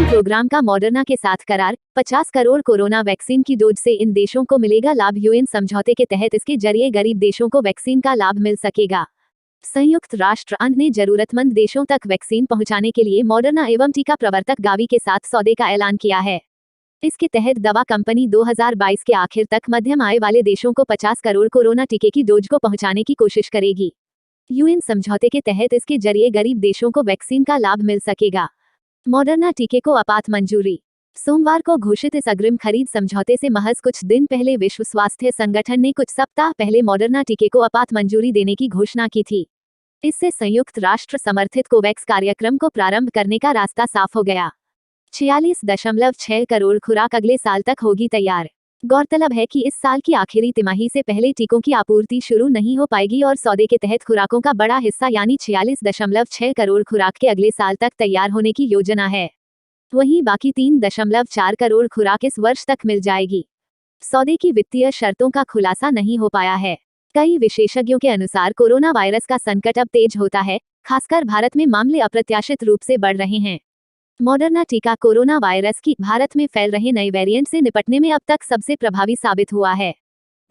Programme का Moderna के साथ करार, 50 करोड़ कोरोना वैक्सीन की डोज से इन देशों को मिलेगा लाभ। यूएन समझौते के तहत इसके जरिए गरीब देशों को वैक्सीन का लाभ मिल सकेगा। संयुक्त राष्ट्र अंत ने जरूरतमंद देशों तक वैक्सीन पहुंचाने के लिए मॉडर्ना एवं टीका प्रवर्तक गावी के साथ सौदे का ऐलान किया है। इसके तहत दवा कंपनी 2022 के आखिर तक मध्यम आय वाले देशों को 50 करोड़ कोरोना टीके की डोज को पहुंचाने की कोशिश करेगी। यूएन समझौते के तहत इसके जरिए गरीब देशों को वैक्सीन का लाभ मिल सकेगा। मॉडर्ना टीके को आपात मंजूरी। सोमवार को घोषित इस अग्रिम खरीद समझौते से महज कुछ दिन पहले विश्व स्वास्थ्य संगठन ने कुछ सप्ताह पहले मॉडर्ना टीके को आपात मंजूरी देने की घोषणा की थी। इससे संयुक्त राष्ट्र समर्थित कोवैक्स कार्यक्रम को प्रारंभ करने का रास्ता साफ हो गया। 46.6 करोड़ खुराक अगले साल तक होगी तैयार। गौरतलब है कि इस साल की आखिरी तिमाही से पहले टीकों की आपूर्ति शुरू नहीं हो पाएगी और सौदे के तहत खुराकों का बड़ा हिस्सा यानी 46.6 करोड़ खुराक के अगले साल तक तैयार होने की योजना है। वहीं बाकी 3.4 करोड़ खुराक इस वर्ष तक मिल जाएगी। सौदे की वित्तीय शर्तों का खुलासा नहीं हो पाया है। कई विशेषज्ञों के अनुसार कोरोना वायरस का संकट अब तेज होता है, खासकर भारत में मामले अप्रत्याशित रूप से बढ़ रहे हैं। मॉडर्ना टीका कोरोना वायरस की भारत में फैल रहे नए वेरिएंट से निपटने में अब तक सबसे प्रभावी साबित हुआ है।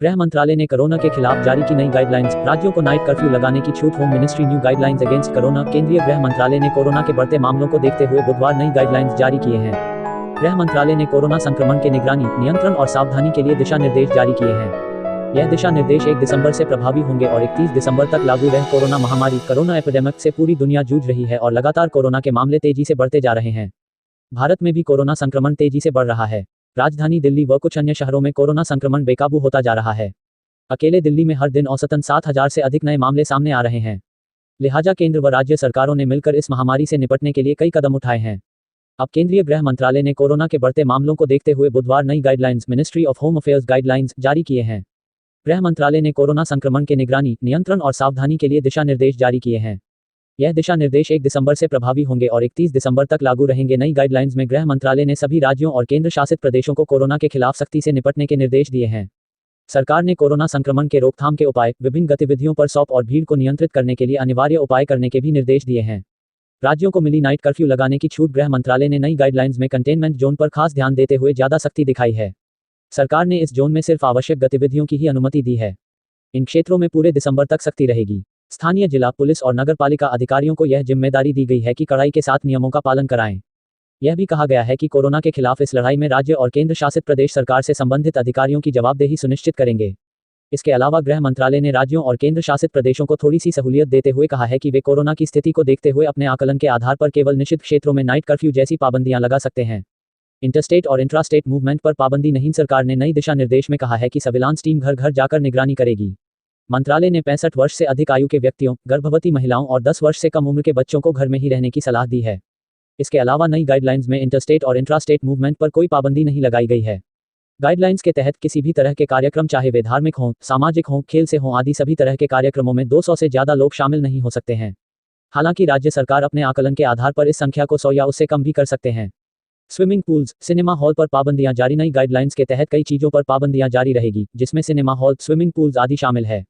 गृह मंत्रालय ने कोरोना के खिलाफ जारी की नई गाइडलाइंस, राज्यों को नाइट कर्फ्यू लगाने की छूट। Home ministry new guidelines against corona. केंद्रीय गृह मंत्रालय ने कोरोना के बढ़ते मामलों को देखते हुए बुधवार नई गाइडलाइंस जारी किए हैं। गृह मंत्रालय ने कोरोना संक्रमण के निगरानी, नियंत्रण और सावधानी के लिए दिशा निर्देश जारी किए हैं। यह दिशा निर्देश 1 दिसंबर से प्रभावी होंगे और 31 दिसंबर तक लागू रहे। कोरोना महामारी, कोरोना एपिडेमिक से पूरी दुनिया जूझ रही है और लगातार कोरोना के मामले तेजी से बढ़ते जा रहे हैं। भारत में भी कोरोना संक्रमण तेजी से बढ़ रहा है। राजधानी दिल्ली व कुछ अन्य शहरों में कोरोना संक्रमण बेकाबू होता जा रहा है। अकेले दिल्ली में हर दिन औसतन 7,000 से अधिक नए मामले सामने आ रहे हैं। लिहाजा केंद्र व राज्य सरकारों ने मिलकर इस महामारी से निपटने के लिए कई कदम उठाए हैं। अब केंद्रीय गृह मंत्रालय ने कोरोना के बढ़ते मामलों को देखते हुए बुधवार नई guidelines, ministry of home affairs guidelines जारी किए हैं। गृह मंत्रालय ने कोरोना संक्रमण के निगरानी, नियंत्रण और सावधानी के लिए दिशा निर्देश जारी किए हैं। यह दिशा निर्देश 1 दिसंबर से प्रभावी होंगे और 31 दिसंबर तक लागू रहेंगे। नई गाइडलाइंस में गृह मंत्रालय ने सभी राज्यों और केंद्र शासित प्रदेशों को कोरोना के खिलाफ सख्ती से निपटने के निर्देश दिए हैं। सरकार ने कोरोना संक्रमण के रोकथाम के उपाय, विभिन्न गतिविधियों पर सौंप और भीड़ को नियंत्रित करने के लिए अनिवार्य उपाय करने के भी निर्देश दिए हैं। राज्यों को मिली नाइट कर्फ्यू लगाने की छूट। गृह मंत्रालय ने नई गाइडलाइंस में कंटेनमेंट जोन पर खास ध्यान देते हुए ज्यादा सख्ती दिखाई है। सरकार ने इस जोन में सिर्फ आवश्यक गतिविधियों की ही अनुमति दी है। इन क्षेत्रों में पूरे दिसंबर तक सख्ती रहेगी। स्थानीय जिला पुलिस और नगरपालिका अधिकारियों को यह जिम्मेदारी दी गई है कि कड़ाई के साथ नियमों का पालन कराएं। यह भी कहा गया है कि कोरोना के खिलाफ इस लड़ाई में राज्य और केंद्र शासित प्रदेश सरकार से संबंधित अधिकारियों की जवाबदेही सुनिश्चित करेंगे। इसके अलावा गृह मंत्रालय ने राज्यों और केंद्र शासित प्रदेशों को थोड़ी सी सहूलियत देते हुए कहा है कि वे कोरोना की स्थिति को देखते हुए अपने आकलन के आधार पर केवल निश्चित क्षेत्रों में नाइट कर्फ्यू जैसी पाबंदियां लगा सकते हैं। इंटरस्टेट और इंट्रास्टेट मूवमेंट पर पाबंदी नहीं। सरकार ने नई दिशा निर्देश में कहा है कि सर्विलांस टीम घर घर जाकर निगरानी करेगी। मंत्रालय ने 65 वर्ष से अधिक आयु के व्यक्तियों, गर्भवती महिलाओं और 10 वर्ष से कम उम्र के बच्चों को घर में ही रहने की सलाह दी है। इसके अलावा नई गाइडलाइंस में इंटरस्टेट और इंट्रास्टेट मूवमेंट पर कोई पाबंदी नहीं लगाई गई है। गाइडलाइंस के तहत किसी भी तरह के कार्यक्रम, चाहे वे धार्मिक हों, सामाजिक हों, खेल से हों आदि सभी तरह के कार्यक्रमों में 200 से ज्यादा लोग शामिल नहीं हो सकते हैं। हालांकि राज्य सरकार अपने आकलन के आधार पर इस संख्या को 100 या उससे कम भी कर सकते हैं। स्विमिंग पूल्स, सिनेमा हॉल पर पाबंदियां जारी। नई गाइडलाइंस के तहत कई चीजों पर पाबंदियां जारी रहेगी, जिसमें सिनेमा हॉल, स्विमिंग पूल्स आदि शामिल है।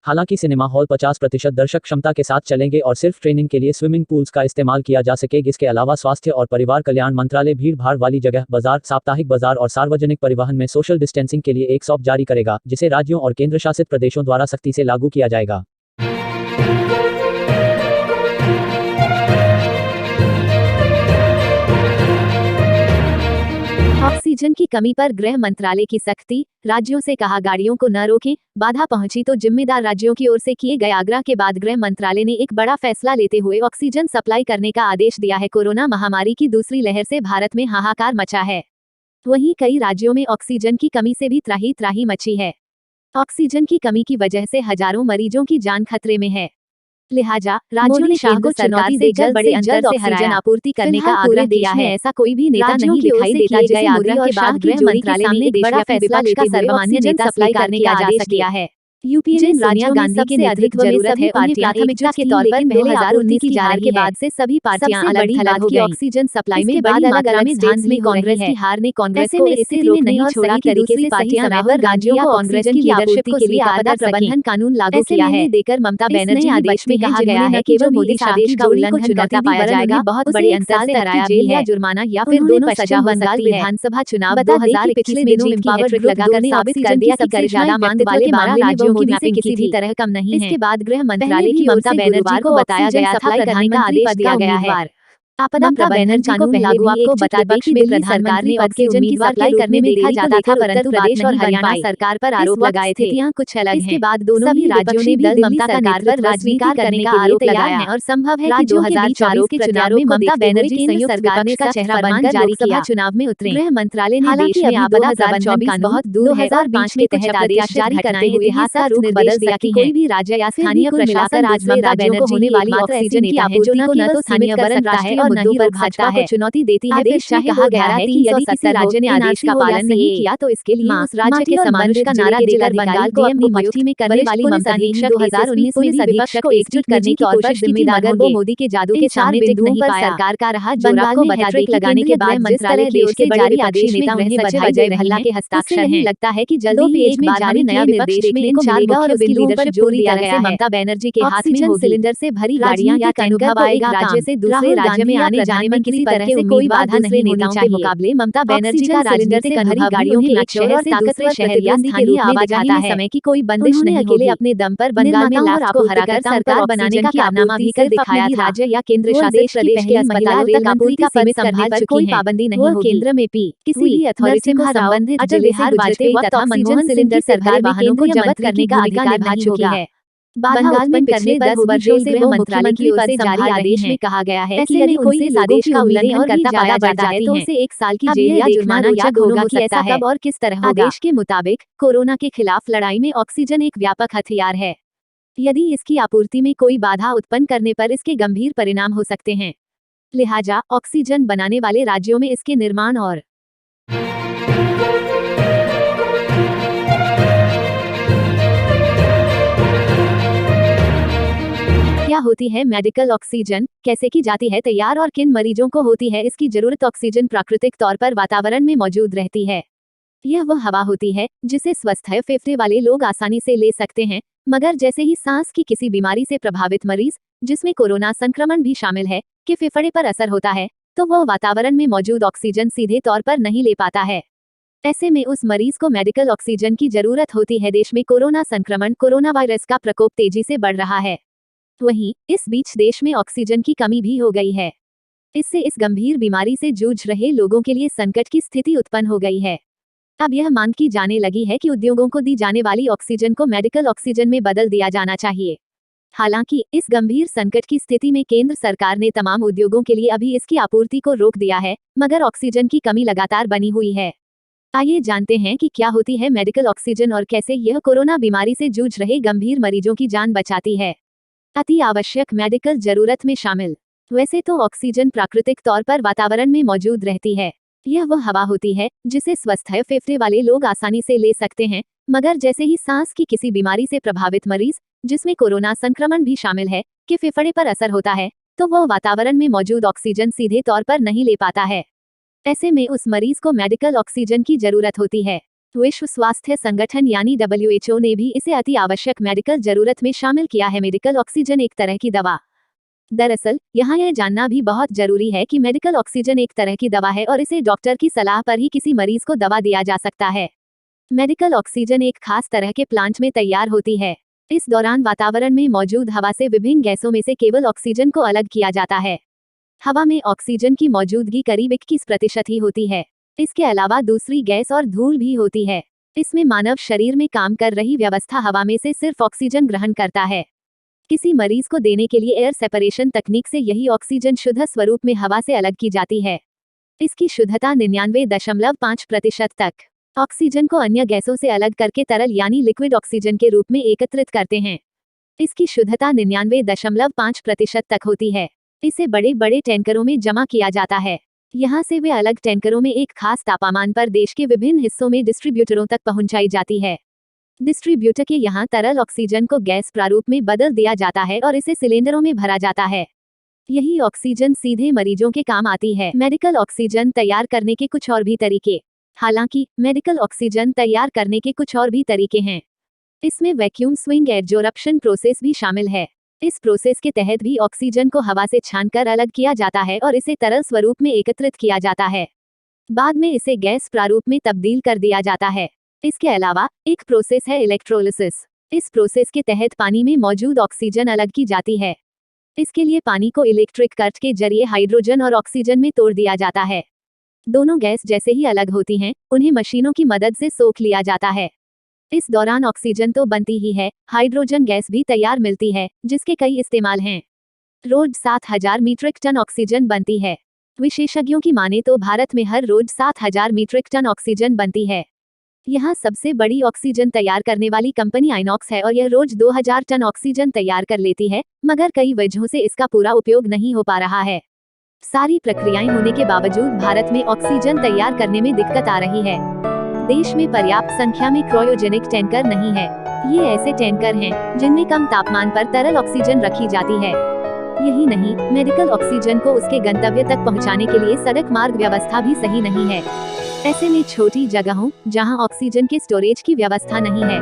हालांकि सिनेमा हॉल 50% दर्शक क्षमता के साथ चलेंगे और सिर्फ ट्रेनिंग के लिए स्विमिंग पूल्स का इस्तेमाल किया जा सकेगा। इसके अलावा स्वास्थ्य और परिवार कल्याण मंत्रालय भीड़ भाड़ वाली जगह, बाजार, साप्ताहिक बाजार और सार्वजनिक परिवहन में सोशल डिस्टेंसिंग के लिए एक सौंप जारी करेगा, जिसे राज्यों और केंद्र शासित प्रदेशों द्वारा सख्ती से लागू किया जाएगा। ऑक्सीजन की कमी पर गृह मंत्रालय की सख्ती। राज्यों से कहा गाड़ियों को न रोकें, बाधा पहुंची तो जिम्मेदार राज्यों की ओर से किए गए आग्रह के बाद गृह मंत्रालय ने एक बड़ा फैसला लेते हुए ऑक्सीजन सप्लाई करने का आदेश दिया है। कोरोना महामारी की दूसरी लहर से भारत में हाहाकार मचा है। वहीं कई राज्यों में ऑक्सीजन की कमी से भी त्राही त्राही मची है। ऑक्सीजन की कमी की वजह से हजारों मरीजों की जान खतरे में है। लिहाजा राज्यों ने शाह को चुनौती से जल्द से जल्द ऑक्सीजन आपूर्ति करने का आग्रह किया है। ऐसा कोई भी नेता नहीं दिखाई देता जिसे आग्रह के बाद गृह मंत्रालय ने एक बड़ा फैसला लेकर सर्वमान्य जन सप्लाई करने का आदेश दिया है। यूपीए में सोनिया गांधी के नेतृत्व में सभी पार्टियां प्राथमिकता के तौर पर 2019 की हार के बाद से सभी पार्टियां अलग थलग हो गईं। ऑक्सीजन सप्लाई में बड़ी मात्रा में धांधली में कांग्रेस की हार ने कांग्रेस को इस स्थिति में नहीं छोड़ा कि दूसरी पार्टियां राहुल गांधी या कांग्रेस की लीडरशिप के लिए आपदा प्रबंधन कानून लागू किया है देकर ममता बनर्जी आदेश में कहा गया है कि जो मोदी आदेश का उल्लंघन चुनौती पाया जाएगा बहुत बड़े अंतर से हराया जेल या जुर्माना या फिर दोनों सजा हो सकती है। विधानसभा चुनाव 2021 पिछले दिनों में हैट्रिक लगाकर साबित कर दिया कि सबसे ज्यादा मांग वाले 12 राज्यों की मैपिंग किसी भी तरह कम नहीं है। इसके बाद गृह मंत्रालय की ममता बनर्जी को बताया गया था प्रधानमंत्री पद दिया गया है। आपदा प्रबंधन कानून लागू आपको बता दें कि दिल्ली सरकार ने ऑक्सीजन की सप्लाई करने में देखा जाता था परंतु प्रदेश और हरियाणा सरकार पर आरोप लगाए थे। यहाँ कुछ अलग इसके बाद दोनों ही राज्यों ने भी ममता सरकार पर राजनीति करने का आरोप लगाया है और संभव है कि 2024 के चुनाव में ममता बनर्जी संयुक्त सरकार का चेहरा बनकर जारी किया चुनाव में उतरे। गृह मंत्रालय ने देश में आपदा प्रबंधन कानून बहुत दूर 2005 के तहत आदेश जारी करते हुए इतिहास का रुख बदल दिया कि कोई भी राज्य या स्थानीय प्रशासन आज ममता बनर्जी होने वाली ऑक्सीजन की आपूर्ति को न तो स्थानीय कर सकता है और नहीं रोक सकता है। चुनौती देती है आदेश में कहा गया है कि यदि किसी राज्य ने आदेश का पालन नहीं किया तो इसके लिए उस राज्य के संबंधित का नारा देकर बंगाल को अपनी मुट्ठी में करने वाली ममता ने 2019 में विपक्ष को एकजुट करने की कोशिश जिम्मेदार वो मोदी के जादू के सामने बिंदुओं पर सरकार का रहा जोरा को बता दें लगाने के बाद जिस तरह देश के जारी आदेश नेता उन्हें बधाई दे रही के हस्ताक्षर हैं। लगता है कि जल्दी पेज में जारी नया निर्देश देखने को मिलेगा और उसकी लीडरशिप जोर दिया गया है। ममता बनर्जी के हाथ में होगी सिलेंडर से भरी गाड़ियां या अनुभव आएगा राज्य से दूसरे राज्य में आने जाने में किसी तरह से कोई बाधा नहीं नेताओं के मुकाबले ममता बनर्जी का राजनीतिक अनुभव गाड़ियों के एक शहर से ताकतवर शहर या स्थानीय आवाजाही में समय की कोई बंदिश नहीं अकेले अपने दम पर बंगाल में लाभ को हराकर सरकार बनाने का कारनामा भी कर दिखाया था। राज्य या केंद्र शासित प्रदेश के अस्पतालों तक आपूर्ति का पद संभाल पर कोई पाबंदी नहीं होगी। केंद्र में किसी भी अथॉरिटी को संबंधित अटल बिहारी वाजपेयी तथा मनमोहन सिलेंडर सरकार वाहनों को जब्त करने का अधिकार निभा चुकी है। बंगाल में पिछले 10 वर्षों से गृह मंत्रालय की ओर से जारी आदेश में कहा गया है ऐसे यदि कोई इस आदेश का उल्लंघन करता पाया जाता है तो उसे 1 साल की जेल या जुर्माना या होगा कि ऐसा कब और किस तरह होगा। आदेश के मुताबिक कोरोना के खिलाफ लड़ाई में ऑक्सीजन एक व्यापक हथियार है। यदि इसकी आपूर्ति में कोई बाधा उत्पन्न करने पर इसके गंभीर परिणाम हो सकते हैं। लिहाजा ऑक्सीजन बनाने वाले राज्यों में इसके निर्माण और क्या होती है मेडिकल ऑक्सीजन, कैसे की जाती है तैयार और किन मरीजों को होती है इसकी जरूरत। ऑक्सीजन प्राकृतिक तौर पर वातावरण में मौजूद रहती है। यह वह हवा होती है जिसे स्वस्थ है फेफड़े वाले लोग आसानी से ले सकते हैं, मगर जैसे ही सांस की किसी बीमारी से प्रभावित मरीज जिसमें कोरोना संक्रमण भी शामिल है के फेफड़े पर असर होता है तो वह वातावरण में मौजूद ऑक्सीजन सीधे तौर पर नहीं ले पाता है। ऐसे में उस मरीज को मेडिकल ऑक्सीजन की जरूरत होती है। देश में कोरोना संक्रमण कोरोना वायरस का प्रकोप तेजी से बढ़ रहा है। वहीं इस बीच देश में ऑक्सीजन की कमी भी हो गई है। इससे इस गंभीर बीमारी से जूझ रहे लोगों के लिए संकट की स्थिति उत्पन्न हो गई है। अब यह मांग की जाने लगी है कि उद्योगों को दी जाने वाली ऑक्सीजन को मेडिकल ऑक्सीजन में बदल दिया जाना चाहिए। हालांकि इस गंभीर संकट की स्थिति में केंद्र सरकार ने तमाम उद्योगों के लिए अभी इसकी आपूर्ति को रोक दिया है, मगर ऑक्सीजन की कमी लगातार बनी हुई है। आइए जानते हैं कि क्या होती है मेडिकल ऑक्सीजन और कैसे यह कोरोना बीमारी से जूझ रहे गंभीर मरीजों की जान बचाती है। अति आवश्यक मेडिकल जरूरत में शामिल। वैसे तो ऑक्सीजन प्राकृतिक तौर पर वातावरण में मौजूद रहती है। यह वह हवा होती है जिसे स्वस्थ है फेफड़े वाले लोग आसानी से ले सकते हैं, मगर जैसे ही सांस की किसी बीमारी से प्रभावित मरीज जिसमें कोरोना संक्रमण भी शामिल है के फेफड़े पर असर होता है तो वह वातावरण में मौजूद ऑक्सीजन सीधे तौर पर नहीं ले पाता है। ऐसे में उस मरीज को मेडिकल ऑक्सीजन की जरूरत होती है। विश्व स्वास्थ्य संगठन यानी WHO ने भी इसे अति आवश्यक मेडिकल जरूरत में शामिल किया है। मेडिकल ऑक्सीजन एक तरह की दवा। दरअसल यहाँ यह जानना भी बहुत जरूरी है कि मेडिकल ऑक्सीजन एक तरह की दवा है और इसे डॉक्टर की सलाह पर ही किसी मरीज को दवा दिया जा सकता है। मेडिकल ऑक्सीजन एक खास तरह के प्लांट में तैयार होती है। इस दौरान वातावरण में मौजूद हवा से विभिन्न गैसों में से केवल ऑक्सीजन को अलग किया जाता है। हवा में ऑक्सीजन की मौजूदगी करीब 21% ही होती है। इसके अलावा दूसरी गैस और धूल भी होती है। इसमें मानव शरीर में काम कर रही व्यवस्था हवा में से सिर्फ ऑक्सीजन ग्रहण करता है। किसी मरीज को देने के लिए एयर सेपरेशन तकनीक से यही ऑक्सीजन शुद्ध स्वरूप में हवा से अलग की जाती है। इसकी शुद्धता 99.5% तक। ऑक्सीजन को अन्य गैसों से अलग करके तरल यानी लिक्विड ऑक्सीजन के रूप में एकत्रित करते हैं। इसकी शुद्धता 99.5% तक होती है। इसे बड़े बड़े टैंकरों में जमा किया जाता है। यहाँ से वे अलग टैंकरों में एक खास तापमान पर देश के विभिन्न हिस्सों में डिस्ट्रीब्यूटरों तक पहुंचाई जाती है। डिस्ट्रीब्यूटर के यहाँ तरल ऑक्सीजन को गैस प्रारूप में बदल दिया जाता है और इसे सिलेंडरों में भरा जाता है। यही ऑक्सीजन सीधे मरीजों के काम आती है। मेडिकल ऑक्सीजन तैयार करने के कुछ और भी तरीके। हालांकि मेडिकल ऑक्सीजन तैयार करने के कुछ और भी तरीके हैं। इसमें वैक्यूम स्विंग एडजोर्प्शन प्रोसेस भी शामिल है। इस प्रोसेस के तहत भी ऑक्सीजन को हवा से छानकर अलग किया जाता है और इसे तरल स्वरूप में एकत्रित किया जाता है। बाद में इसे गैस प्रारूप में तब्दील कर दिया जाता है। इसके अलावा एक प्रोसेस है इलेक्ट्रोलिसिस। इस प्रोसेस के तहत पानी में मौजूद ऑक्सीजन अलग की जाती है। इसके लिए पानी को इलेक्ट्रिक कर्ट के जरिए हाइड्रोजन और ऑक्सीजन में तोड़ दिया जाता है। दोनों गैस जैसे ही अलग होती हैं, उन्हें मशीनों की मदद से सोख लिया जाता है। इस दौरान ऑक्सीजन तो बनती ही है, हाइड्रोजन गैस भी तैयार मिलती है, जिसके कई इस्तेमाल हैं। रोज 7,000 मीट्रिक टन ऑक्सीजन बनती है। विशेषज्ञों की माने तो भारत में हर रोज 7,000 मीट्रिक टन ऑक्सीजन बनती है। यहाँ सबसे बड़ी ऑक्सीजन तैयार करने वाली कंपनी आइनॉक्स है और यह रोज 2,000 टन ऑक्सीजन तैयार कर लेती है, मगर कई वजहों से इसका पूरा उपयोग नहीं हो पा रहा है। सारी प्रक्रियाएं होने के बावजूद भारत में ऑक्सीजन तैयार करने में दिक्कत आ रही है। देश में पर्याप्त संख्या में क्रायोजेनिक टैंकर नहीं है। ये ऐसे टैंकर हैं जिनमें कम तापमान पर तरल ऑक्सीजन रखी जाती है। यही नहीं, मेडिकल ऑक्सीजन को उसके गंतव्य तक पहुंचाने के लिए सड़क मार्ग व्यवस्था भी सही नहीं है। ऐसे में छोटी जगहों जहां ऑक्सीजन के स्टोरेज की व्यवस्था नहीं है,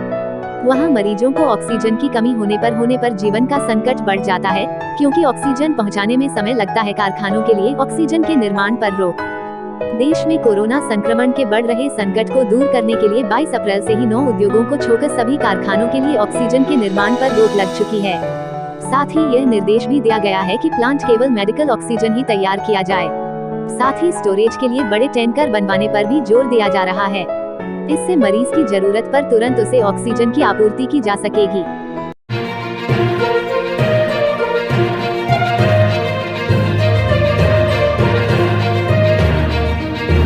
वहां मरीजों को ऑक्सीजन की कमी होने पर जीवन का संकट बढ़ जाता है, क्योंकि ऑक्सीजन पहुंचाने में समय लगता है। कारखानों के लिए ऑक्सीजन के निर्माण पर रोक। देश में कोरोना संक्रमण के बढ़ रहे संकट को दूर करने के लिए 22 अप्रैल से ही 9 उद्योगों को छोड़कर सभी कारखानों के लिए ऑक्सीजन के निर्माण पर रोक लग चुकी है। साथ ही यह निर्देश भी दिया गया है कि प्लांट केवल मेडिकल ऑक्सीजन ही तैयार किया जाए। साथ ही स्टोरेज के लिए बड़े टैंकर बनवाने पर भी जोर दिया जा रहा है। इससे मरीज की जरूरत पर तुरंत उसे ऑक्सीजन की आपूर्ति की जा सकेगी।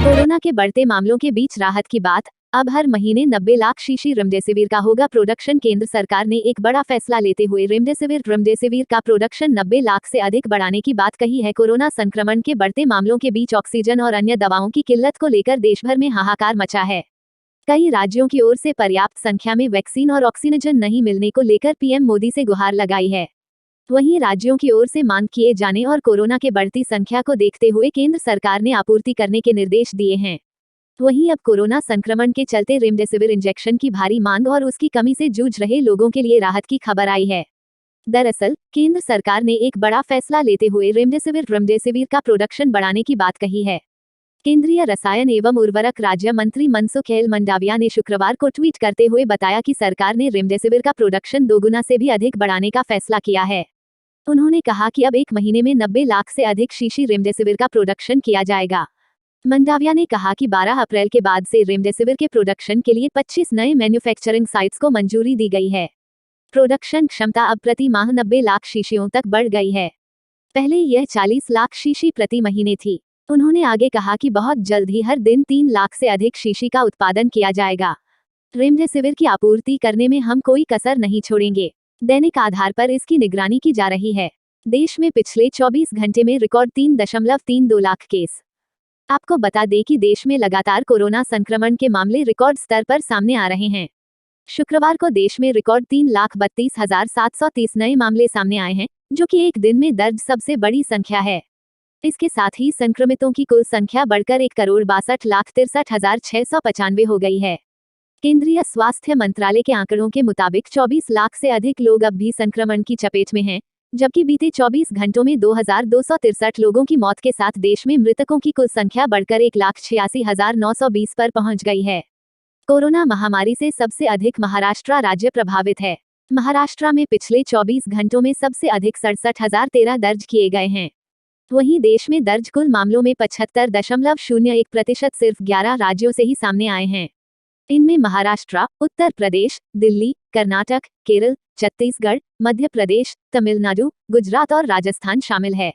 कोरोना के बढ़ते मामलों के बीच राहत की बात। अब हर महीने 90 लाख शीशी रेमडेसिविर का होगा प्रोडक्शन। केंद्र सरकार ने एक बड़ा फैसला लेते हुए रेमडेसिविर का प्रोडक्शन 90 लाख से अधिक बढ़ाने की बात कही है। कोरोना संक्रमण के बढ़ते मामलों के बीच ऑक्सीजन और अन्य दवाओं की किल्लत को लेकर देश भर में हाहाकार मचा है। कई राज्यों की ओर से पर्याप्त संख्या में वैक्सीन और ऑक्सीजन नहीं मिलने को लेकर पीएम मोदी से गुहार लगाई है। वहीं राज्यों की ओर से मांग किए जाने और कोरोना के बढ़ती संख्या को देखते हुए केंद्र सरकार ने आपूर्ति करने के निर्देश दिए हैं। वहीं अब कोरोना संक्रमण के चलते रेमडेसिविर इंजेक्शन की भारी मांग और उसकी कमी से जूझ रहे लोगों के लिए राहत की खबर आई है। दरअसल केंद्र सरकार ने एक बड़ा फैसला लेते हुए रेमडेसिविर का प्रोडक्शन बढ़ाने की बात कही है। केंद्रीय रसायन एवं उर्वरक राज्य मंत्री मनसुख मंडाविया ने शुक्रवार को ट्वीट करते हुए बताया कि सरकार ने रेमडेसिविर का प्रोडक्शन 2 गुना से भी अधिक बढ़ाने का फैसला किया है। उन्होंने कहा कि अब एक महीने में 90 लाख से अधिक शीशी रेमडेसिविर का प्रोडक्शन किया जाएगा। मंडाविया ने कहा कि 12 अप्रैल के बाद से रेमडेसिविर के प्रोडक्शन के लिए 25 नए मैन्युफैक्चरिंग साइट्स को मंजूरी दी गई है। प्रोडक्शन क्षमता अब प्रति माह 90 लाख शीशियों तक बढ़ गई है। पहले यह 40 लाख शीशी प्रति महीने थी। उन्होंने आगे कहा कि बहुत जल्द ही हर दिन 3 लाख से अधिक शीशी का उत्पादन किया जाएगा। रेमडेसिविर की आपूर्ति करने में हम कोई कसर नहीं छोड़ेंगे। दैनिक आधार पर इसकी निगरानी की जा रही है। देश में पिछले 24 घंटे में रिकॉर्ड 3.32 लाख केस। आपको बता दें कि देश में लगातार कोरोना संक्रमण के मामले रिकॉर्ड स्तर पर सामने आ रहे हैं। शुक्रवार को देश में रिकॉर्ड 3,32,730 नए मामले सामने आए हैं, जो कि एक दिन में दर्ज सबसे बड़ी संख्या है। इसके साथ ही संक्रमितों की कुल संख्या बढ़कर 1,62,63,695 हो गई है। केंद्रीय स्वास्थ्य मंत्रालय के आंकड़ों के मुताबिक 24 लाख से अधिक लोग अब भी संक्रमण की चपेट में हैं, जबकि बीते 24 घंटों में 2,263 लोगों की मौत के साथ देश में मृतकों की कुल संख्या बढ़कर 1,86,920 पर पहुंच गई है। कोरोना महामारी से सबसे अधिक महाराष्ट्र राज्य प्रभावित है। महाराष्ट्र में पिछले 24 घंटों में सबसे अधिक 67,013 दर्ज किए गए हैं। वहीं देश में दर्ज कुल मामलों में 75.01% सिर्फ 11 राज्यों से ही सामने आए हैं। इनमें महाराष्ट्र, उत्तर प्रदेश, दिल्ली, कर्नाटक, केरल, छत्तीसगढ़, मध्य प्रदेश, तमिलनाडु, गुजरात और राजस्थान शामिल है।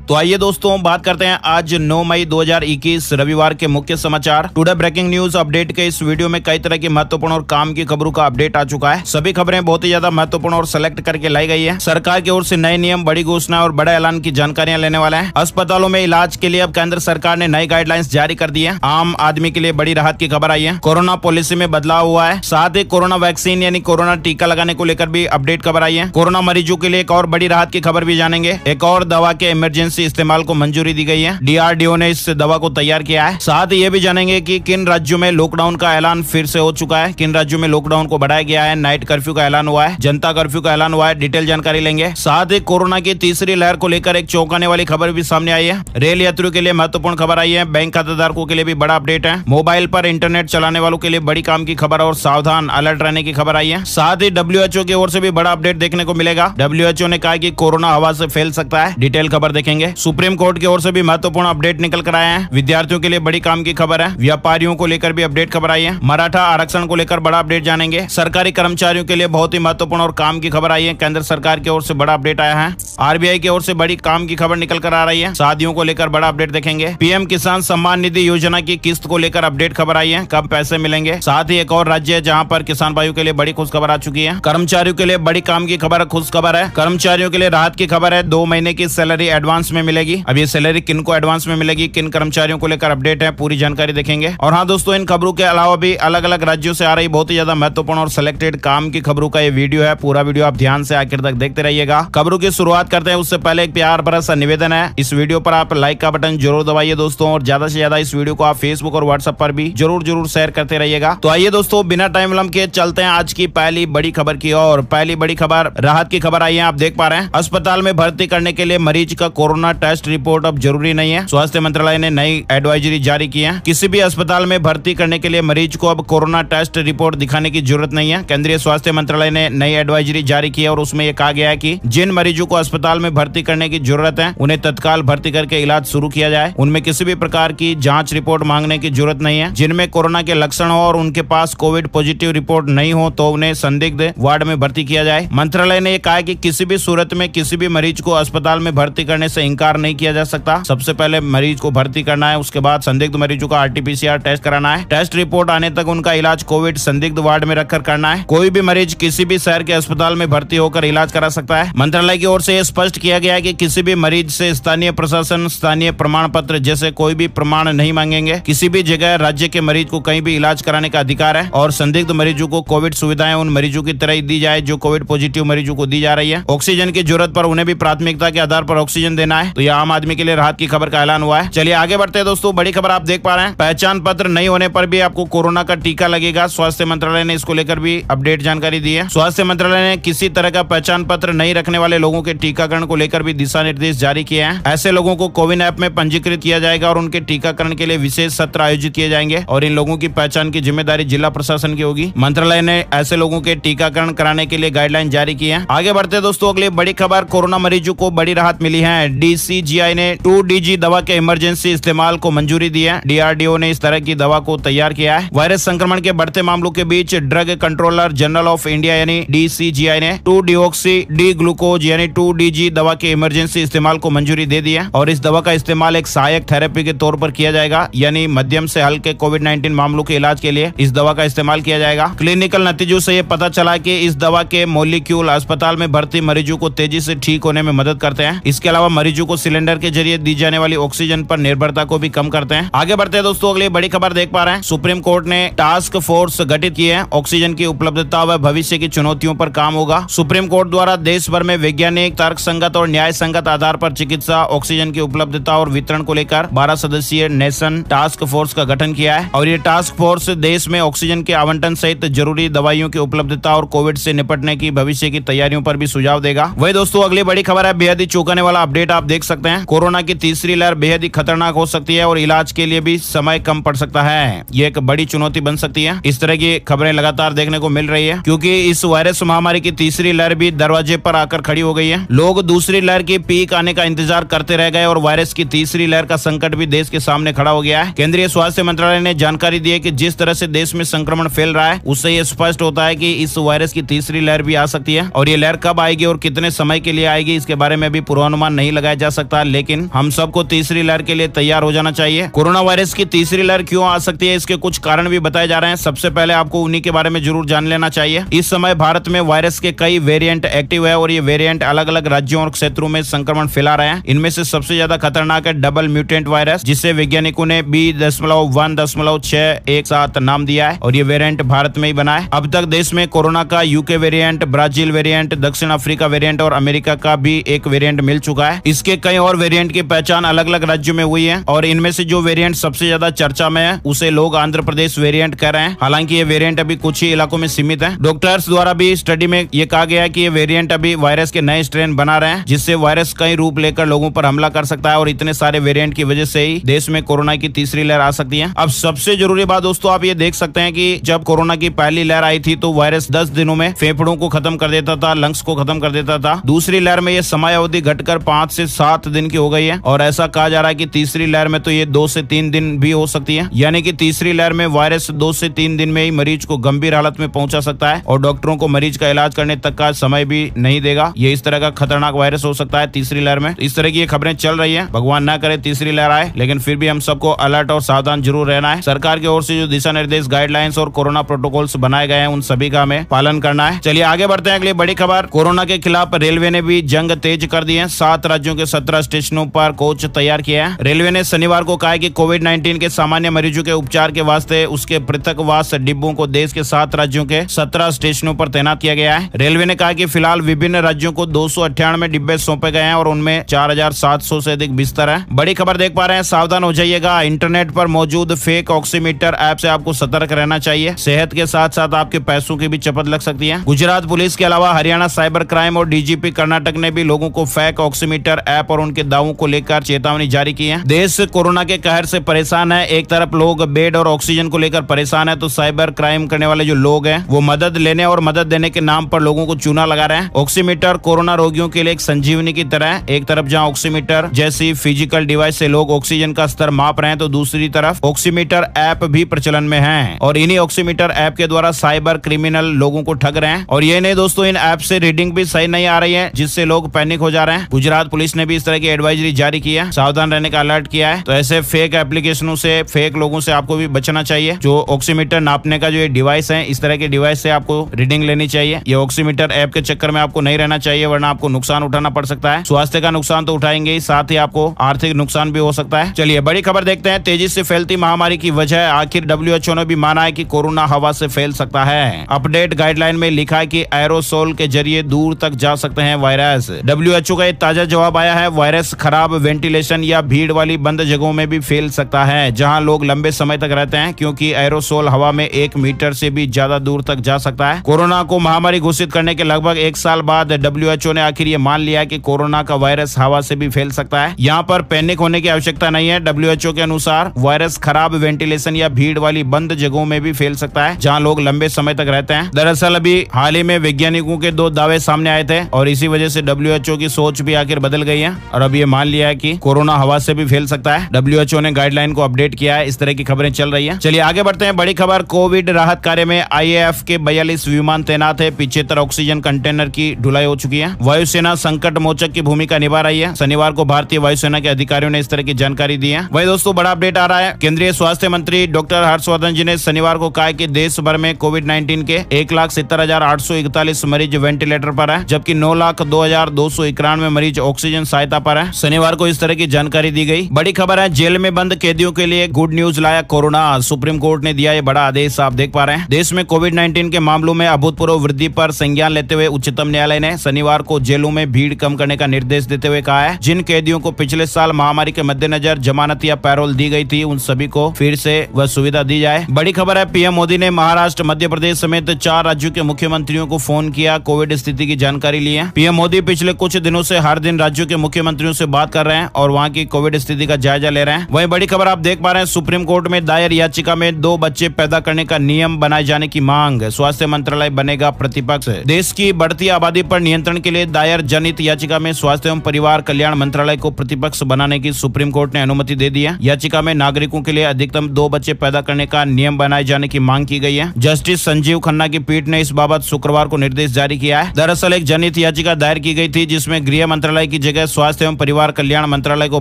तो आइए दोस्तों बात करते हैं आज 9 मई 2021 रविवार के मुख्य समाचार। टुडे ब्रेकिंग न्यूज अपडेट के इस वीडियो में कई तरह की महत्वपूर्ण और काम की खबरों का अपडेट आ चुका है। सभी खबरें बहुत ही ज्यादा महत्वपूर्ण और सेलेक्ट करके लाई गई है। सरकार की ओर से नए नियम, बड़ी घोषणा और बड़े ऐलान की जानकारियां लेने वाले हैं। अस्पतालों में इलाज के लिए अब केंद्र सरकार ने नई गाइडलाइंस जारी कर दी है। आम आदमी के लिए बड़ी राहत की खबर आई है। कोरोना पॉलिसी में बदलाव हुआ है। साथ ही कोरोना वैक्सीन यानी कोरोना टीका लगाने को लेकर भी अपडेट खबर आई है। कोरोना मरीजों के लिए एक और बड़ी राहत की खबर भी जानेंगे। एक और दवा के इमरजेंसी इस्तेमाल को मंजूरी दी गई है। डीआरडीओ ने इस दवा को तैयार किया है। साथ ही ये भी जानेंगे कि किन राज्यों में लॉकडाउन का ऐलान फिर से हो चुका है, किन राज्यों में लॉकडाउन को बढ़ाया गया है, नाइट कर्फ्यू का ऐलान हुआ है, जनता कर्फ्यू का ऐलान हुआ है। डिटेल जानकारी लेंगे। साथ ही कोरोना की तीसरी लहर को लेकर एक चौंकाने वाली खबर भी सामने आई है। रेल यात्रियों के लिए महत्वपूर्ण खबर आई है। बैंक खातेदारों के लिए भी बड़ा अपडेट है। मोबाइल पर इंटरनेट चलाने वालों के लिए बड़ी काम की खबर और सावधान अलर्ट रहने की खबर आई है। साथ ही WHO की ओर से भी बड़ा अपडेट देखने को मिलेगा। WHO ने कहा कि कोरोना हवा से फैल सकता है। डिटेल खबर देखेंगे। सुप्रीम कोर्ट की ओर से भी महत्वपूर्ण अपडेट निकल कर आए हैं। विद्यार्थियों के लिए बड़ी काम की खबर है। व्यापारियों को लेकर भी अपडेट खबर आई है। मराठा आरक्षण को लेकर बड़ा अपडेट जानेंगे। सरकारी कर्मचारियों के लिए बहुत ही महत्वपूर्ण और काम की खबर आई है। केंद्र सरकार की ओर से बड़ा अपडेट आया है। RBI की ओर से बड़ी काम की खबर निकल कर आ रही है। शादियों को लेकर बड़ा अपडेट देखेंगे। PM किसान सम्मान निधि योजना की किस्त को लेकर अपडेट खबर आई है, कब पैसे मिलेंगे। साथ ही एक और राज्य है जहां पर किसान भाइयों के लिए बड़ी खुश खबर आ चुकी है। कर्मचारियों के लिए बड़ी काम की खबर, खुश खबर है। कर्मचारियों के लिए राहत की खबर है। 2 महीने की सैलरी एडवांस में मिलेगी। अब ये सैलरी किन को एडवांस में मिलेगी, किन कर्मचारियों को लेकर अपडेट है, पूरी जानकारी देखेंगे। और हाँ दोस्तों, इन खबरों के अलावा भी अलग अलग राज्यों से आ रही बहुत ही ज्यादा महत्वपूर्ण और सिलेक्टेड काम की खबरों का ये वीडियो है। पूरा वीडियो आप ध्यान से आखिर तक देखते रहिएगा। खबरों की शुरुआत करते हैं उससे पहले एक प्यार भरा सा निवेदन है, इस वीडियो पर आप लाइक का बटन जरूर दबाइए दोस्तों, और ज्यादा से ज्यादा इस वीडियो को आप फेसबुक और व्हाट्सएप पर भी जरूर शेयर करते रहिएगा। तो आइए दोस्तों, बिना टाइम विलंब के चलते हैं आज की पहली बड़ी खबर की ओर। पहली बड़ी खबर राहत की खबर आई है, आप देख पा रहे हैं। अस्पताल में भर्ती करने के लिए मरीज का कोरोना टेस्ट रिपोर्ट अब जरूरी नहीं है। स्वास्थ्य मंत्रालय ने नई एडवाइजरी जारी की है। किसी भी अस्पताल में भर्ती करने के लिए मरीज को अब कोरोना टेस्ट रिपोर्ट दिखाने की जरूरत नहीं है। केंद्रीय स्वास्थ्य मंत्रालय ने नई एडवाइजरी जारी की है और उसमें यह कहा गया है कि जिन मरीजों को अस्पताल में भर्ती करने की जरूरत है उन्हें तत्काल भर्ती करके इलाज शुरू किया जाए। उनमें किसी भी प्रकार की जांच रिपोर्ट मांगने की जरूरत नहीं है। जिनमें कोरोना के लक्षण हो और उनके पास कोविड पॉजिटिव रिपोर्ट नहीं हो तो उन्हें संदिग्ध वार्ड में भर्ती किया जाए। मंत्रालय ने कहा कि किसी भी सूरत में किसी भी मरीज को अस्पताल में भर्ती करने से इंकार नहीं किया जा सकता। सबसे पहले मरीज को भर्ती करना है, उसके बाद संदिग्ध मरीजों का RT-PCR टेस्ट कराना है। टेस्ट रिपोर्ट आने तक उनका इलाज कोविड संदिग्ध वार्ड में रखकर करना है। कोई भी मरीज किसी भी शहर के अस्पताल में भर्ती होकर इलाज करा सकता है। मंत्रालय की ओर से यह स्पष्ट किया गया है कि किसी भी मरीज से स्थानीय प्रशासन स्थानीय प्रमाण पत्र जैसे कोई भी प्रमाण नहीं मांगेंगे। किसी भी जगह राज्य के मरीज को कहीं भी इलाज कराने का अधिकार है और संदिग्ध मरीजों को कोविड सुविधाएं उन मरीजों की तरह ही दी जाए जो कोविड पॉजिटिव मरीजों को दी जा रही है। ऑक्सीजन की जरूरत पर उन्हें भी प्राथमिकता के आधार पर ऑक्सीजन देना है। तो यह आम आदमी के लिए राहत की खबर का ऐलान हुआ है। चलिए आगे बढ़ते हैं दोस्तों। बड़ी खबर आप देख पा रहे हैं, पहचान पत्र नहीं होने पर भी आपको कोरोना का टीका लगेगा। स्वास्थ्य मंत्रालय ने इसको लेकर भी अपडेट जानकारी दी है। स्वास्थ्य मंत्रालय ने किसी तरह का पहचान पत्र नहीं रखने वाले लोगों के टीकाकरण को लेकर भी दिशा निर्देश जारी किए हैं। ऐसे लोगों को कोविन ऐप में पंजीकृत किया जाएगा और उनके टीकाकरण के लिए विशेष सत्र आयोजित किए जाएंगे और इन लोगों की पहचान की जिम्मेदारी जिला प्रशासन की होगी। मंत्रालय ने ऐसे लोगों के टीकाकरण कराने के लिए गाइडलाइन जारी की है। आगे बढ़ते दोस्तों, अगली बड़ी खबर, कोरोना मरीजों को बड़ी राहत मिली है। DCGI ने 2DG दवा के इमरजेंसी इस्तेमाल को मंजूरी दी है। DRDO ने इस तरह की दवा को तैयार किया है। वायरस संक्रमण के बढ़ते मामलों के बीच drug controller general of India यानी DCGI ने 2-deoxy D-ग्लूकोज यानी 2DG दवा के इमरजेंसी इस्तेमाल को मंजूरी दे दी है और इस दवा का इस्तेमाल एक सहायक थेरेपी के तौर पर किया जाएगा, यानी मध्यम से हल्के कोविड-19 मामलों के इलाज के लिए इस दवा का इस्तेमाल किया जाएगा। क्लिनिकल नतीजों से ये पता चला कि इस दवा के मॉलिक्यूल अस्पताल में भर्ती मरीजों को तेजी से ठीक होने में मदद करते हैं। इसके अलावा मरीजों को सिलेंडर के जरिए दी जाने वाली ऑक्सीजन पर निर्भरता को भी कम करते हैं। आगे बढ़ते हैं दोस्तों, अगली बड़ी खबर देख पा रहे हैं, सुप्रीम कोर्ट ने टास्क फोर्स गठित की है। ऑक्सीजन की उपलब्धता व भविष्य की चुनौतियों पर काम होगा। सुप्रीम कोर्ट द्वारा देश भर में वैज्ञानिक, तर्कसंगत और न्याय संगत आधार पर चिकित्सा ऑक्सीजन की उपलब्धता और वितरण को लेकर 12 सदस्यीय नेशन टास्क फोर्स का गठन किया है और ये टास्क फोर्स देश में ऑक्सीजन के आवंटन सहित जरूरी दवाइयों की उपलब्धता और कोविड से निपटने की भविष्य की तैयारियों पर भी सुझाव देगा। वही दोस्तों, अगली बड़ी खबर है, बेहद ही चौंकाने वाला अपडेट आप देख सकते हैं। कोरोना की तीसरी लहर बेहद ही खतरनाक हो सकती है और इलाज के लिए भी समय कम पड़ सकता है। ये एक बड़ी चुनौती बन सकती है। इस तरह की खबरें लगातार देखने को मिल रही है क्योंकि इस वायरस महामारी की तीसरी लहर भी दरवाजे पर आकर खड़ी हो गई है। लोग दूसरी लहर की पीक आने का इंतजार करते रह गए और वायरस की तीसरी लहर का संकट भी देश के सामने खड़ा हो गया है। केंद्रीय स्वास्थ्य मंत्रालय ने जानकारी दी है कि जिस तरह से देश में संक्रमण फैल रहा है उससे ये स्पष्ट होता है कि इस वायरस की तीसरी लहर भी आ सकती है और ये लहर कब आएगी और कितने समय के लिए आएगी इसके बारे में भी पूर्वानुमान नहीं लगाया जा सकता, लेकिन हम सबको तीसरी लहर के लिए तैयार हो जाना चाहिए। कोरोना वायरस की तीसरी लहर क्यों आ सकती है, इसके कुछ कारण भी बताए जा रहे हैं। सबसे पहले आपको उन्हीं के बारे में जरूर जान लेना चाहिए। इस समय भारत में वायरस के कई वेरिएंट एक्टिव है और ये वेरिएंट अलग अलग राज्यों और क्षेत्रों में संक्रमण फैला रहे हैं। इनमें से सबसे ज्यादा खतरनाक है डबल म्यूटेंट वायरस, जिसे वैज्ञानिकों ने B.1.617 नाम दिया है और ये वेरिएंट भारत में ही बना है। अब तक देश में कोरोना का यूके वेरिएंट, ब्राजील वेरिएंट, दक्षिण अफ्रीका वेरिएंट और अमेरिका का भी एक वेरिएंट मिल चुका है। इसके कई और वेरिएंट की पहचान अलग अलग राज्यों में हुई है और इनमें से जो वेरिएंट सबसे ज्यादा चर्चा में है उसे लोग आंध्र प्रदेश वेरिएंट कह रहे हैं। हालांकि ये वेरिएंट अभी कुछ ही इलाकों में सीमित है। डॉक्टर्स द्वारा भी स्टडी में ये कहा गया है कि ये वेरिएंट अभी वायरस के नए स्ट्रेन बना रहे हैं, जिससे वायरस कई रूप लेकर लोगों पर हमला कर सकता है और इतने सारे वेरिएंट की वजह से ही देश में कोरोना की तीसरी लहर आ सकती है। अब सबसे जरूरी बात दोस्तों, आप ये देख सकते हैं कि जब कोरोना की पहली लहर आई थी तो वायरस 10 दिनों में फेफड़ों को खत्म कर देता था, लंग्स को खत्म कर देता था। दूसरी लहर में ये समय अवधि घटकर 5 से 7 दिन की हो गई है और ऐसा कहा जा रहा है कि तीसरी लहर में तो ये 2 से 3 दिन भी हो सकती है। यानी कि तीसरी लहर में वायरस 2 से 3 दिन में ही मरीज को गंभीर हालत में पहुंचा सकता है और डॉक्टरों को मरीज का इलाज करने तक का समय भी नहीं देगा। ये इस तरह का खतरनाक वायरस हो सकता है तीसरी लहर में। इस तरह की ये खबरें चल रही है। भगवान ना करे तीसरी लहर आए, लेकिन फिर भी हम सबको अलर्ट और सावधान जरूर रहना है। सरकार की ओर से जो दिशा निर्देश, गाइडलाइंस और कोरोना प्रोटोकॉल्स बनाए गए हैं उन सभी का हमें पालन करना है। चलिए आगे बढ़ते हैं। अगली बड़ी खबर, कोरोना के खिलाफ रेलवे ने भी जंग तेज कर दी है। 7 राज्यों के 17 स्टेशनों पर कोच तैयार किया है। रेलवे ने शनिवार को कहा है कि कोविड-19 के सामान्य मरीजों के उपचार के वास्ते उसके पृथकवास डिब्बों को देश के 7 राज्यों के 17 स्टेशनों पर तैनात किया गया है। रेलवे ने कहा कि फिलहाल विभिन्न राज्यों को 298 डिब्बे सौंपे गए हैं और उनमें 4700 से अधिक बिस्तर है। बड़ी खबर देख पा रहे हैं, सावधान हो जाइएगा। इंटरनेट पर मौजूद फेक ऑक्सीमीटर ऐप से आपको सतर्क रहना चाहिए। सेहत के साथ साथ आपके पैसों की भी चपत लग सकती है। गुजरात पुलिस के अलावा हरियाणा साइबर क्राइम और डीजीपी कर्नाटक ने भी लोगों को फेक ऑक्सीमीटर ऐप और उनके दावों को लेकर चेतावनी जारी की है। देश कोरोना के कहर से परेशान है। एक तरफ लोग बेड और ऑक्सीजन को लेकर परेशान है तो साइबर क्राइम करने वाले जो लोग हैं वो मदद लेने और मदद देने के नाम पर लोगों को चूना लगा रहे हैं। ऑक्सीमीटर कोरोना रोगियों के लिए एक संजीवनी की तरह है। एक तरफ जहां ऑक्सीमीटर जैसी फिजिकल डिवाइस से लोग ऑक्सीजन का स्तर माप रहे हैं तो दूसरी तरफ ऑक्सीमीटर ऐप भी प्रचलन में है और इन्हीं ऑक्सीमीटर ऐप के द्वारा साइबर क्रिमिनल लोगों को ठग रहे हैं। और ये नहीं दोस्तों, इन ऐप से रीडिंग भी सही नहीं आ रही है, जिससे लोग पैनिक हो जा रहे हैं। गुजरात पुलिस ने भी इस तरह की एडवाइजरी जारी की है, सावधान रहने का अलर्ट किया है। तो ऐसे फेक एप्लीकेशनों से, फेक लोगों से आपको भी बचना चाहिए। जो ऑक्सीमीटर नापने का जो ये डिवाइस है, इस तरह के डिवाइस से आपको रीडिंग लेनी चाहिए। ये ऑक्सीमीटर ऐप के चक्कर में आपको नहीं रहना चाहिए, वरना आपको नुकसान उठाना पड़ सकता है। स्वास्थ्य का नुकसान तो उठाएंगे ही, साथ ही आपको आर्थिक नुकसान भी हो सकता है। चलिए बड़ी खबर देखते हैं। तेजी से फैलती महामारी की वजह, आखिर WHO ने भी माना है कि कोरोना हवा से फैल सकता है। अपडेट गाइडलाइन में लिखा है कि एरोसोल के जरिए दूर तक जा सकते हैं वायरस। WHO का एक ताजा जवाब आया है, वायरस खराब वेंटिलेशन या भीड़ वाली बंद जगहों में भी फैल सकता है, जहां लोग लंबे समय तक रहते हैं, क्योंकि एरोसोल हवा में 1 मीटर से भी ज्यादा दूर तक जा सकता है। कोरोना को महामारी घोषित करने के लगभग 1 साल बाद WHO ने आखिर ये मान लिया कि कोरोना का वायरस हवा से भी फैल सकता है। यहाँ पर पैनिक होने की आवश्यकता नहीं है। WHO के अनुसार वायरस खराब वेंटिलेशन या भीड़ वाली बंद जगहों में भी फैल सकता है, जहाँ लोग लंबे समय तक रहते हैं। दरअसल अभी हाल ही में वैज्ञानिकों के 2 दावे सामने आए थे और इसी वजह से WHO की सोच भी आखिर बदल गई है और अब ये मान लिया है कि कोरोना हवा से भी फैल सकता है। WHO ने गाइडलाइन को अपडेट किया है। इस तरह की खबरें चल रही है। चलिए आगे बढ़ते हैं। बड़ी खबर, कोविड राहत कार्य में IAF के 42 विमान तैनात है। 75 ऑक्सीजन कंटेनर की ढुलाई हो चुकी है। वायुसेना संकट मोचक की भूमिका निभा रही है। शनिवार को भारतीय वायुसेना के अधिकारियों ने इस तरह की जानकारी दी है। वही दोस्तों बड़ा अपडेट आ रहा है। केंद्रीय स्वास्थ्य मंत्री डॉक्टर हर्षवर्धन जी ने शनिवार को कहा कि देश भर में कोविड-19 के 1,70,841 मरीज वेंटिलेटर पर है, जबकि 9,02,291 मरीज ऑक्सीजन सहायता पर है। शनिवार को इस तरह की जानकारी दी गई। बड़ी खबर है, जेल में बंद कैदियों के लिए गुड न्यूज लाया कोरोना। सुप्रीम कोर्ट ने दिया ये बड़ा आदेश, आप देख पा रहे हैं। देश में कोविड-19 के मामलों में अभूतपूर्व वृद्धि पर संज्ञान लेते हुए उच्चतम न्यायालय ने शनिवार को जेलों में भीड़ कम करने का निर्देश देते हुए कहा है, जिन कैदियों को पिछले साल महामारी के मद्देनजर जमानत या पैरोल दी गई थी, उन सभी को फिर से वह सुविधा दी जाए। बड़ी खबर है, पीएम मोदी ने महाराष्ट्र, मध्य प्रदेश समेत 4 राज्यों के मुख्यमंत्रियों को फोन किया, कोविड स्थिति की जानकारी ली है। पीएम मोदी पिछले कुछ दिनों से हर दिन राज्यों के मुख्यमंत्रियों से बात कर रहे हैं और वहां की कोविड स्थिति का जायजा ले रहे हैं। वहीं बड़ी खबर आप देख पा रहे हैं, सुप्रीम कोर्ट में दायर याचिका में 2 बच्चे पैदा करने का नियम बनाए जाने की मांग। स्वास्थ्य मंत्रालय बनेगा प्रतिपक्ष। देश की बढ़ती आबादी पर नियंत्रण के लिए दायर जनहित याचिका में स्वास्थ्य एवं परिवार कल्याण मंत्रालय को प्रतिपक्ष बनाने की सुप्रीम कोर्ट ने अनुमति दे दी है। याचिका में नागरिकों के लिए अधिकतम 2 बच्चे पैदा करने का नियम बनाए जाने की मांग की गई है। जस्टिस संजीव खन्ना की पीठ ने इस बाबत शुक्रवार को निर्देश जारी किया है। दरअसल एक जनहित याचिका दायर की गई थी, जिसमें गृह मंत्रालय की जगह स्वास्थ्य एवं परिवार कल्याण मंत्रालय को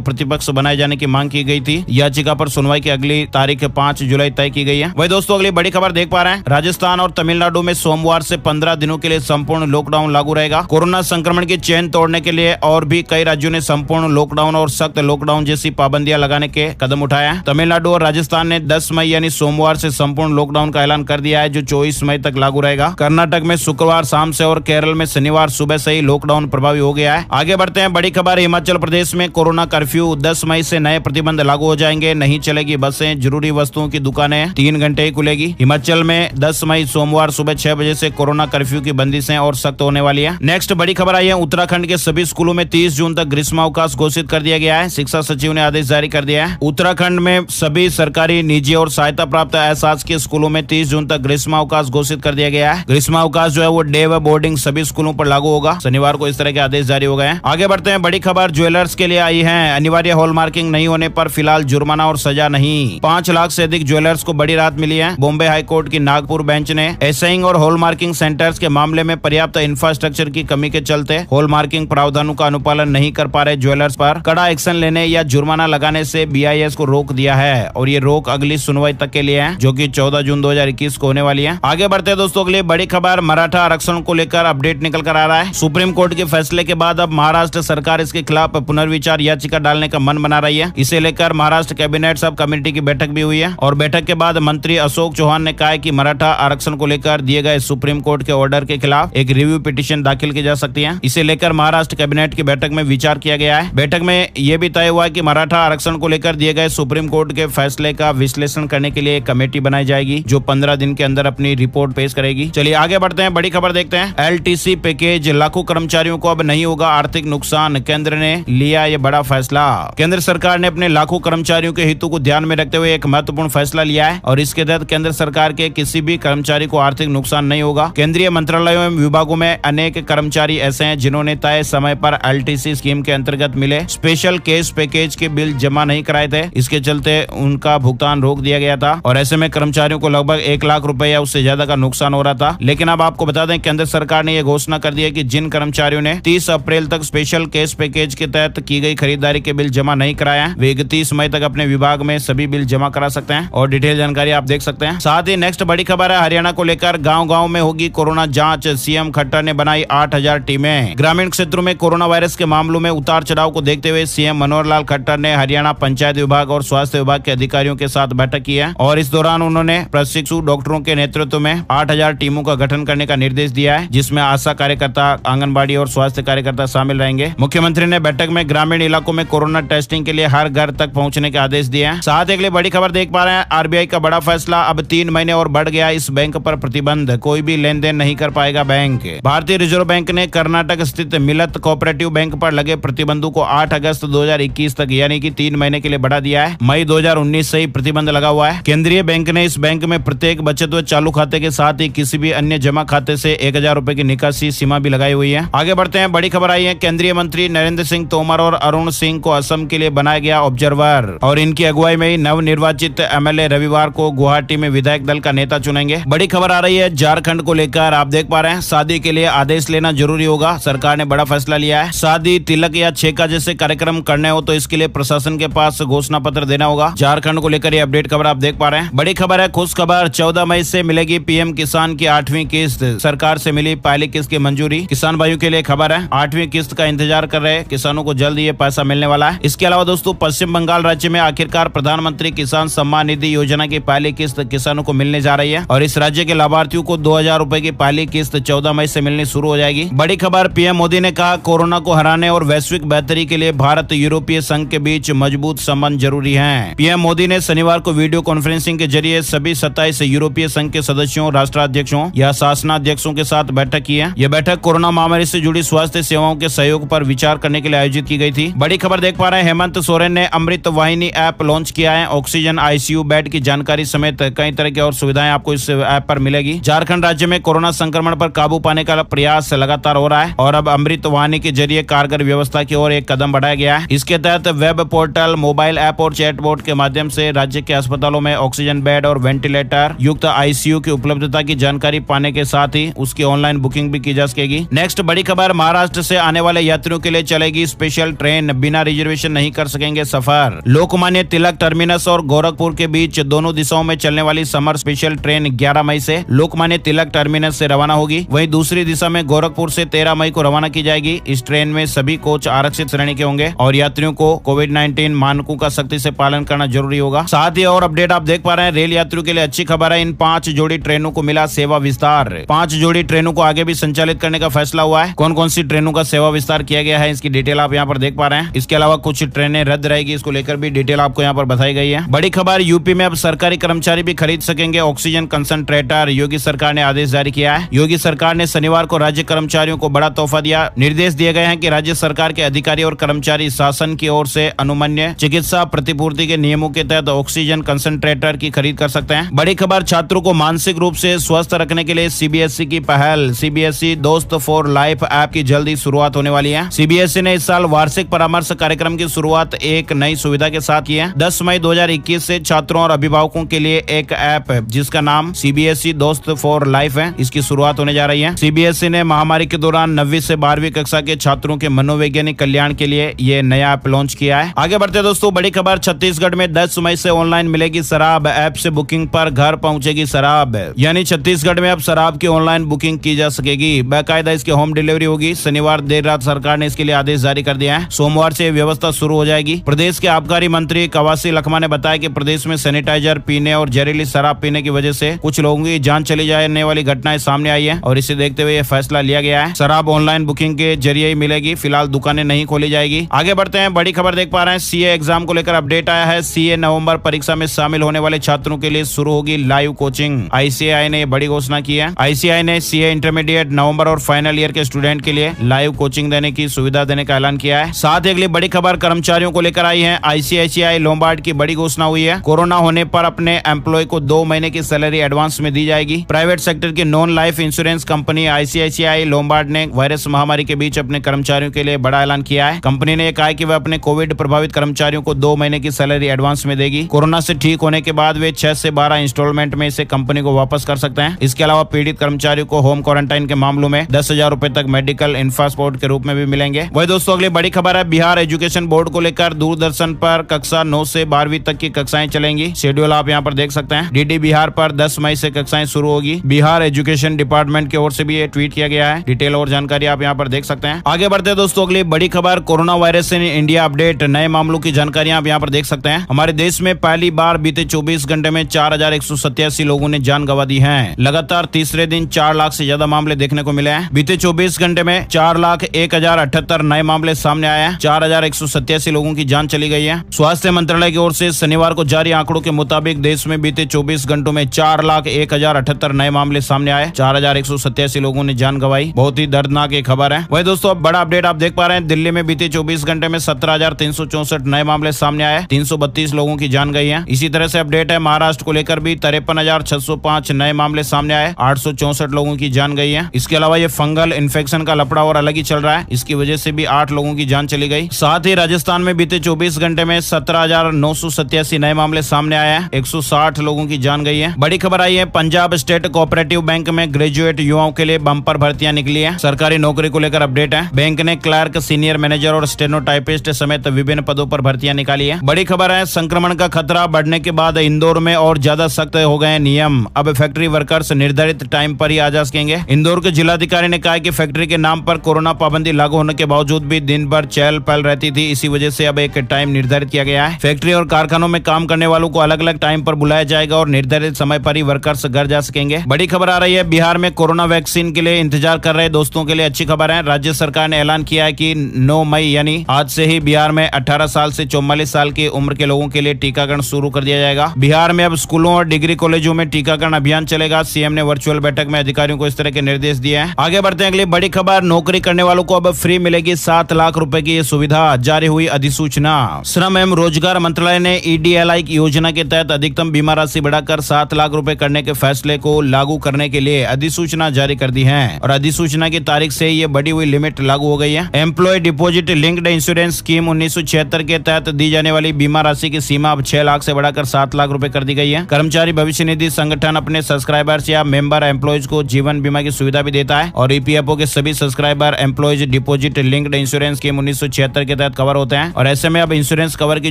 प्रतिपक्ष बनाए जाने की मांग की गई थी। याचिका पर सुनवाई की अगली तारीख 5 जुलाई तय की गई है। वही दोस्तों अगली बड़ी खबर देख पा रहे हैं, राजस्थान और तमिलनाडु में सोमवार से 15 दिनों के लिए संपूर्ण लॉकडाउन लागू रहेगा। कोरोना संक्रमण की चेन तोड़ने के लिए और भी कई राज्यों ने संपूर्ण लॉकडाउन और सख्त लॉकडाउन जैसी पाबंदियां लगाने के कदम उठाए हैं। तमिलनाडु और राजस्थान ने 10 मई यानी सोमवार से संपूर्ण लॉकडाउन का ऐलान कर दिया है, जो 24 मई तक लागू रहेगा। कर्नाटक में शुक्रवार शाम से और केरल में शनिवार सुबह से ही लॉकडाउन प्रभावी हो गया है। आगे बढ़ते हैं, बड़ी खबर, हिमाचल प्रदेश में कोरोना कर्फ्यू 10 मई से नए प्रतिबंध लागू हो जाएंगे। नहीं चलेगी बसें, जरूरी वस्तुओं की दुकानें 3 घंटे ही खुलेगी। हिमाचल में 10 मई सोमवार सुबह 6 बजे से कोरोना कर्फ्यू की बंदिशें और सख्त होने वाली है। नेक्स्ट बड़ी खबर आई है, उत्तराखंड के सभी स्कूलों में 30 जून तक ग्रीष्मावकाश घोषित कर दिया गया है। शिक्षा सचिव ने आदेश जारी कर दिया है। उत्तराखंड में सभी सरकारी, निजी और सहायता प्राप्त अशासकीय स्कूलों में 30 जून तक ग्रीष्मावकाश घोषित कर दिया गया है। ग्रीष्मावकाश जो है वो डे व बोर्डिंग सभी स्कूलों पर लागू होगा। शनिवार को इस तरह के आदेश जारी हो गए हैं। आगे बढ़ते हैं, बड़ी खबर ज्वेलर्स के लिए आई है। अनिवार्य हॉलमार्किंग नहीं होने पर फिलहाल जुर्माना और सजा नहीं। 5 लाख से अधिक ज्वेलर्स को बड़ी राहत मिली है। बॉम्बे हाईकोर्ट की नागपुर बेंच ने एसाइंग और हॉलमार्किंग सेंटर्स के मामले में पर्याप्त इंफ्रास्ट्रक्चर की कमी के चलते हॉलमार्किंग प्रावधानों का अनुपालन नहीं कर पा रहे ज्वेलर्स पर कड़ा एक्शन लेने या जुर्माना लगाने से BIS को रोक दिया है और ये रोक अगली सुनवाई तक के लिए है, जो कि 14 जून 2021 को होने वाली है। आगे बढ़ते हैं दोस्तों, अगली बड़ी खबर, मराठा आरक्षण को लेकर अपडेट निकल कर आ रहा है। सुप्रीम कोर्ट के फैसले के बाद अब महाराष्ट्र सरकार इसके खिलाफ पुनर्विचार याचिका डालने का मन बना रही है। इसे लेकर महाराष्ट्र कैबिनेट सब कमेटी की बैठक भी हुई है और बैठक के बाद मंत्री अशोक चौहान ने कहा है कि मराठा आरक्षण को लेकर दिए गए सुप्रीम कोर्ट के ऑर्डर के खिलाफ एक रिव्यू पिटीशन दाखिल की जा सकती है। इसे लेकर महाराष्ट्र कैबिनेट की बैठक में विचार किया गया है। बैठक में यह भी तय हुआ है कि मराठा आरक्षण को लेकर दिए गए सुप्रीम कोर्ट के फैसले का विश्लेषण करने के लिए एक कमेटी बनाई जाएगी, जो 15 दिन के अंदर अपनी रिपोर्ट पेश करेगी। चलिए आगे बढ़ते हैं, बड़ी खबर देखते हैं। LTC पैकेज, लाखों कर्मचारियों को अब नहीं होगा आर्थिक नुकसान, केंद्र ने लिया यह बड़ा फैसला। केंद्र सरकार ने अपने लाखों कर्मचारियों के हितों को ध्यान में रखते हुए एक महत्वपूर्ण फैसला लिया है और इसके तहत केंद्र सरकार के किसी भी कर्मचारी को आर्थिक नुकसान नहीं होगा। केंद्रीय मंत्रालयों एवं विभागों में अनेक कर्मचारी ऐसे हैं जिन्होंने तय समय पर LTC स्कीम के अंतर्गत मिले स्पेशल केस पैकेज के बिल जमा नहीं कराए थे। इसके चलते उनका भुगतान रोक दिया गया था और ऐसे में कर्मचारियों को लगभग 1 लाख रुपए या उससे ज्यादा का नुकसान हो रहा था। लेकिन अब आपको बता दें, केंद्र सरकार ने यह घोषणा कर दी है कि जिन कर्मचारियों ने 30 अप्रैल तक स्पेशल केस पैकेज के तहत की गई खरीदारी के बिल जमा नहीं कराया, वे 31 मई तक अपने विभाग में सभी बिल जमा करा सकते हैं और डिटेल जानकारी आप देख सकते हैं। साथ ही नेक्स्ट बड़ी खबर है, हरियाणा को लेकर गांव-गांव में होगी कोरोना जांच, सीएम खट्टर ने बनाई 8000 टीमें। ग्रामीण क्षेत्रों में कोरोना वायरस के मामलों में उतार चढ़ाव को देखते हुए सीएम मनोहर लाल खट्टर ने हरियाणा पंचायत विभाग और स्वास्थ्य विभाग के अधिकारियों के साथ बैठक की है और इस दौरान उन्होंने प्रशिक्षु डॉक्टरों के नेतृत्व में 8000 टीमों का गठन करने का निर्देश दिया है, जिसमें आशा कार्यकर्ता, आंगनबाड़ी और स्वास्थ्य कार्यकर्ता शामिल रहेंगे। मुख्यमंत्री ने बैठक में ग्रामीण इलाकों में कोरोना टेस्टिंग के लिए हर घर तक पहुंचने के आदेश दिए हैं। साथ ही बड़ी खबर देख पा रहे हैं, RBI का बड़ा फैसला, अब 3 महीने और बढ़ गया इस बैंक पर प्रतिबंध, कोई भी लेन देन नहीं कर पाएगा बैंक। भारतीय रिजर्व बैंक ने कर्नाटक स्थित मिलत कोऑपरेटिव बैंक पर लगे प्रतिबंधों को 8 अगस्त 2021 तक यानी कि 3 महीने के लिए बढ़ा दिया है। मई 2019 से ही प्रतिबंध लगा हुआ है। केंद्रीय बैंक ने इस बैंक में प्रत्येक बचत व चालू खाते के साथ ही किसी भी अन्य जमा खाते से 1000 रुपए की निकासी सीमा भी लगाई हुई है। आगे बढ़ते हैं, बड़ी खबर आई है, केंद्रीय मंत्री नरेंद्र सिंह तोमर और अरुण सिंह को असम के लिए बनाया गया ऑब्जर्वर और इनकी अगुवाई में ही नवनिर्वाचित MLA रविवार को गुवाहाटी में विधायक दल का नेता चुनेंगे। बड़ी खबर आ रही है झारखंड को लेकर, आप देख पा रहे हैं, शादी के लिए आदेश लेना जरूरी होगा, सरकार ने बड़ा फैसला लिया है। शादी, तिलक या छेका जैसे कार्यक्रम करने हो तो इसके लिए प्रशासन के पास घोषणा पत्र देना होगा। झारखंड को लेकर ये अपडेट खबर आप देख पा रहे हैं। बड़ी खबर है, खुश खबर, 14 मई से मिलेगी PM किसान की 8वीं किस्त, सरकार से मिली पहली किस्त की मंजूरी। किसान भाइयों के लिए खबर है, 8वीं किस्त का इंतजार कर रहे किसानों को जल्द ये पैसा मिलने वाला है। इसके अलावा दोस्तों, पश्चिम बंगाल राज्य में आखिरकार प्रधानमंत्री किसान सम्मान निधि योजना की पहली किस्त किसानों को मिलने जा रही है और इस राज्य के लाभार्थियों को 2000 रुपए की पहली किस्त 14 मई से मिलनी शुरू हो जाएगी। बड़ी खबर, PM मोदी ने कहा कोरोना को हराने और वैश्विक बेहतरी के लिए भारत यूरोपीय संघ के बीच मजबूत संबंध जरूरी है। PM मोदी ने शनिवार को वीडियो कॉन्फ्रेंसिंग के जरिए सभी 27 यूरोपीय संघ के सदस्यों, राष्ट्राध्यक्षों या शासनाध्यक्षों के साथ बैठक की है। यह बैठक कोरोना महामारी से जुड़ी स्वास्थ्य सेवाओं के सहयोग पर विचार करने के लिए आयोजित की गई थी। बड़ी खबर देख पा रहे हैं, हेमंत सोरेन ने अमृत वाहिनी ऐप लॉन्च किया है। ऑक्सीजन, ICU बेड की जानकारी समेत कई तरह की और सुविधाएं आपको इस ऐप पर मिलेगी। झारखंड राज्य में कोरोना संक्रमण पर काबू पाने का प्रयास लगातार हो रहा है और अब अमृत वाहिनी के जरिए कारगर व्यवस्था की ओर एक कदम बढ़ाया गया है। इसके तहत वेब पोर्टल, मोबाइल ऐप और चैटबॉट के माध्यम से राज्य के अस्पतालों में ऑक्सीजन बेड और वेंटिलेटर युक्त ICU की उपलब्धता की जानकारी पाने के साथ ही उसकी ऑनलाइन बुकिंग भी की जा सकेगी। नेक्स्ट बड़ी खबर, महाराष्ट्र से आने वाले यात्रियों के लिए चलेगी स्पेशल ट्रेन, बिना रिजर्वेशन नहीं कर सकेंगे सफर। लोकमान्य तिलक टर्मिनस और गोरखपुर के बीच दोनों दिशाओं में चलने वाली समर स्पेशल ट्रेन 11 मई से लोकमान्य तिलक टर्मिनस से रवाना होगी। वहीं दूसरी दिशा में गोरखपुर से 13 मई को रवाना की जाएगी। इस ट्रेन में सभी कोच आरक्षित श्रेणी के होंगे और यात्रियों को कोविड-19 मानकों का सख्ती से पालन करना जरूरी होगा। साथ ही और अपडेट आप देख पा रहे हैं, रेल यात्रियों के लिए अच्छी खबर है, इन 5 जोड़ी ट्रेनों को मिला सेवा विस्तार। 5 जोड़ी ट्रेनों को आगे भी संचालित करने का फैसला हुआ है। कौन कौन सी ट्रेनों का सेवा विस्तार किया गया है, इसकी डिटेल आप यहाँ पर देख पा रहे हैं। इसके अलावा कुछ ट्रेनें रद्द रहेगी, इसको लेकर भी डिटेल आपको यहाँ पर बताई गई है। बड़ी खबर, यूपी में अब सरकारी कर्मचारी भी खरीद सकेंगे ऑक्सीजन कंसंट्रेटर, योगी सरकार ने आदेश जारी किया है। योगी सरकार ने शनिवार को राज्य कर्मचारियों को बड़ा तोहफा दिया। निर्देश दिए गए हैं कि राज्य सरकार के अधिकारी और कर्मचारी शासन की ओर से अनुमन्य चिकित्सा प्रतिपूर्ति के नियमों के तहत ऑक्सीजन कंसंट्रेटर की खरीद कर सकते हैं। बड़ी खबर, छात्रों को मानसिक रूप से स्वस्थ रखने के लिए सीबीएसई की पहल, सीबीएसई दोस्त फॉर लाइफ ऐप की जल्दी शुरुआत होने वाली है। सीबीएसई ने इस साल वार्षिक परामर्श कार्यक्रम की शुरुआत एक नई सुविधा के साथ की है। 10 मई 2021 से छात्रों और अभिभावकों के लिए एक ऐप जिसका नाम सीबीएसई दोस्त फॉर लाइफ है, इसकी शुरुआत होने जा रही है। सीबीएसई ने महामारी के दौरान 9वीं से 12वीं कक्षा के छात्रों के मनोवैज्ञानिक कल्याण के लिए ये नया ऐप लॉन्च किया है। आगे बढ़ते दोस्तों, बड़ी खबर, छत्तीसगढ़ में 10 मई से ऑनलाइन मिलेगी शराब, ऐप से बुकिंग पर घर पहुंचेगी शराब। यानी छत्तीसगढ़ में अब शराब की ऑनलाइन बुकिंग की जा सकेगी, बाकायदा इसकी होम डिलीवरी होगी। शनिवार देर रात सरकार ने इसके लिए आदेश जारी कर दिया है। सोमवार से व्यवस्था शुरू हो जाएगी। प्रदेश के आबकारी मंत्री कवासी लखमा ने बताया कि प्रदेश में सैनिटाइजर पीने और जहरीली शराब पीने की वजह से कुछ लोगों की जान चली जाने वाली घटनाएं सामने आई है और इसे देखते हुए यह फैसला लिया गया है। शराब ऑनलाइन बुकिंग के जरिए ही मिलेगी, फिलहाल दुकानें नहीं खोली जाएगी। आगे बढ़ते हैं, बड़ी खबर देख पा रहे हैं, सीए एग्जाम को लेकर अपडेट आया है। सीए नवंबर परीक्षा में शामिल होने वाले छात्रों के लिए शुरू होगी लाइव कोचिंग। आईसीएआई ने बड़ी घोषणा की है। आईसीएआई ने सीए इंटरमीडिएट नवंबर और फाइनल ईयर के स्टूडेंट के लिए लाइव कोचिंग देने की सुविधा देने का ऐलान किया है। साथ ही अगली बड़ी खबर कर्मचारियों को लेकर आई है। आईसीआईसीआई लोम्बार्ड की बड़ी घोषणा हुई है। कोरोना होने पर अपने एम्प्लॉय को 2 महीने की सैलरी एडवांस में दी जाएगी। प्राइवेट सेक्टर की non life insurance company ICICI Lombard ने वायरस महामारी के बीच अपने कर्मचारियों के लिए बड़ा ऐलान किया है। कंपनी ने कहा है कि वह अपने कोविड प्रभावित कर्मचारियों को 2 महीने की सैलरी एडवांस में देगी। कोरोना से ठीक होने के बाद वे 6 से 12 इंस्टॉलमेंट में इसे कंपनी को वापस कर सकते हैं। इसके अलावा पीड़ित कर्मचारियों को होम क्वारंटाइन के मामलों में 10,000 रुपए तक मेडिकल इंफ्रास्पोर्ट के रूप में भी मिलेंगे। वही दोस्तों, अगली बड़ी खबर है, बिहार एजुकेशन बोर्ड को लेकर दूरदर्शन पर कक्षा 9 से 12वीं तक की कक्षाएं चलेंगी। शेड्यूल आप यहाँ पर देख सकते हैं। डीडी बिहार पर 10 मई से कक्षाएं शुरू होगी। बिहार एजुकेशन डिपार्टमेंट की ओर से भी ये ट्वीट किया गया है। डिटेल और जानकारी आप यहाँ पर देख सकते हैं। आगे बढ़ते हैं दोस्तों, अगली बड़ी खबर, corona virus in India update, नए मामलों की जानकारी आप यहाँ पर देख सकते हैं। हमारे देश में पहली बार बीते 24 घंटे में 4187 लोगों ने जान गंवा दी है। लगातार तीसरे दिन 4 लाख से ज्यादा मामले देखने को मिले हैं। बीते 24 घंटे में 4,01,078 नए मामले सामने आए हैं। 4187 लोगों की जान चली गई है। स्वास्थ्य मंत्रालय की ओर से शनिवार को जारी आंकड़ों के मुताबिक देश में बीते 24 घंटों में 4,01,078 नए मामले सामने आए। 4,187 लोगों ने जान गंवाई। बहुत ही दर्दनाक ये खबर है। वही दोस्तों, अब बड़ा अपडेट आप देख पा रहे हैं। दिल्ली में बीते 24 घंटे में 17,364 नए मामले सामने आए। 332 लोगों की जान गई है। इसी तरह से अपडेट है महाराष्ट्र को लेकर भी 53,605 नए मामले सामने आए। 864 लोगों की जान गई है। इसके अलावा ये फंगल इन्फेक्शन का लफड़ा और अलग ही चल रहा है, इसकी वजह से भी 8 लोगों की जान चली गई। साथ ही राजस्थान में बीते 24 घंटे में 17,987 नए मामले सामने आए हैं। 160 लोगों की जान गई है। बड़ी खबर आई है, पंजाब स्टेट कोऑपरेटिव बैंक में ग्रेजुएट युवाओं के लिए बम्पर भर्तियां निकली है। सरकारी नौकरी को लेकर अपडेट है। बैंक ने क्लर्क, सीनियर मैनेजर और स्टेनोटाइपिस्ट समेत विभिन्न पदों पर भर्तियां निकाली है। बड़ी खबर है, संक्रमण का खतरा बढ़ने के बाद इंदौर में और ज्यादा सख्त हो गए नियम। अब फैक्ट्री वर्कर्स निर्धारित टाइम पर ही आ जा सकेंगे। इंदौर के जिलाधिकारी ने कहा कि फैक्ट्री के नाम पर कोरोना पाबंदी लागू होने के बावजूद भी दिन भर चहल पहल रहती थी। इसी वजह से अब एक टाइम निर्धारित किया गया है। फैक्ट्री और कारखानों में काम करने वालों को अलग अलग टाइम पर बुलाया जाएगा और निर्धारित समय पर ही वर्कर्स घर जा सकेंगे। बड़ी खबर आ रही है, बिहार में कोरोना वैक्सीन के लिए इंतजार कर रहे दोस्तों के लिए अच्छी खबर है। राज्य सरकार ने ऐलान किया है कि 9 मई यानी आज से ही बिहार में 18 साल से 44 साल की उम्र के लोगों के लिए टीकाकरण शुरू कर दिया जाएगा। बिहार में अब स्कूलों और डिग्री कॉलेजों में टीकाकरण अभियान चलेगा। सीएम ने वर्चुअल बैठक में अधिकारियों को इस तरह के निर्देश दिए हैं। आगे बढ़ते हैं, अगली बड़ी खबर, नौकरी करने वालों को अब फ्री मिलेगी 7 लाख रुपए की सुविधा, जारी हुई अधिसूचना। श्रम एवं रोजगार मंत्रालय ने ईडीएलआई योजना के तहत अधिकतम बीमा राशि बढ़ाकर 7 लाख रुपए करने के फैसले को लागू करने के लिए अधिसूचना जारी कर दी है और अधिसूचना की तारीख से ये बढ़ी हुई लिमिट लागू हो गई है। Employ deposit linked insurance scheme 1976 के तहत दी जाने वाली बीमा राशि की सीमा अब 6 लाख से बढ़ाकर 7 लाख रुपए कर दी गई है। कर्मचारी भविष्य निधि संगठन अपने सब्सक्राइबर्स या मेंबर एम्प्लॉयज को जीवन बीमा की सुविधा भी देता है और ईपीएफओ के सभी subscriber employees deposit unit linked insurance scheme 1976 के तहत कवर होते हैं। और ऐसे में अब इंश्योरेंस कवर की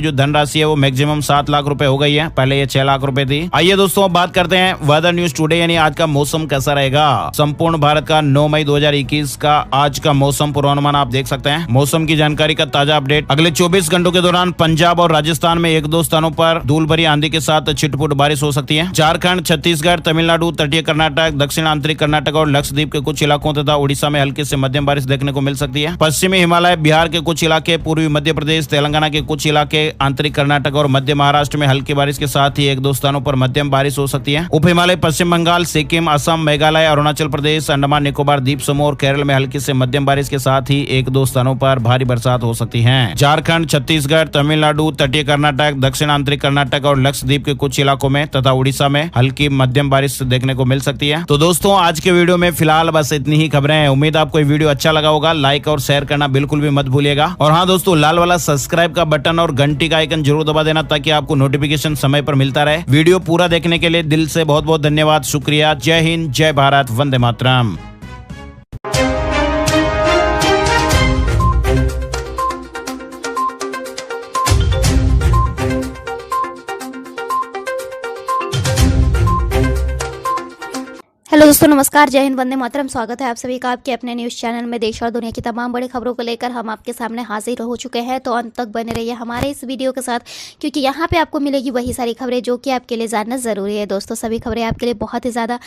जो धनराशि है वो मैक्सिमम 7 लाख रुपए हो गई है, पहले ये 6 लाख रुपए थी। आइए दोस्तों अब बात करते हैं वेदर न्यूज टुडे यानी आज का मौसम कैसा रहेगा। संपूर्ण भारत का 9 मई 2021 का आज का मौसम पूर्वानुमान आप देख सकते हैं। मौसम की जानकारी का ताजा अपडेट। अगले 24 घंटों के दौरान पंजाब और राजस्थान में 1-2 स्थानों पर धूल भरी आंधी के साथ छिटपुट बारिश हो सकती है। झारखंड, छत्तीसगढ़, तमिलनाडु, तटीय कर्नाटक, दक्षिण आंतरिक कर्नाटक और लक्षद्वीप के कुछ इलाकों तथा उड़ीसा में हल्की से मध्यम बारिश देखने को मिल सकती है। पश्चिमी हिमालय, बिहार के कुछ इलाके, पूर्वी मध्य प्रदेश, तेलंगाना के कुछ इलाके, आंतरिक कर्नाटक और मध्य महाराष्ट्र में हल्की बारिश के साथ ही 1-2 स्थानों पर मध्यम बारिश हो सकती है। उप हिमालय, पश्चिम बंगाल, सिक्किम, असम, मेघालय, अरुणाचल प्रदेश, अंडमान निकोबार द्वीप समूह और केरल में हल्की से मध्यम बारिश के साथ ही 1-2 स्थानों पर भारी बरसात हो सकती है। झारखंड, छत्तीसगढ़, तमिलनाडु, तटीय कर्नाटक, दक्षिण आंतरिक कर्नाटक और लक्षद्वीप के कुछ इलाकों में तथा उड़ीसा में हल्की मध्यम बारिश देखने को मिल सकती है। तो दोस्तों आज के वीडियो में फिलहाल बस इतनी ही खबरें हैं। उम्मीद आपको ये वीडियो अच्छा लगा होगा। लाइक और शेयर करना बिल्कुल भी मत भूलिएगा। और हाँ दोस्तों, लाल वाला सब्सक्राइब का बटन और घंटी का आइकन जरूर दबा देना ताकि आपको नोटिफिकेशन समय पर मिलता रहे। वीडियो पूरा देखने के लिए दिल से बहुत बहुत धन्यवाद, शुक्रिया। जय हिंद, जय भारत, वंदे मातरम। हेलो दोस्तों, नमस्कार, जय हिंद, वंदे मातरम। स्वागत है आप सभी का आपके अपने न्यूज़ चैनल में। देश और दुनिया की तमाम बड़ी खबरों को लेकर हम आपके सामने हाजिर हो चुके हैं। तो अंत तक बने रहिए हमारे इस वीडियो के साथ, क्योंकि यहाँ पे आपको मिलेगी वही सारी खबरें जो कि आपके लिए जानना ज़रूरी है। दोस्तों सभी खबरें आपके लिए बहुत ही ज़्यादा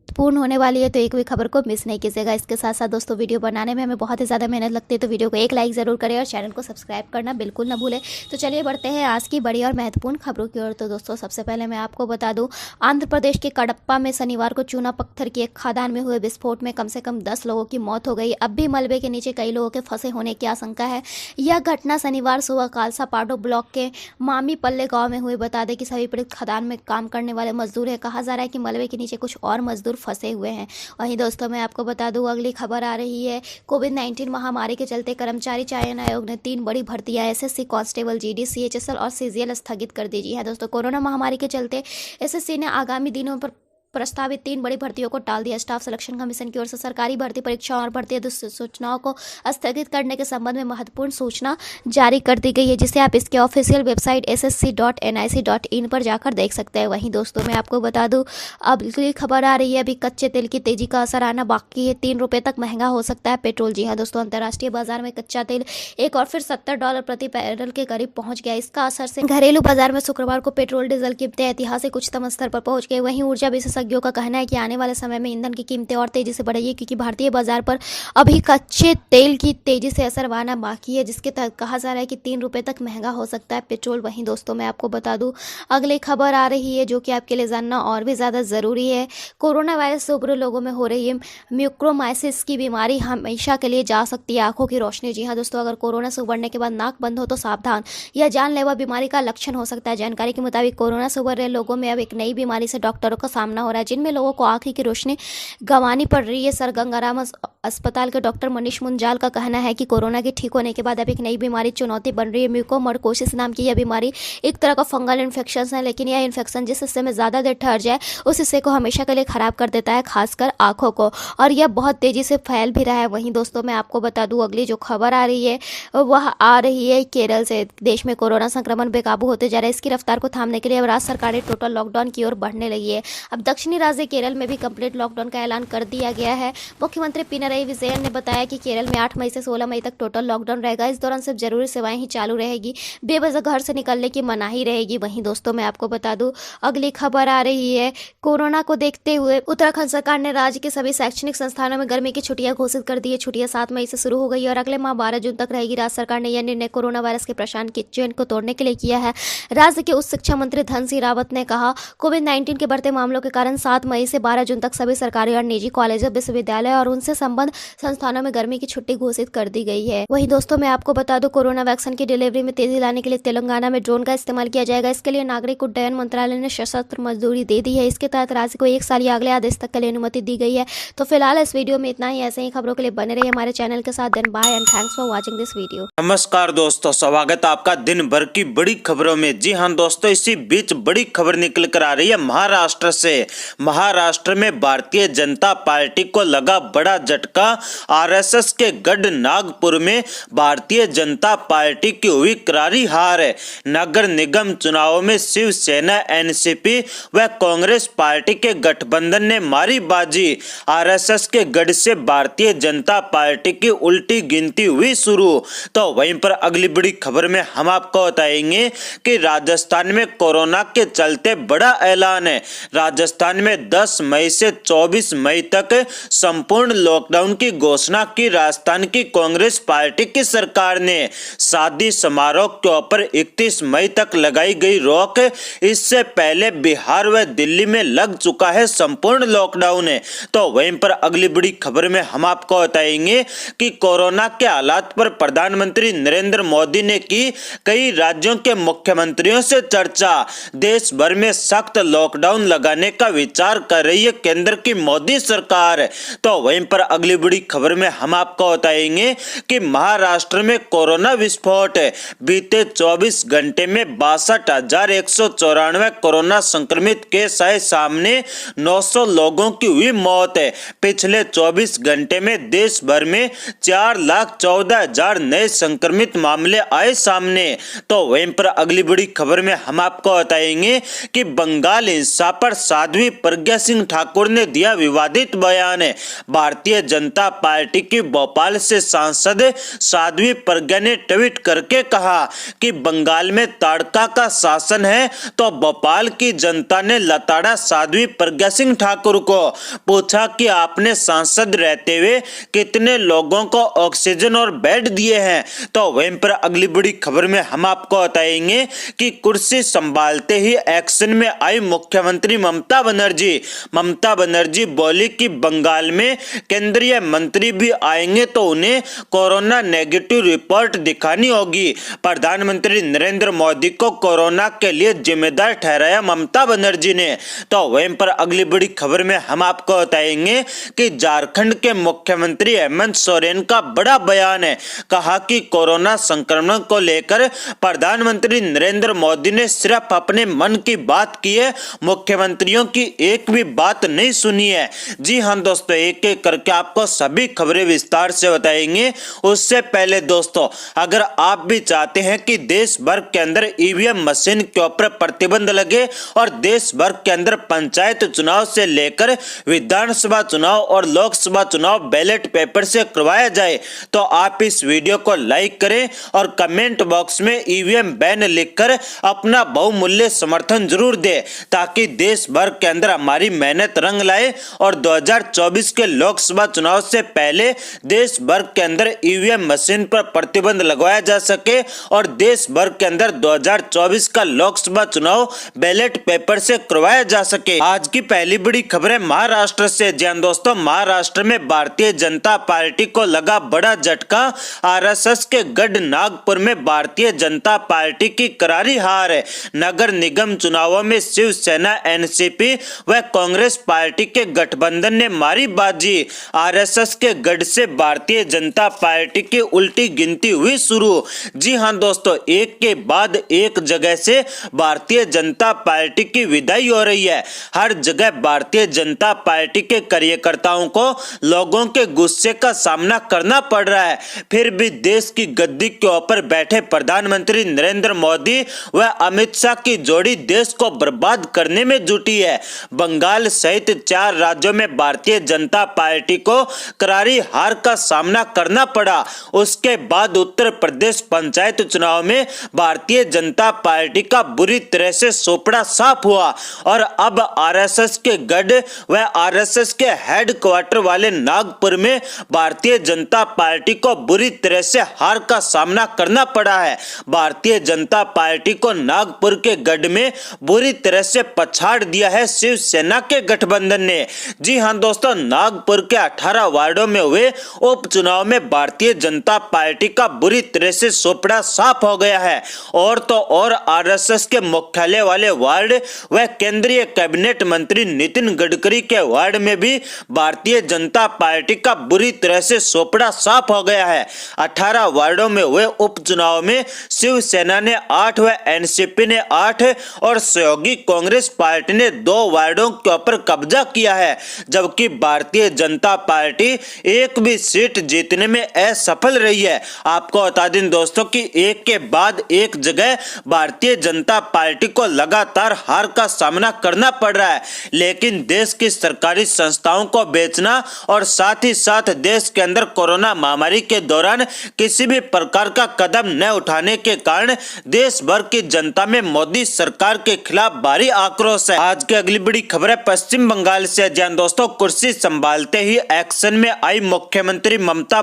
पूर्ण होने वाली है, तो एक भी खबर को मिस नहीं कीजिएगा। इसके साथ साथ दोस्तों वीडियो बनाने में हमें बहुत ही ज़्यादा मेहनत लगती है, तो वीडियो को एक लाइक ज़रूर करें और चैनल को सब्सक्राइब करना बिल्कुल ना भूलें। तो चलिए बढ़ते हैं आज की बड़ी और महत्वपूर्ण खबरों की ओर। तो दोस्तों सबसे पहले मैं आपको बता दूं, आंध्र प्रदेश के कडप्पा में शनिवार को चूना पत्थर की एक खदान में हुए विस्फोट में कम से कम 10 लोगों की मौत हो गई। अब भी मलबे के नीचे कई लोगों के फंसे होने की आशंका है। यह घटना शनिवार सुबह कालसा पाडो ब्लॉक के मामी पल्ले गाँव में हुई। बता दें कि सभी पीड़ित खदान में काम करने वाले मजदूर है। कहा जा रहा है कि मलबे के नीचे कुछ और मजदूर फंसे हुए हैं। वहीं दोस्तों मैं आपको बता दूं, अगली खबर आ रही है। कोविड-19 महामारी के चलते कर्मचारी चयन आयोग ने 3 बड़ी भर्तियां एसएससी कांस्टेबल, जीडी, सीएचएसएल और सीजीएल स्थगित कर दी है। दोस्तों कोरोना महामारी के चलते एसएससी ने आगामी दिनों पर प्रस्तावित 3 बड़ी भर्तियों को टाल दिया। स्टाफ सिलेक्शन कमीशन की ओर से सरकारी भर्ती परीक्षाओं और भर्ती सूचनाओं को स्थगित करने के संबंध में महत्वपूर्ण सूचना जारी कर दी गई है, जिसे आप इसके ऑफिशियल वेबसाइट ssc.nic.in पर जाकर देख सकते हैं। वहीं दोस्तों मैं आपको बता दूं, अब खबर आ रही है, अभी कच्चे तेल की तेजी का असर आना बाकी है। $3 तक महंगा हो सकता है पेट्रोल। जी हाँ दोस्तों, अंतर्राष्ट्रीय बाजार में कच्चा तेल एक और फिर $70 प्रति बैरल के करीब पहुंच गया। इसका असर से घरेलू बाजार में शुक्रवार को पेट्रोल डीजल कीमतें ऐतिहासिक उच्चतम स्तर पर पहुंच गई। वहीं ऊर्जा विशेषज्ञों का कहना है कि आने वाले समय में ईंधन की कीमतें और तेजी से बढ़ेगी, क्योंकि भारतीय बाजार पर अभी कच्चे तेल की तेजी से असर आना बाकी है, जिसके तहत कहा जा रहा है कि $3 तक महंगा हो सकता है पेट्रोल। वहीं दोस्तों मैं आपको बता दूं, अगली खबर आ रही है जो कि आपके लिए जानना और भी ज़्यादा ज़रूरी है। कोरोना वायरस से उभरे लोगों में हो रही है म्यूकोरमाइसिस की बीमारी हमेशा के लिए जा सकती है आंखों की रोशनी। जी हाँ दोस्तों, अगर कोरोना से उभरने के बाद नाक बंद हो तो सावधान, यह जानलेवा बीमारी का लक्षण हो सकता है। जानकारी के मुताबिक कोरोना से उभर रहे लोगों में अब एक नई बीमारी से डॉक्टरों का सामना हो रहा है, जिनमें लोगों को आंखों की रोशनी गंवानी पड़ रही है। सर गंगाराम अस्पताल के डॉक्टर मनीष मुंजाल का कहना है कि कोरोना के ठीक होने के बाद अब एक नई बीमारी चुनौती बन रही है। म्यूकोमर्कोसिस नाम की यह बीमारी एक तरह का फंगल इन्फेक्शन है, लेकिन यह इन्फेक्शन जिस हिस्से में ज़्यादा देर ठहर जाए उस हिस्से को हमेशा के लिए खराब कर देता है, खासकर आंखों को, और यह बहुत तेजी से फैल भी रहा है। वहीं दोस्तों मैं आपको बता दूं, अगली जो खबर आ रही है वह आ रही है केरल से। देश में कोरोना संक्रमण बेकाबू होते जा रहा है। इसकी रफ्तार को थामने के लिए अब राज्य सरकारें टोटल लॉकडाउन की ओर बढ़ने लगी है। अब दक्षिणी राज्य केरल में भी कंप्लीट लॉकडाउन का ऐलान कर दिया गया है। मुख्यमंत्री पिनरई विजयन ने बताया कि केरल में 8 मई से 16 मई तक टोटल लॉकडाउन रहेगा। इस दौरान सिर्फ जरूरी सेवाएं ही चालू रहेगी, बेवजह घर से निकलने की मनाही रहेगी। वहीं दोस्तों मैं आपको बता दूं, अगली खबर आ रही है, कोरोना को देखते हुए उत्तराखंड सरकार ने राज्य के सभी शैक्षणिक संस्थानों में गर्मी की छुट्टियां घोषित कर दी है। छुट्टियां 7 मई से शुरू हो गई और अगले माह 12 जून तक रहेगी। राज्य सरकार ने यह निर्णय कोरोना वायरस के प्रसार की चेन को तोड़ने के लिए किया है। राज्य के उच्च शिक्षा मंत्री धन सिंह रावत ने कहा, कोविड-19 के बढ़ते मामलों के कारण 7 मई से 12 जून तक सभी सरकारी और निजी कॉलेज, विश्वविद्यालय और उनसे संबद्ध संस्थानों में गर्मी की छुट्टी घोषित कर दी गई है। वहीं दोस्तों मैं आपको बता दूं, कोरोना वैक्सीन की डिलीवरी में तेजी लाने के लिए तेलंगाना में ड्रोन का इस्तेमाल किया जाएगा। इसके लिए नागरिक उड्डयन मंत्रालय ने सशस्त्र मंजूरी दे दी है। इसके तहत राज्य को 1 साल या अगले आदेश तक के लिए अनुमति दी गई है। तो फिलहाल इस वीडियो में इतना ही। ऐसे ही खबरों के लिए बने रहिए हमारे चैनल के साथ। Then bye and thanks for watching this video. नमस्कार दोस्तों, स्वागत है आपका दिन भर की बड़ी खबरों में। जी हाँ दोस्तों, इसी बीच बड़ी खबर निकल कर आ रही है महाराष्ट्र से। महाराष्ट्र में भारतीय जनता पार्टी को लगा बड़ा झटका। आरएसएस के गढ़ नागपुर में भारतीय जनता पार्टी की हुई करारी हार। नगर निगम चुनावों में शिवसेना, एनसीपी व कांग्रेस पार्टी के गठबंधन ने मारी बाजी। आरएसएस के गढ़ से भारतीय जनता पार्टी की उल्टी गिनती हुई शुरू। तो वहीं पर अगली बड़ी खबर में हम आपको बताएंगे कि राजस्थान में कोरोना के चलते बड़ा ऐलान है। राजस्थान में 10 मई से 24 मई तक संपूर्ण लॉकडाउन की घोषणा की राजस्थान की कांग्रेस पार्टी की सरकार ने। शादी समारोह के ऊपर 31 मई तक लगाई गई रोक। इससे पहले बिहार व दिल्ली में लग चुका है संपूर्ण लॉकडाउन है। तो वहीं पर अगली बड़ी खबर में हम आपको बताएंगे कि कोरोना के हालात पर प्रधानमंत्री नरेंद्र मोदी ने की कई राज्यों के मुख्यमंत्रियों से चर्चा। देश भर में सख्त लॉकडाउन लगाने का विचार कर रही है केंद्र की मोदी सरकार। तो वहीं पर अगली बड़ी खबर में हम आपको बताएंगे कि महाराष्ट्र में कोरोना विस्फोट। बीते 24 घंटे में 62,194 कोरोना संक्रमित केस आए सामने। 900 लोगों की हुई मौत। पिछले 24 घंटे में देश भर में 4,14,000 नए संक्रमित मामले आए सामने। तो वहीं पर अगली बड़ी खबर में हम आपको बताएंगे कि बंगाल हिंसा पर साध्वी प्रज्ञा सिंह ठाकुर ने दिया विवादित बयान। भारतीय जनता पार्टी की भोपाल से सांसद साध्वी प्रज्ञा ने ट्वीट करके कहा कि बंगाल में ताड़का का शासन है, तो भोपाल की जनता ने लताड़ा साध्वी प्रज्ञा सिंह ठाकुर को। पूछा कि आपने सांसद रहते हुए कितने लोगों को ऑक्सीजन और बेड दिए हैं। तो वहीं पर अगली बड़ी खबर में हम आपको बताएंगे कि कुर्सी संभालते ही एक्शन में आई मुख्यमंत्री ममता बनर्जी। ममता बनर्जी बोली कि बंगाल में केंद्रीय मंत्री भी आएंगे तो उन्हें कोरोना नेगेटिव रिपोर्ट दिखानी होगी। प्रधानमंत्री नरेंद्र मोदी को कोरोना के लिए जिम्मेदार ठहराया ममता बनर्जी ने। तो वहीं पर अगली बड़ी खबर में हम आपको बताएंगे कि झारखंड के मुख्यमंत्री हेमंत सोरेन का बड़ा बयान है। कहा कि कोरोना संक्रमण को लेकर प्रधानमंत्री नरेंद्र मोदी ने सिर्फ अपने मन की बात की है, मुख्यमंत्रियों की एक भी बात नहीं सुनी है। जी हां दोस्तों, एक एक करके आपको सभी खबरें विस्तार से बताएंगे। उससे पहले दोस्तों, अगर आप भी चाहते हैं कि देश भर के अंदर ईवीएम मशीन के ऊपर प्रतिबंध लगे और देश भर के अंदर पंचायत चुनाव से लेकर विधानसभा चुनाव और लोकसभा चुनाव बैलेट पेपर से करवाया जाए, तो आप इस वीडियो को लाइक करें और कमेंट बॉक्स में ईवीएम बैन लिखकर अपना बहुमूल्य समर्थन जरूर दें, ताकि देश भर के अंदर हमारी मेहनत रंग लाए और 2024 के लोकसभा चुनाव से पहले देश भर के अंदर ईवीएम मशीन पर प्रतिबंध लगवाया जा सके और देश भर के अंदर 2024 का लोकसभा चुनाव बैलेट पेपर से करवाया जा सके। आज की पहली बड़ी खबर है महाराष्ट्र से। जी हां दोस्तों, महाराष्ट्र में भारतीय जनता पार्टी को लगा बड़ा झटका। आरएसएस के गढ़ नागपुर में भारतीय जनता पार्टी की करारी हार है। नगर निगम चुनावों में शिवसेना, एनसीपी व कांग्रेस पार्टी के गठबंधन ने मारी बाजी। आरएसएस के गढ़ से भारतीय जनता पार्टी की उल्टी गिनती हुई शुरू। जी हां दोस्तों, एक के बाद एक जगह से भारतीय जनता पार्टी की विदाई हो रही है। हर जगह भारतीय जनता पार्टी के कार्यकर्ताओं को लोगों के गुस्से का सामना करना पड़ रहा है। फिर भी देश की गद्दी के ऊपर बैठे प्रधानमंत्री नरेंद्र मोदी व अमित शाह की जोड़ी देश को बर्बाद करने में जुटी है। बंगाल सहित 4 राज्यों में भारतीय जनता पार्टी को करारी हार का सामना करना पड़ा। उसके बाद उत्तर प्रदेश पंचायत चुनाव में भारतीय जनता पार्टी का बुरी तरह से सोपड़ा साफ हुआ और अब आरएसएस के गढ़ व आरएसएस के हेडक्वार्टर वाले नागपुर में भारतीय जनता पार्टी को बुरी तरह से हार का सामना करना पड़ा है। भारतीय जनता पार्टी को नागपुर के गढ़ में बुरी तरह से पछाड़ दिया है शिवसेना के गठबंधन ने। जी हां दोस्तों, नागपुर के 18 वार्डों में हुए उपचुनाव में भारतीय जनता पार्टी का बुरी तरह से सोपड़ा साफ हो गया है। और तो और आरएसएस के मुख्यालय वाले वार्ड व केंद्रीय कैबिनेट मंत्री नितिन गडकरी के वार्ड में भी भारतीय जनता पार्टी का बुरी तरह से सोपड़ा साफ हो गया है। 18 वार्डों में हुए उपचुनाव में शिवसेना ने 8 व एनसीपी ने 8 और सहयोगी कांग्रेस पार्टी ने 2 वार्डों के ऊपर कब्जा किया है, जबकि भारतीय जनता पार्टी एक भी सीट जीतने में असफल रही है। आपको बता दें दोस्तों कि एक के बाद एक जगह भारतीय जनता पार्टी को लगातार हार का सामना करना पड़ रहा है, लेकिन देश की सरकारी संस्थाओं को बेचना और साथ ही साथ देश के अंदर कोरोना महामारी के दौरान किसी भी प्रकार का कदम न उठाने के कारण देश भर की जनता में मोदी सरकार के खिलाफ भारी आक्रोश है। आज की अगली बड़ी खबर है पश्चिम बंगाल से। जैन दोस्तों, कुर्सी संभालते ही एक्शन में आई मुख्यमंत्री ममता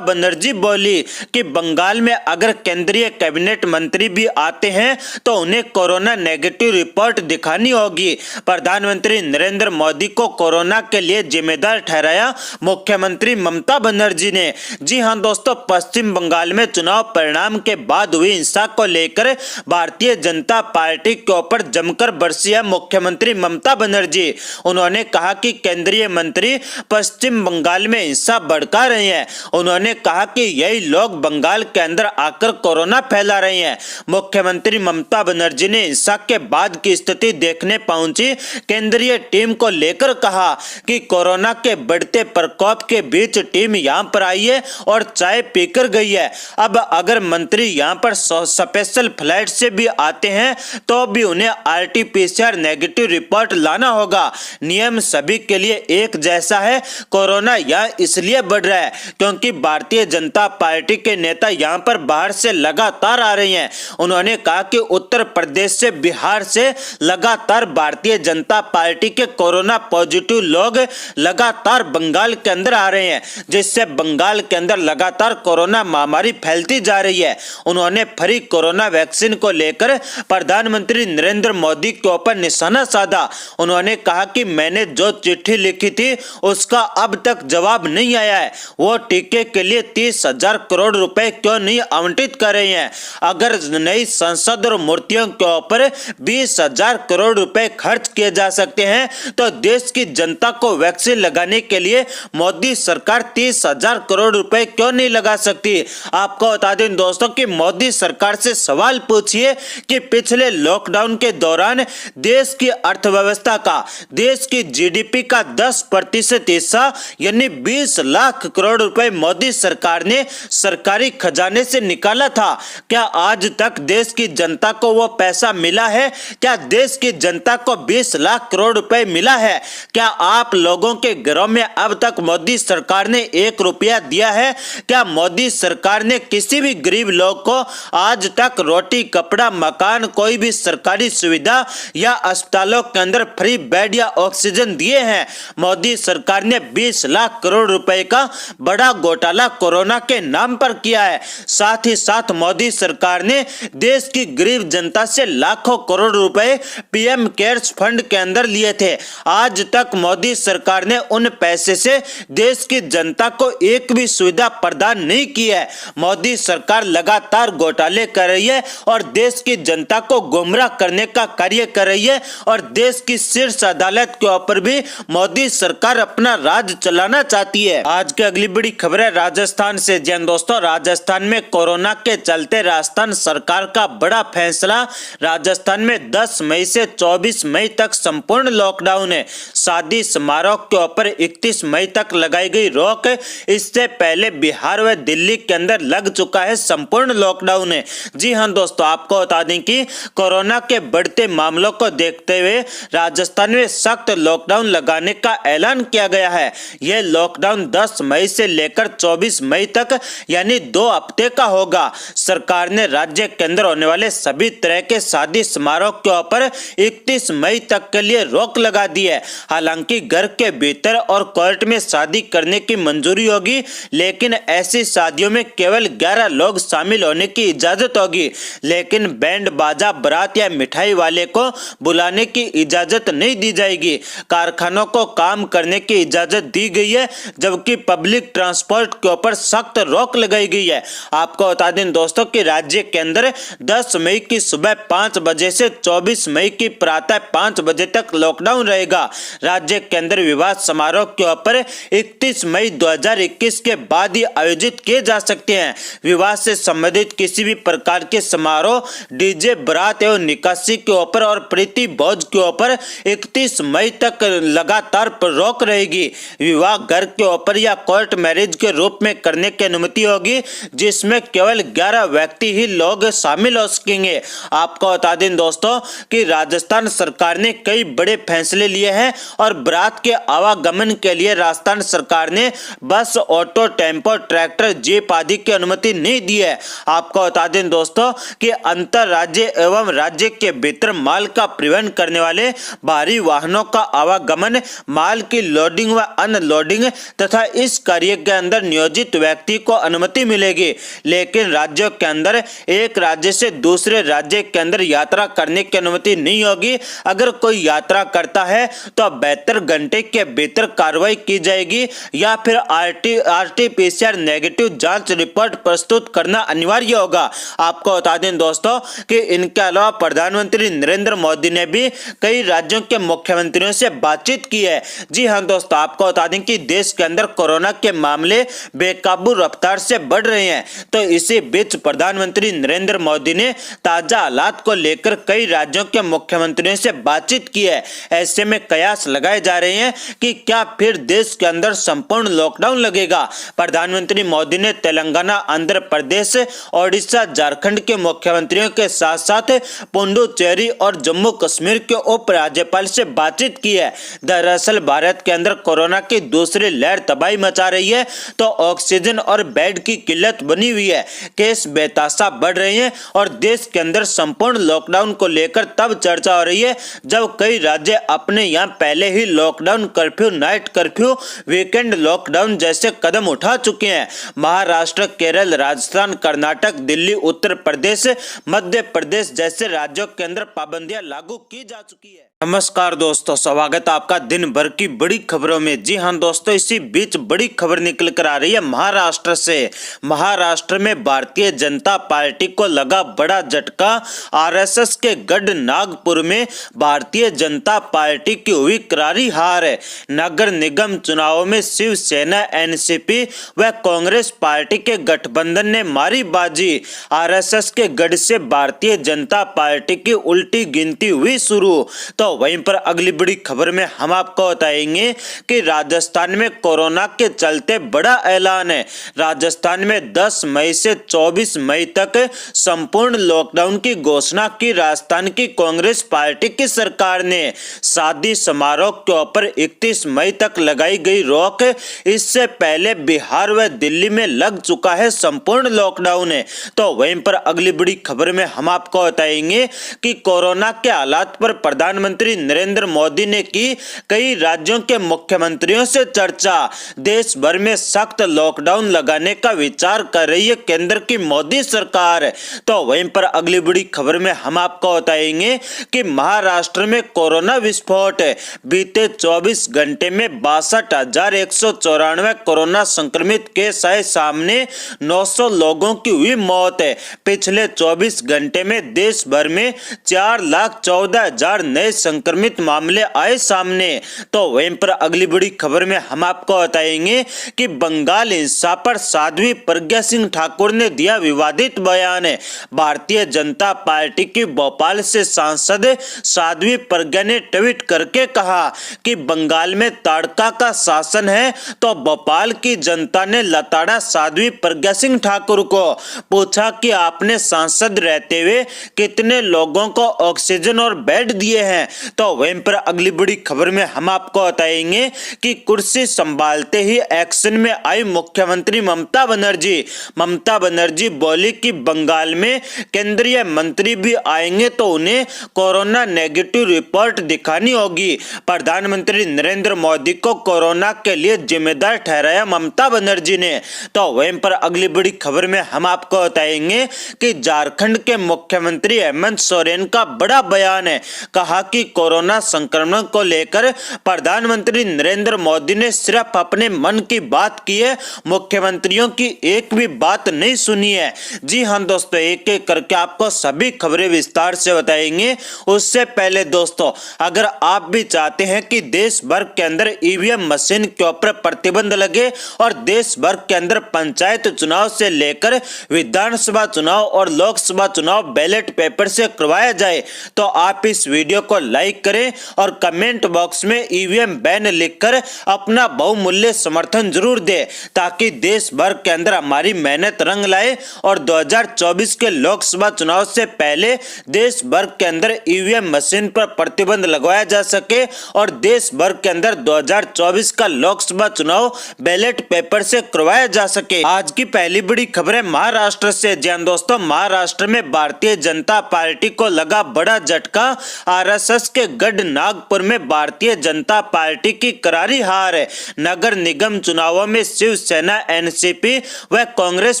बनर्जी बोली कि बंगाल में अगर केंद्रीय कैबिनेट मंत्री भी आते हैं तो उन्हें कोरोना नेगेटिव रिपोर्ट दिखानी होगी। प्रधानमंत्री नरेंद्र मोदी को कोरोना के लिए जिम्मेदार ठहराया मुख्यमंत्री ममता बनर्जी ने। जी हां दोस्तों, पश्चिम बंगाल में चुनाव परिणाम के बाद हुई हिंसा को लेकर भारतीय जनता पार्टी के ऊपर जमकर बरसी है मुख्यमंत्री ममता बनर्जी। उन्होंने कहा कि केंद्रीय मंत्री पश्चिम बंगाल में हिंसा भड़का रहे हैं। उन्होंने कहा कि यही लोग बंगाल के अंदर आकर कोरोना फैला रहे हैं। मुख्यमंत्री ममता बनर्जी ने हिंसा के बाद की स्थिति देखने पहुंची केंद्रीय टीम को लेकर कहा कि कोरोना के बढ़ते प्रकोप के बीच टीम यहां पर आई है और चाय पीकर गई है। अब अगर मंत्री यहां पर स्पेशल फ्लाइट से भी आते हैं तो भी उन्हें आरटीपीसीआर नेगेटिव रिपोर्ट लाना होगा। नियम सभी के लिए एक जैसा है। कोरोना यहां इसलिए बढ़ रहा है क्योंकि भारतीय जनता पार्टी के नेता यहां पर बाहर से लगातार आ रहे हैं। उन्होंने कहा कि उत्तर प्रदेश से, बिहार से लगातार भारतीय जनता पार्टी के कोरोना पॉजिटिव लोग लगातार बंगाल के अंदर आ रहे हैं, जिससे बंगाल के अंदर लगातार कोरोना महामारी फैलती जा रही है। उन्होंने फ्री कोरोना वैक्सीन को लेकर प्रधानमंत्री नरेंद्र मोदी के ऊपर निशाना साधा। उन्होंने कहा कि मैंने जो चिट्ठी लिखी थी उसका अब तक जवाब नहीं आया है। वो टीके के लिए 30,000 करोड़ रुपए क्यों नहीं आवंटित कर रहे हैं? अगर नई संसद और मूर्तियों के ऊपर 20,000 करोड़ रुपए खर्च किए जा सकते हैं तो देश की जनता को वैक्सीन लगाने के लिए मोदी सरकार 30,000 करोड़ रुपए क्यों नहीं लगा सकती? आपको बता दें दोस्तों कि मोदी सरकार से सवाल पूछिए कि पिछले लॉकडाउन के दौरान देश की अर्थव्यवस्था का, देश की जीडीपी का 10% हिस्सा यानी 20 लाख करोड़ रुपए मोदी सरकार ने सरकारी खजाने से निकाला था। क्या आज तक देश की जनता को वो पैसा मिला है? क्या देश की जनता को 20 लाख करोड़ रुपए मिला है? क्या आप लोगों के घरों में अब तक मोदी सरकार ने 1 रुपया दिया है? क्या मोदी सरकार ने किसी भी गरीब लोग को आज तक रोटी, कपड़ा, मकान, कोई भी सरकारी सुविधा या अस्पतालों के अंदर फ्री बेड या ऑक्सीजन दिए हैं? मोदी सरकार ने 20 लाख करोड़ रुपए का बड़ा घोटाला कोरोना के नाम पर किया है। साथ ही साथ मोदी सरकार ने देश की गरीब जनता से लाखों करोड़ रुपए पीएम केयर्स फंड के अंदर लिए थे। आज तक मोदी सरकार ने उन पैसे से देश की जनता को एक भी सुविधा प्रदान नहीं की है। मोदी सरकार लगातार घोटाले कर रही है और देश की जनता को गुमराह करने का कार्य कर रही है और देश की शीर्ष अदालत के ऊपर भी मोदी सरकार अपना राज चलाना चाहती है। आज की अगली बड़ी खबर है राजस्थान से। जैन दोस्तों, राजस्थान में कोरोना के चलते राजस्थान सरकार का बड़ा फैसला। राजस्थान में 10 मई से 24 मई तक संपूर्ण लॉकडाउन है। शादी समारोह के ऊपर 31 मई तक लगाई गई रोक। इससे पहले बिहार व दिल्ली के अंदर लग चुका है संपूर्ण लॉकडाउन है। जी हां दोस्तों, आपको बता दें कि कोरोना के बढ़ते मामलों को देखते हुए राजस्थान में सख्त लॉकडाउन लगाने का ऐलान किया गया है। यह लॉकडाउन 10 मई से लेकर 24 मई तक यानी 2 हफ्ते का होगा। सरकार ने राज्य के अंदर होने वाले सभी तरह के शादी समारोह के ऊपर 31 मई तक के लिए रोक लगा दी है। हालांकि घर के भीतर और कोर्ट में शादी करने की मंजूरी होगी, लेकिन ऐसी शादियों में केवल 11 लोग शामिल होने की इजाजत होगी। लेकिन बैंड बाजा, बारात या मिठाई वाले को बुलाने की इजाजत नहीं दी जाएगी। कारखानों को काम करने की इजाजत दी गई है, जबकि पब्लिक ट्रांसपोर्ट के ऊपर सख्त रोक लगाई गई है। आपको बता दें दोस्तों कि राज्य के अंदर 10 मई की सुबह 5 बजे से 24 मई की प्रातः 5 बजे तक लॉकडाउन रहेगा। राज्य के अंदर विवाह समारोह के ऊपर 31 मई 2021 के बाद ही आयोजित किए जा सकते हैं। विवाह से संबंधित किसी भी प्रकार के समारोह, डीजे, बारात एवं निकासी के ऊपर और प्रीति खेती बोझ के ऊपर 31 मई तक लगातार रोक रहेगी। विवाह घर के ऊपर या कोर्ट मैरिज के रूप में करने की अनुमति होगी, जिसमें केवल 11 व्यक्ति ही लोग शामिल हो सकेंगे। आपको बता दें दोस्तों कि राजस्थान सरकार ने कई बड़े फैसले लिए हैं और बारात के आवागमन के लिए राजस्थान सरकार ने बस, ऑटो, टेम्पो, ट्रैक्टर, जीप आदि की अनुमति नहीं दी है। आपको बता दें दोस्तों कि अंतर राज्य एवं राज्य के भीतर माल का परिवहन करने वाले भारी वाहनों का आवागमन, माल की लोडिंग व अनलोडिंग तथा इस कार्य के अंदर नियोजित व्यक्ति को अनुमति मिलेगी। लेकिन राज्यों के अंदर एक राज्य से दूसरे राज्य के अंदर यात्रा करने की अनुमति नहीं होगी। अगर कोई यात्रा करता है तो 72 घंटे के भीतर कार्रवाई की जाएगी या फिर आरटी-पीसीआर नेगेटिव जांच रिपोर्ट प्रस्तुत करना अनिवार्य होगा। आपको बता दें दोस्तों कि इनके अलावा प्रधानमंत्री नरेंद्र मोदी ने भी कई राज्यों के मुख्यमंत्रियों से बातचीत की है। जी हां दोस्तों, आपको बता दें कि देश के अंदर कोरोना के मामले बेकाबू रफ्तार से बढ़ रहे हैं। तो इसी बीच प्रधानमंत्री नरेंद्र मोदी ने ताजा हालात को लेकर कई राज्यों के मुख्यमंत्रियों से बातचीत की है। ऐसे में कयास लगाए जा रहे हैं कि क्या फिर देश के अंदर संपूर्ण लॉकडाउन लगेगा। प्रधानमंत्री मोदी ने तेलंगाना, आंध्र प्रदेश, ओडिशा, झारखंड के मुख्यमंत्रियों के साथ साथ पुडुचेरी और जम्मू कश्मीर के उप राज्यपाल से बातचीत की है। दरअसल भारत के अंदर कोरोना की दूसरी लहर तबाही मचा रही है, तो ऑक्सीजन और बेड की किल्लत बनी हुई है। केस बेतासा बढ़ रहे हैं और देश के अंदर संपूर्ण लॉकडाउन को लेकर तब चर्चा हो रही है जब कई राज्य अपने यहां पहले ही lockdown, curfew, night curfew, weekend lockdown जैसे कदम उठा चुके हैं। महाराष्ट्र, केरल, राजस्थान, कर्नाटक, दिल्ली, उत्तर प्रदेश, मध्य प्रदेश जैसे राज्यों के अंदर पाबंदियां लागू की जा चुकी है। नमस्कार दोस्तों, स्वागत है आपका दिन भर की बड़ी खबरों में। जी हां दोस्तों, इसी बीच बड़ी खबर निकल कर आ रही है महाराष्ट्र से। महाराष्ट्र में भारतीय जनता पार्टी को लगा बड़ा झटका। आरएसएस के गढ़ नागपुर में भारतीय जनता पार्टी की हुई करारी हार है। नगर निगम चुनावों में शिवसेना, एनसीपी व कांग्रेस पार्टी के गठबंधन ने मारी बाजी। आरएसएस के गढ़ से भारतीय जनता पार्टी की उल्टी गिनती हुई शुरू। तो वहीं पर अगली बड़ी खबर में हम आपको बताएंगे कि राजस्थान में कोरोना के चलते बड़ा ऐलान है। राजस्थान में 10 मई से 24 मई तक संपूर्ण लॉकडाउन की घोषणा की राजस्थान की कांग्रेस पार्टी की सरकार ने। शादी समारोह के ऊपर 31 मई तक लगाई गई रोक। इससे पहले बिहार व दिल्ली में लग चुका है संपूर्ण लॉकडाउन है। तो वहीं पर अगली बड़ी खबर में हम आपको बताएंगे कि कोरोना के हालात पर प्रधानमंत्री नरेंद्र मोदी ने की कई राज्यों के मुख्यमंत्रियों से चर्चा। देश भर में सख्त लॉकडाउन लगाने का विचार कर रही है केंद्र की मोदी सरकार। तो वहीं पर अगली बड़ी खबर में हम आपको बताएंगे कि महाराष्ट्र में कोरोना विस्फोट। बीते 24 घंटे में 62,194 कोरोना संक्रमित केस आए सामने। 900 लोगों की हुई मौत है। पिछले 24 घंटे में देश भर में 4,14,000 नए संक्रमित मामले आए सामने। तो वहीं पर अगली बड़ी खबर में हम आपको बताएंगे कि बंगाल हिंसा पर साध्वी प्रज्ञा सिंह ठाकुर ने दिया विवादित बयान। भारतीय जनता पार्टी की भोपाल से सांसद साध्वी प्रज्ञा ने ट्वीट करके कहा कि बंगाल में ताड़का का शासन है, तो भोपाल की जनता ने लताड़ा साध्वी प्रज्ञा सिंह ठाकुर को। पूछा कि आपने सांसद रहते हुए कितने लोगों को ऑक्सीजन और बेड दिए हैं। तो वहीं पर अगली बड़ी खबर में हम आपको बताएंगे कि कुर्सी संभालते ही एक्शन में आई मुख्यमंत्री ममता बनर्जी। ममता बनर्जी बोली कि बंगाल में केंद्रीय मंत्री भी आएंगे तो उन्हें कोरोना नेगेटिव रिपोर्ट दिखानी होगी। प्रधानमंत्री नरेंद्र मोदी को कोरोना के लिए जिम्मेदार ठहराया ममता बनर्जी ने। तो वहीं पर अगली बड़ी खबर में हम आपको बताएंगे कि झारखंड के मुख्यमंत्री हेमंत सोरेन का बड़ा बयान है। कहा कि कोरोना संक्रमण को लेकर प्रधानमंत्री नरेंद्र मोदी ने सिर्फ अपने मन की बात की है, मुख्यमंत्रियों की एक भी बात नहीं सुनी है। जी हाँ दोस्तों, एक एक करके आपको सभी खबरें विस्तार से बताएंगे। उससे पहले दोस्तों, अगर आप भी चाहते हैं कि देश भर के अंदर ईवीएम मशीन के ऊपर प्रतिबंध लगे और देश भर के अंदर पंचायत चुनाव से लेकर विधानसभा चुनाव और लोकसभा चुनाव बैलेट पेपर से करवाया जाए, तो आप इस वीडियो को लाइक करें और कमेंट बॉक्स में ईवीएम बैन लिखकर अपना बहुमूल्य समर्थन जरूर दें, ताकि देश भर के अंदर हमारी मेहनत रंग लाए और 2024 के लोकसभा चुनाव से पहले देश भर के अंदर ईवीएम मशीन पर प्रतिबंध लगवाया जा सके और देश भर के अंदर 2024 का लोकसभा चुनाव बैलेट पेपर से करवाया जा सके। आज की पहली बड़ी खबर है महाराष्ट्र से। जी हां दोस्तों, महाराष्ट्र में भारतीय जनता पार्टी को लगा बड़ा झटका। आरएसएस के गढ़ नागपुर में भारतीय जनता पार्टी की करारी हार है। नगर निगम चुनावों में शिवसेना, एनसीपी व कांग्रेस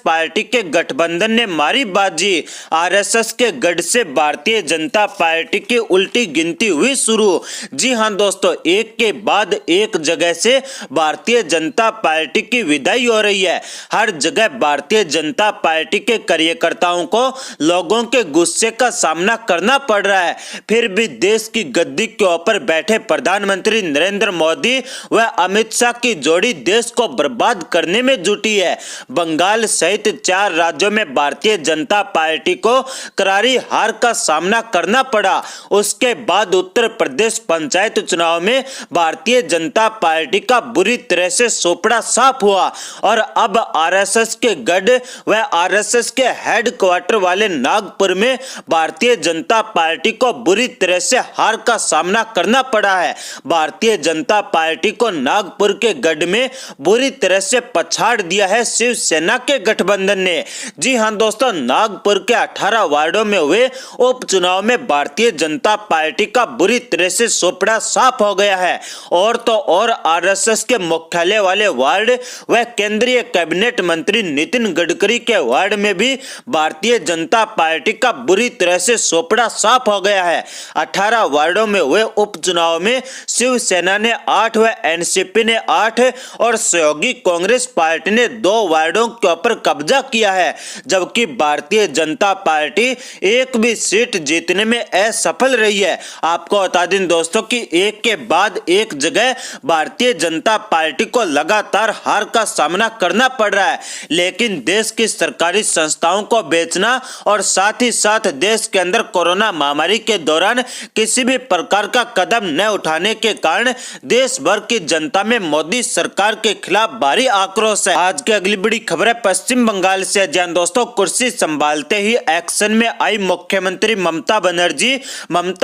पार्टी के गठबंधन ने मारी बाजी। आरएसएस के गढ़ से भारतीय जनता पार्टी की उल्टी गिनती हुई शुरू। जी हां दोस्तों, एक के बाद एक जगह से भारतीय जनता पार्टी की विदाई हो रही है। हर जगह भारतीय जनता पार्टी के कार्यकर्ताओं को लोगों के गुस्से का सामना करना पड़ रहा है। फिर भी देश की गद्दी के ऊपर बैठे प्रधानमंत्री नरेंद्र मोदी व अमित शाह की जोड़ी देश को बर्बाद करने में जुटी है। बंगाल सहित 4 राज्यों में भारतीय जनता पार्टी को करारी हार का सामना करना पड़ा। उसके बाद उत्तर प्रदेश पंचायत चुनाव में भारतीय जनता पार्टी का बुरी तरह से सोपड़ा साफ हुआ और अब आरएसएस के गढ़ व आरएसएस के हेडक्वार्टर वाले नागपुर में भारतीय जनता पार्टी को बुरी तरह से हार का सामना करना पड़ा है। भारतीय जनता पार्टी को नागपुर के गढ़ में बुरी तरह से पछाड़ दिया है शिवसेना के गठबंधन ने। जी हां दोस्तों, नागपुर के 18 वार्डों में हुए उपचुनाव में भारतीय जनता पार्टी का बुरी तरह से सोपड़ा साफ हो गया है। और तो और आरएसएस के मुख्यालय वाले वार्ड व केंद्रीय कैबिनेट मंत्री नितिन गडकरी के वार्ड में भी भारतीय जनता पार्टी का बुरी तरह से सोपड़ा साफ हो गया है। 18 वार्डों में हुए उपचुनाव में शिवसेना ने 8 व एनसीपी ने 8 और सहयोगी कांग्रेस पार्टी ने 2 वार्डों के ऊपर कब्जा किया है, जबकि भारतीय जनता पार्टी एक भी सीट जीतने में असफल रही है। आपको बता दें दोस्तों कि एक के बाद एक जगह भारतीय जनता पार्टी को लगातार हार का सामना करना पड़ रहा है, लेकिन देश की सरकारी संस्थाओं को बेचना और साथ ही साथ देश के अंदर कोरोना महामारी के दौरान किसी भी प्रकार का कदम न उठाने के कारण देश भर की जनता में मोदी सरकार के खिलाफ भारी आक्रोश है। आज की अगली बड़ी खबर है पश्चिम बंगाल से। जान दोस्तों, कुर्सी संभालते ही एक्शन में आई मुख्यमंत्री ममता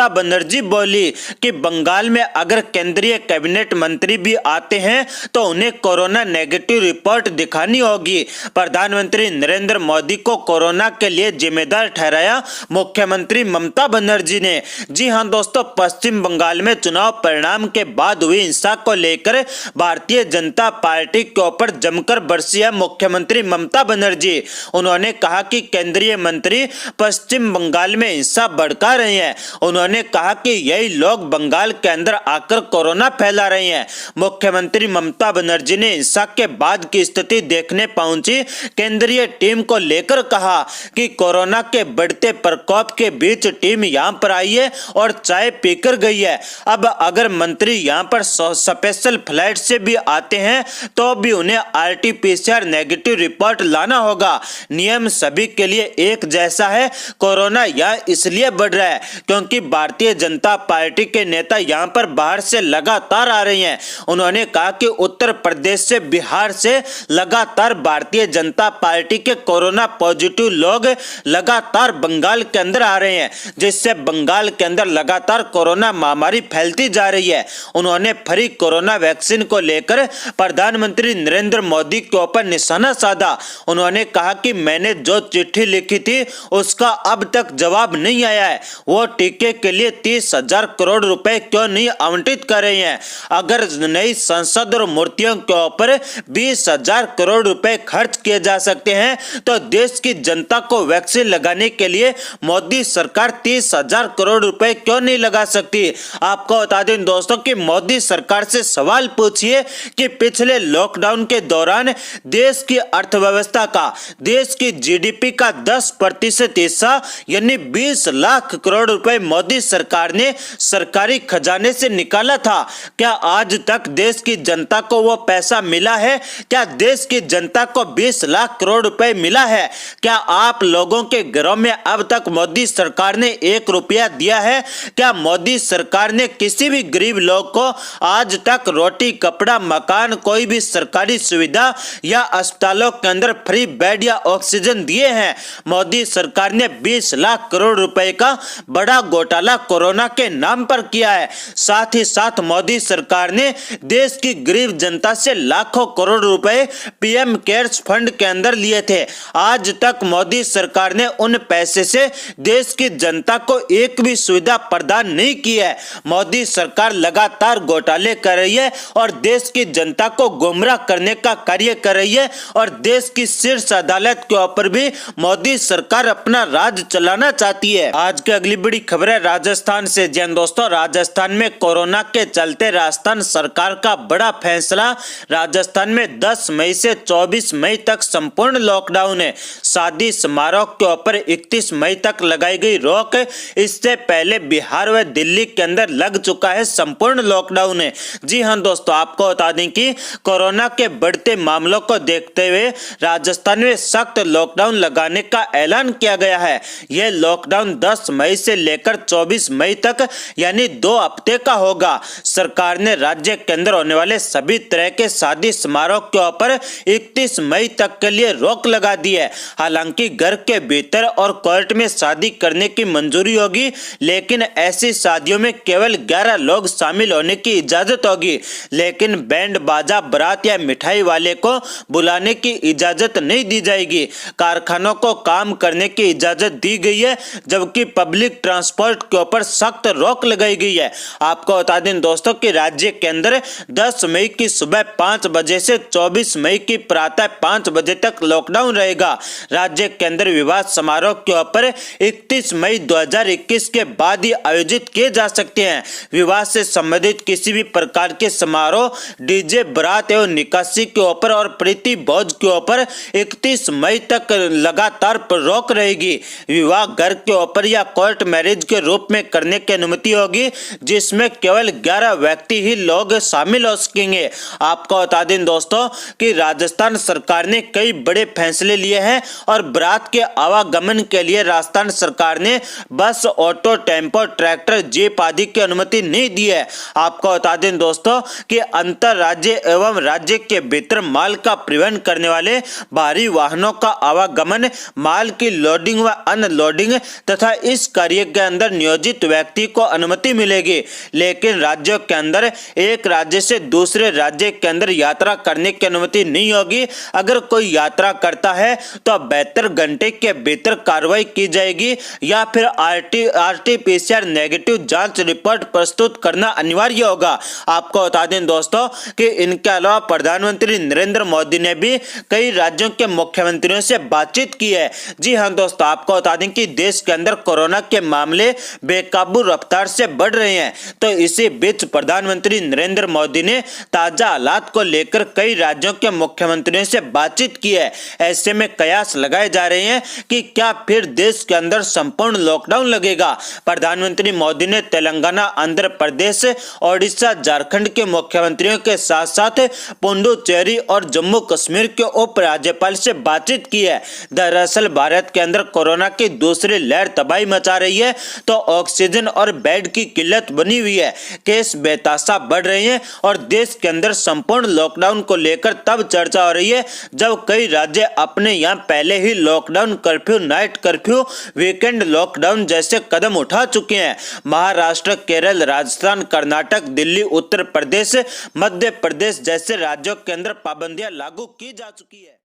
बनर्जी बोली कि बंगाल में अगर केंद्रीय कैबिनेट मंत्री भी आते हैं तो उन्हें कोरोना नेगेटिव रिपोर्ट दिखानी होगी। प्रधानमंत्री नरेंद्र मोदी को कोरोना के लिए जिम्मेदार ठहराया मुख्यमंत्री ममता बनर्जी ने। जी हां दोस्तों, पश्चिम बंगाल में चुनाव परिणाम के बाद हुई हिंसा को लेकर भारतीय जनता पार्टी के ऊपर जमकर बरसी है मुख्यमंत्री ममता बनर्जी। उन्होंने कहा कि केंद्रीय मंत्री पश्चिम बंगाल में हिंसा भड़का रहे हैं। उन्होंने कहा कि यही लोग बंगाल के अंदर आकर कोरोना फैला रहे हैं। मुख्यमंत्री ममता बनर्जी ने हिंसा के बाद की स्थिति देखने पहुंची केंद्रीय टीम को लेकर कहा कि कोरोना के बढ़ते प्रकोप के बीच टीम यहां पर आई है और चाय पीकर गई है। अब अगर मंत्री यहां पर स्पेशल फ्लाइट से भी आते हैं तो भी उन्हें आरटीपीसीआर नेगेटिव रिपोर्ट लाना होगा। नियम सभी के लिए एक जैसा है। कोरोना यहां इसलिए बढ़ रहा है क्योंकि भारतीय जनता पार्टी के नेता यहां पर बाहर से लगातार आ रहे हैं। उन्होंने कहा कि उत्तर प्रदेश से, बिहार से लगातार भारतीय जनता पार्टी के कोरोना पॉजिटिव लोग लगातार बंगाल के अंदर आ रहे हैं, जिससे बंगाल के अंदर लगातार कोरोना महामारी फैलती जा रही है। उन्होंने फ्री कोरोना वैक्सीन को लेकर प्रधानमंत्री नरेंद्र मोदी के ऊपर निशाना साधा। उन्होंने कहा कि मैंने जो चिट्ठी लिखी थी उसका अब तक जवाब नहीं आया है। वो टीके के लिए 30,000 करोड़ रुपए क्यों नहीं आवंटित कर रहे हैं? अगर नई संसद और मूर्तियों के ऊपर 20,000 करोड़ रुपए खर्च किए जा सकते हैं तो देश की जनता को वैक्सीन लगाने के लिए मोदी सरकार 30,000 करोड़ रुपए क्यों क्यों नहीं लगा सकती। आपको बता दें दोस्तों कि मोदी सरकार से सवाल पूछिए कि पिछले लॉकडाउन के दौरान देश की अर्थव्यवस्था का, देश की जीडीपी का 10% हिस्सा यानी 20 लाख करोड़ रुपए मोदी सरकार ने सरकारी खजाने से निकाला था। क्या आज तक देश की जनता को वो पैसा मिला है? क्या देश की जनता को 20 लाख करोड़ रुपए मिला है? क्या आप लोगों के घरों में अब तक मोदी सरकार ने 1 रुपया दिया है? क्या मोदी सरकार ने किसी भी गरीब लोग को आज तक रोटी, कपड़ा, मकान, कोई भी सरकारी सुविधा या अस्पतालों के अंदर फ्री बेड या ऑक्सीजन दिए हैं? मोदी सरकार ने 20 लाख करोड़ रुपए का बड़ा घोटाला कोरोना के नाम पर किया है। साथ ही साथ मोदी सरकार ने देश की गरीब जनता से लाखों करोड़ रुपए पीएम केयर्स फंड के अंदर लिए थे। आज तक मोदी सरकार ने उन पैसे से देश की जनता को एक भी सुविधा प्रदान नहीं की है। मोदी सरकार लगातार घोटाले कर रही है और देश की जनता को गुमराह करने का कार्य कर रही है और देश की शीर्ष अदालत के ऊपर भी मोदी सरकार अपना राज चलाना चाहती है। आज की अगली बड़ी खबर है राजस्थान से। जैन दोस्तों, राजस्थान में कोरोना के चलते राजस्थान सरकार का बड़ा फैसला। राजस्थान में 10 मई से 24 मई तक संपूर्ण लॉकडाउन है। शादी समारोह के ऊपर 31 मई तक लगाई गई रोक। इससे पहले बिहार व दिल्ली के अंदर लग चुका है संपूर्ण लॉकडाउन है। जी हां दोस्तों, आपको बता दें कि कोरोना के बढ़ते मामलों को देखते हुए राजस्थान में सख्त लॉकडाउन लगाने का ऐलान किया गया है। यह लॉकडाउन 10 मई से लेकर 24 मई तक यानी 2 हफ्ते का होगा। सरकार ने राज्य के अंदर होने वाले सभी तरह के शादी समारोह के ऊपर 31 मई तक के लिए रोक लगा दी है। हालांकि घर के भीतर और कोर्ट में शादी करने की मंजूरी होगी, लेकिन ऐसी शादियों में केवल 11 लोग शामिल होने की इजाजत होगी। लेकिन बैंड बाजा, बारात या मिठाई वाले को बुलाने की इजाजत नहीं दी जाएगी। कारखानों को काम करने की इजाजत दी गई है, जबकि पब्लिक ट्रांसपोर्ट के ऊपर सख्त रोक लगाई गई है। आपको बता दें दोस्तों कि राज्य के अंदर 10 मई की सुबह 5 बजे से 24 मई की प्रातः 5 बजे तक लॉकडाउन रहेगा। राज्य के अंदर विवाह समारोह के ऊपर 31 मई 2021 के बाद ही आयोजित किए जा सकते हैं। विवाह से संबंधित किसी भी प्रकार के समारोह, डीजे, बारात एवं निकासी के ऊपर और प्रीति भोज के ऊपर 31 मई तक लगातार रोक रहेगी। विवाह घर के ऊपर या कोर्ट मैरिज के रूप में करने की अनुमति होगी, जिसमें केवल 11 व्यक्ति ही लोग शामिल हो सकेंगे। आपको बता दें दोस्तों कि राजस्थान सरकार ने कई बड़े फैसले लिए हैं और बारात के आवागमन के लिए राजस्थान सरकार ने बस, ऑटो, टेम्पो, ट्रैक्टर, जीप आदि की अनुमति नहीं दी है। आपको बता दें दोस्तों कि अंतर राज्य एवं राज्य के भीतर माल का परिवहन करने वाले भारी वाहनों का आवागमन, माल की लोडिंग व अनलोडिंग तथा इस कार्य के अंदर नियोजित व्यक्ति को अनुमति मिलेगी। लेकिन राज्यों के अंदर एक राज्य से दूसरे राज्य के अंदर यात्रा करने की अनुमति नहीं होगी। अगर कोई यात्रा करता है तो 72 घंटे के भीतर कार्रवाई की जाएगी या फिर आरटी-पीसीआर नेगेटिव जांच रिपोर्ट प्रस्तुत करना अनिवार्य होगा। आपको बता दें दोस्तों कि इनके अलावा प्रधानमंत्री नरेंद्र मोदी ने भी कई राज्यों के मुख्यमंत्रियों से बातचीत की है। जी हां दोस्तों, आपको बता दें कि देश के अंदर कोरोना के मामले बेकाबू रफ्तार से बढ़ रहे हैं। तो इसी बीच प्रधानमंत्री नरेंद्र मोदी ने ताजा हालात को लेकर कई राज्यों के मुख्यमंत्रियों से बातचीत की है। ऐसे में कयास लगाए जा रहे हैं कि क्या फिर देश के अंदर संपूर्ण लॉकडाउन लगेगा। प्रधानमंत्री मोदी ने तेलंगाना, आंध्र प्रदेश, ओडिशा, झारखंड के मुख्यमंत्रियों के साथ साथ पुडुचेरी और जम्मू कश्मीर के उप राज्यपाल से बातचीत की है। दरअसल भारत के अंदर कोरोना की दूसरी लहर तबाही मचा रही है, तो ऑक्सीजन और बेड की किल्लत बनी हुई है। केस बेतहाशा बढ़ रहे हैं और देश के अंदर संपूर्ण लॉकडाउन को लेकर तब चर्चा हो रही है जब कई राज्य अपने यहां पहले ही lockdown, curfew, night curfew, weekend lockdown जैसे कदम उठा चुके हैं। महाराष्ट्र, केरल, राजस्थान, कर्नाटक, दिल्ली, उत्तर प्रदेश, मध्य प्रदेश जैसे राज्यों के अंदर पाबंदियां लागू की जा चुकी है।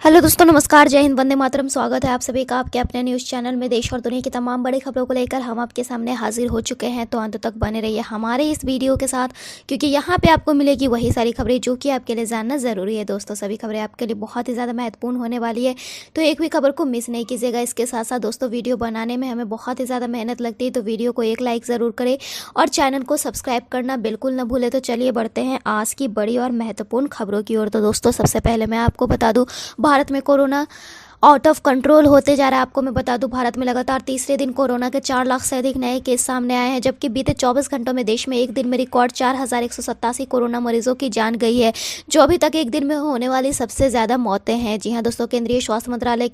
हेलो दोस्तों, नमस्कार, जय हिंद, वंदे मातरम। स्वागत है आप सभी का आपके अपने न्यूज़ चैनल में। देश और दुनिया की तमाम बड़ी खबरों को लेकर हम आपके सामने हाजिर हो चुके हैं, तो अंत तक बने रहिए हमारे इस वीडियो के साथ, क्योंकि यहाँ पे आपको मिलेगी वही सारी खबरें जो कि आपके लिए जानना ज़रूरी है। दोस्तों, सभी खबरें आपके लिए बहुत ही ज़्यादा महत्वपूर्ण होने वाली है, तो एक भी खबर को मिस नहीं कीजिएगा। इसके साथ साथ दोस्तों, वीडियो बनाने में हमें बहुत ही ज़्यादा मेहनत लगती है, तो वीडियो को एक लाइक ज़रूर करें और चैनल को सब्सक्राइब करना बिल्कुल न भूलें। तो चलिए बढ़ते हैं आज की बड़ी और महत्वपूर्ण खबरों की ओर। तो दोस्तों, सबसे पहले मैं आपको बता दूं, भारत में कोरोना आउट ऑफ कंट्रोल होते जा रहा है। आपको मैं बता दूं, भारत में लगातार तीसरे दिन कोरोना के 4 लाख से अधिक नए केस सामने आए हैं, जबकि बीते 24 घंटों में देश में एक दिन में रिकॉर्ड 4187 कोरोना मरीजों की जान गई है, जो अभी तक एक दिन में होने वाली सबसे ज़्यादा मौतें हैं। जी हाँ दोस्तों, केंद्रीय स्वास्थ्य मंत्रालय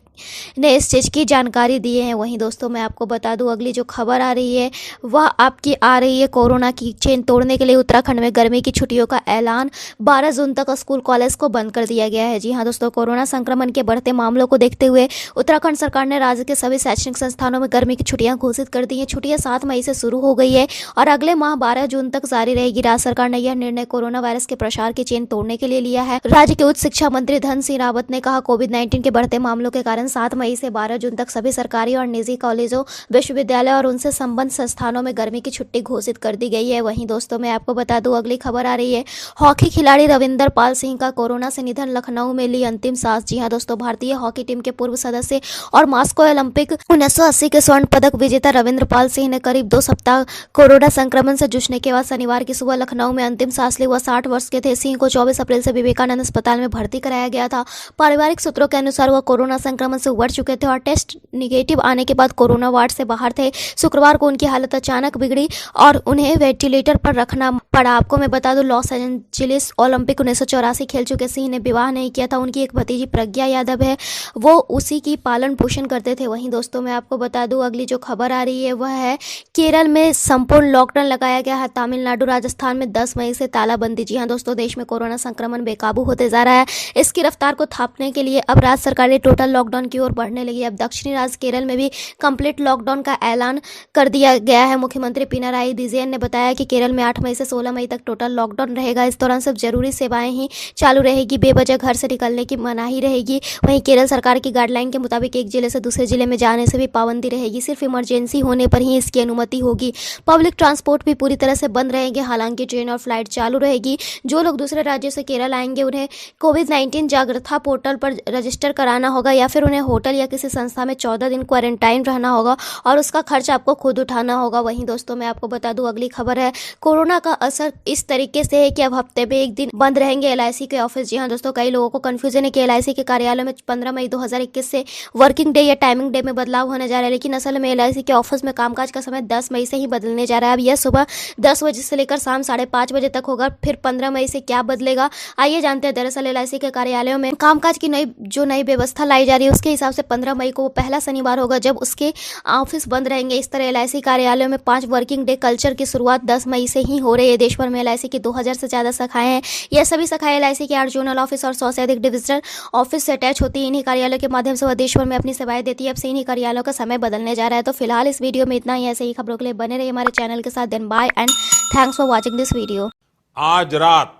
ने इस चीज़ की जानकारी दी है। वहीं दोस्तों, मैं आपको बता दूं, अगली जो खबर आ रही है वह आपकी आ रही है कोरोना की चेन तोड़ने के लिए उत्तराखंड में गर्मी की छुट्टियों का ऐलान। 12 जून तक स्कूल कॉलेज को बंद कर दिया गया है। जी हाँ दोस्तों, कोरोना संक्रमण के बढ़ते मामलों को देखते हुए उत्तराखंड सरकार ने राज्य के सभी शैक्षणिक संस्थानों में गर्मी की छुट्टियां घोषित कर दी हैं। छुट्टियां 7 मई से शुरू हो गई है और अगले माह 12 जून तक जारी रहेगी। राज्य सरकार ने यह निर्णय कोरोना वायरस के प्रसार की चेन तोड़ने के लिए लिया है। राज्य के उच्च शिक्षा मंत्री धन सिंह रावत ने कहा, कोविड-19 के बढ़ते मामलों के कारण 7 मई से 12 जून तक सभी सरकारी और निजी कॉलेजों, विश्वविद्यालय और उनसे संबद्ध संस्थानों में गर्मी की छुट्टी घोषित कर दी गई है। वहीं दोस्तों, मैं आपको बता दूं, अगली खबर आ रही है, हॉकी खिलाड़ी रविंदर पाल सिंह का कोरोना से निधन, लखनऊ में ली अंतिम सांस। जी हाँ दोस्तों, भारतीय हॉकी टीम के पूर्व सदस्य और मास्को ओलंपिक 1980 के स्वर्ण पदक विजेता रविंद्र पाल सिंह ने करीब 2 सप्ताह कोरोना संक्रमण से जूझने के बाद शनिवार की सुबह लखनऊ में अंतिम सांस ली। वह 60 वर्ष के थे। सिंह को 24 अप्रैल से विवेकानंद अस्पताल में भर्ती कराया गया था। पारिवारिक सूत्रों के अनुसार वह कोरोना संक्रमण से उबर चुके थे और टेस्ट निगेटिव आने के बाद कोरोना वार्ड से बाहर थे। शुक्रवार को उनकी हालत अचानक बिगड़ी और उन्हें वेंटिलेटर पर रखना पड़ा। आपको मैं बता दूं, लॉस एंजलिस ओलंपिक 1984 खेल चुके सिंह ने विवाह नहीं किया था। उनकी एक भतीजी प्रज्ञा यादव है, वो उसी की पालन पोषण करते थे। वहीं दोस्तों, मैं आपको बता दूं, अगली जो खबर आ रही है वह है, केरल में संपूर्ण लॉकडाउन लगाया गया है। तमिलनाडु, राजस्थान में 10 मई से तालाबंदी। जी हां दोस्तों, देश में कोरोना संक्रमण बेकाबू होते जा रहा है। इसकी रफ्तार को थापने के लिए अब राज्य सरकारें टोटल लॉकडाउन की ओर बढ़ने लगी। अब दक्षिणी राज्य केरल में भी कंप्लीट लॉकडाउन का ऐलान कर दिया गया है। मुख्यमंत्री पिनाराई विजयन ने बताया कि केरल में 8 मई से 16 मई तक टोटल लॉकडाउन रहेगा। इस दौरान सिर्फ जरूरी सेवाएं ही चालू रहेगी, बेवजह घर से निकलने की मनाही रहेगी। वहीं केरल सरकार की गाइडलाइन के मुताबिक एक जिले से दूसरे जिले में जाने से भी पाबंदी रहेगी। सिर्फ इमरजेंसी होने पर ही इसकी अनुमति होगी। पब्लिक ट्रांसपोर्ट भी पूरी तरह से बंद रहेंगे, हालांकि ट्रेन और फ्लाइट चालू रहेगी। जो लोग दूसरे राज्यों से केरल आएंगे उन्हें कोविड-19 जागरूकता पोर्टल पर रजिस्टर कराना होगा या फिर उन्हें होटल या किसी संस्था में 14 दिन क्वारंटाइन रहना होगा और उसका खर्च आपको खुद उठाना होगा। वहीं दोस्तों, मैं आपको बता दूं, अगली खबर है, कोरोना का असर इस तरीके से है कि अब हफ्ते में एक दिन बंद रहेंगे एलआईसी के ऑफिस। जी हाँ दोस्तों, कई लोगों को कंफ्यूजन है कि एलआईसी के कार्यालय में 15 मई 2021 से वर्किंग डे या टाइमिंग डे में बदलाव होने जा रहा है, लेकिन असल में एलआईसी के ऑफिस में कामकाज का समय 10 मई से ही बदलने जा रहा है। अब यह सुबह 10 बजे से लेकर शाम 5:30 बजे तक होगा। फिर 15 मई से क्या बदलेगा, आइए जानते हैं। दरअसल एलआईसी के कार्यालयों में कामकाज की नई व्यवस्था लाई जा रही है, उसके हिसाब से 15 मई को वो पहला शनिवार होगा जब उसके ऑफिस बंद रहेंगे। इस तरह एलआईसी कार्यालयों में 5 वर्किंग डे कल्चर की शुरुआत 10 मई से ही हो रही है। देश भर में एलआईसी की 2000 से ज्यादा शाखाएं हैं। यह सभी शाखाएं एलआईसी के 8 जोनल ऑफिस और 100 से अधिक डिविजनल ऑफिस से अटैच होती है। इन्हीं कार्यालयों के माध्यम से वह देश भर में अपनी सेवाएं देती है। अब से इन्हीं कार्यालयों का समय बदलने जा रहा है। तो फिलहाल इस वीडियो में इतना ही। ऐसे ही खबरों के लिए बने रहिए हमारे चैनल के साथ। Then bye and thanks for watching this video. आज रात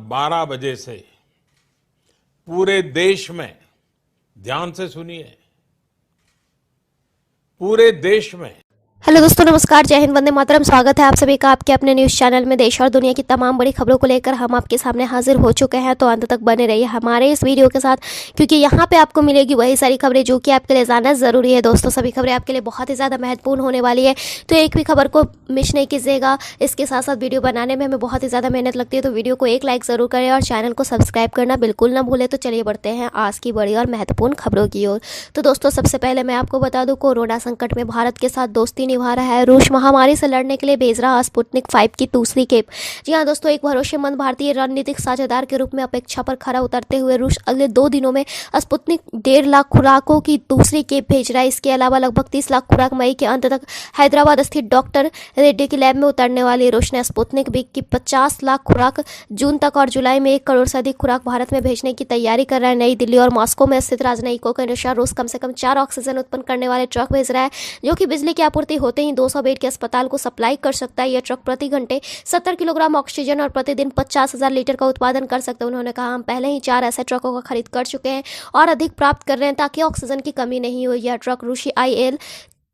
12 बजे से पूरे देश में, ध्यान से सुनिए, पूरे देश में हेलो दोस्तों, नमस्कार, जय हिंद, वंदे मातरम। स्वागत है आप सभी का आपके अपने न्यूज़ चैनल में। देश और दुनिया की तमाम बड़ी खबरों को लेकर हम आपके सामने हाजिर हो चुके हैं, तो अंत तक बने रहिए हमारे इस वीडियो के साथ, क्योंकि यहाँ पे आपको मिलेगी वही सारी खबरें जो कि आपके लिए जानना ज़रूरी है। दोस्तों, सभी खबरें आपके लिए बहुत ही ज़्यादा महत्वपूर्ण होने वाली है, तो एक भी खबर को मिस नहीं कीजिएगा। इसके साथ साथ वीडियो बनाने में हमें बहुत ही ज़्यादा मेहनत लगती है, तो वीडियो को एक लाइक ज़रूर करें और चैनल को सब्सक्राइब करना बिल्कुल ना भूलें। तो चलिए बढ़ते हैं आज की बड़ी और महत्वपूर्ण खबरों की ओर। तो दोस्तों, सबसे पहले मैं आपको बता दूँ, कोरोना संकट में भारत के साथ दोस्ती निभा रहा है रूस। महामारी से लड़ने के लिए भेज रहा स्पुतनिक 5 की दूसरी खेप। जी हाँ दोस्तों, एक भरोसेमंद भारतीय रणनीतिक साझेदार के रूप में अपेक्षा पर खरा उतरते हुए रूस अगले 2 दिनों में स्पुतनिक 1.5 लाख खुराकों की दूसरी खेप भेज रहा है। इसके अलावा लगभग 30 लाख खुराक मई के अंत तक हैदराबाद स्थित डॉक्टर रेड्डी की लैब में उतरने वाली। रूस ने स्पुतनिक वी की 50 लाख खुराक जून तक और जुलाई में 1 करोड़ से अधिक खुराक भारत में भेजने की तैयारी कर रहा है। नई दिल्ली और मॉस्को में स्थित राजनयिकों के अनुसार रूस कम से कम 4 ऑक्सीजन उत्पन्न करने वाले ट्रक भेज रहा है, जो कि बिजली की आपूर्ति होते ही 200 बेड के अस्पताल को सप्लाई कर सकता है। यह ट्रक प्रति घंटे 70 किलोग्राम ऑक्सीजन और प्रतिदिन 50,000 लीटर का उत्पादन कर सकते हैं। उन्होंने कहा, हम पहले ही 4 ऐसे ट्रकों का खरीद कर चुके हैं और अधिक प्राप्त कर रहे हैं ताकि ऑक्सीजन की कमी नहीं हो। यह ट्रक रूसी IL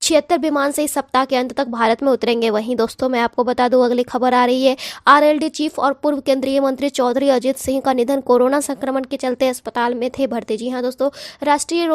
76 विमान से इस सप्ताह के अंत तक भारत में उतरेंगे। वहीं दोस्तों मैं आपको बता दूं, अगली खबर आ रही है, RLD चीफ और पूर्व केंद्रीय मंत्री चौधरी अजित सिंह का निधन। कोरोना संक्रमण के चलते अस्पताल में थे भर्ती। जी हां दोस्तों, राष्ट्रीय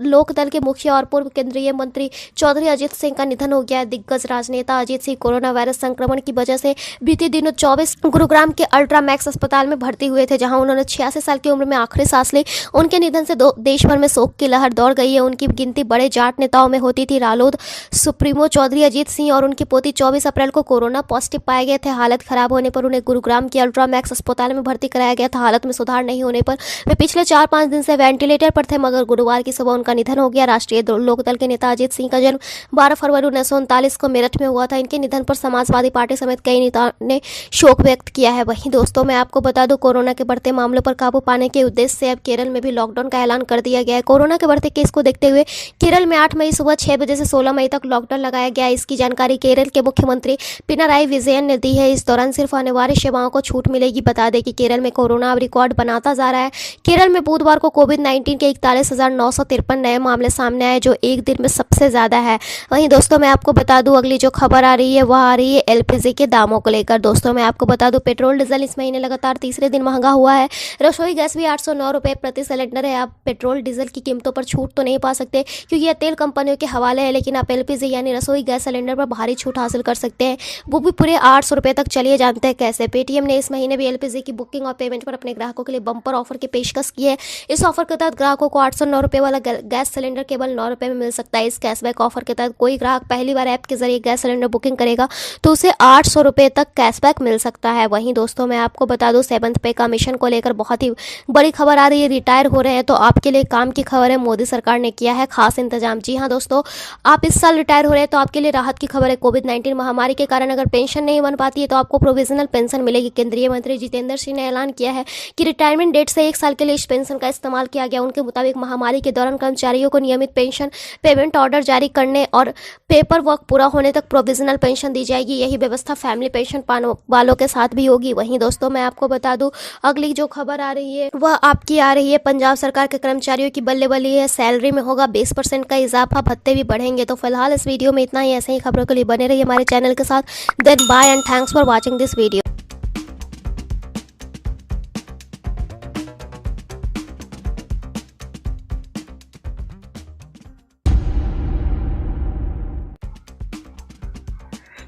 लोकदल के मुखिया और पूर्व केंद्रीय मंत्री चौधरी अजित सिंह का निधन हो गया है। दिग्गज राजनेता अजित सिंह कोरोना वायरस संक्रमण की वजह से बीते दिनों 24 गुरुग्राम के अल्ट्रामैक्स अस्पताल में भर्ती हुए थे, जहाँ उन्होंने 86 साल की उम्र में आखिरी सांस ली। उनके निधन से देश भर में शोक की लहर दौड़ गई है। उनकी गिनती बड़े जाट नेताओं में होती थी। रालोद सुप्रीमो चौधरी अजीत सिंह और उनकी पोती 24 अप्रैल को कोरोना पॉजिटिव पाए गए थे। हालत खराब होने पर उन्हें गुरुग्राम के अल्ट्रामैक्स अस्पताल में भर्ती कराया गया था। हालत में सुधार नहीं होने पर वे पिछले 4-5 दिन से वेंटिलेटर पर थे, मगर गुरुवार की सुबह उनका निधन हो गया। राष्ट्रीय लोकदल के नेता अजीत सिंह का जन्म 12 फरवरी 1939 को मेरठ में हुआ था। इनके निधन पर समाजवादी पार्टी समेत कई नेताओं ने शोक व्यक्त किया है। वहीं दोस्तों मैं आपको बता दूं, कोरोना के बढ़ते मामलों पर काबू पाने के उद्देश्य से अब केरल में भी लॉकडाउन का ऐलान कर दिया गया है। कोरोना के बढ़ते केस को देखते हुए केरल में 8 मई सुबह 6 बजे से 16 मई तक लॉकडाउन लगाया गया। इसकी जानकारी केरल के मुख्यमंत्री पिनाराई विजयन ने दी है। इस दौरान सिर्फ अनिवार्य सेवाओं को छूट मिलेगी। बता दें कि केरल में कोरोना अब रिकॉर्ड बनाता जा रहा है। केरल में बुधवार को कोविड-19 के 41,953 नए मामले सामने आए, जो एक दिन में सबसे ज्यादा है। वहीं दोस्तों मैं आपको बता दूं, अगली जो खबर आ रही है वह आ रही है LPG के दामों को लेकर। दोस्तों मैं आपको बता दूं, पेट्रोल डीजल इस महीने लगातार तीसरे दिन महंगा हुआ है। रसोई गैस भी 809 रुपये प्रति सिलेंडर है। आप पेट्रोल डीजल की कीमतों पर छूट तो नहीं पा सकते क्योंकि यह तेल कंपनियों के हवाले है, लेकिन आप LPG यानी रसोई गैस सिलेंडर पर भारी छूट हासिल कर सकते हैं, वो भी पूरे 800 रुपये तक। चलिए जानते हैं कैसे। पेटीएम ने इस महीने भी LPG की बुकिंग और पेमेंट पर अपने ग्राहकों के लिए बम्पर ऑफर की पेशकश की है। इस ऑफर के तहत ग्राहकों को 809 रुपये वाला गैस सिलेंडर केवल 9 रुपये में मिल सकता है। इस कैशबैक ऑफर के तहत कोई ग्राहक पहली बार ऐप के जरिए गैस सिलेंडर बुकिंग करेगा तो उसे 800 रुपये तक कैशबैक मिल सकता है। वहीं दोस्तों मैं आपको बता दूं, 7th पे कमीशन को लेकर बहुत ही बड़ी खबर आ रही है। रिटायर हो रहे हैं तो आपके लिए काम की खबर है, मोदी सरकार ने किया है खास इंतजाम। जी हाँ दोस्तों, आप इस साल रिटायर हो रहे हैं तो आपके लिए राहत की खबर है। कोविड-19 महामारी के कारण अगर पेंशन नहीं बन पाती है तो आपको प्रोविजनल पेंशन मिलेगी। केंद्रीय मंत्री जितेंद्र सिंह ने ऐलान किया है कि रिटायरमेंट डेट से 1 साल के लिए इस पेंशन का इस्तेमाल किया गया। उनके मुताबिक महामारी के दौरान कर्मचारियों को नियमित पेंशन पेमेंट ऑर्डर जारी करने और पेपर वर्क पूरा होने तक प्रोविजनल पेंशन दी जाएगी। यही व्यवस्था फैमिली पेंशन वालों के साथ भी होगी। वहीं दोस्तों मैं आपको बता दूं, अगली जो खबर आ रही है वह आपकी आ रही है, पंजाब सरकार के कर्मचारियों की बल्ले बल्ली है। सैलरी में होगा 20% का इजाफा, भत्ते भी बढ़ेंगे। तो फिलहाल इस वीडियो में इतना ही। ऐसे ही खबरों के लिए बने रहिए हमारे चैनल के साथ। Then bye and thanks for watching this video.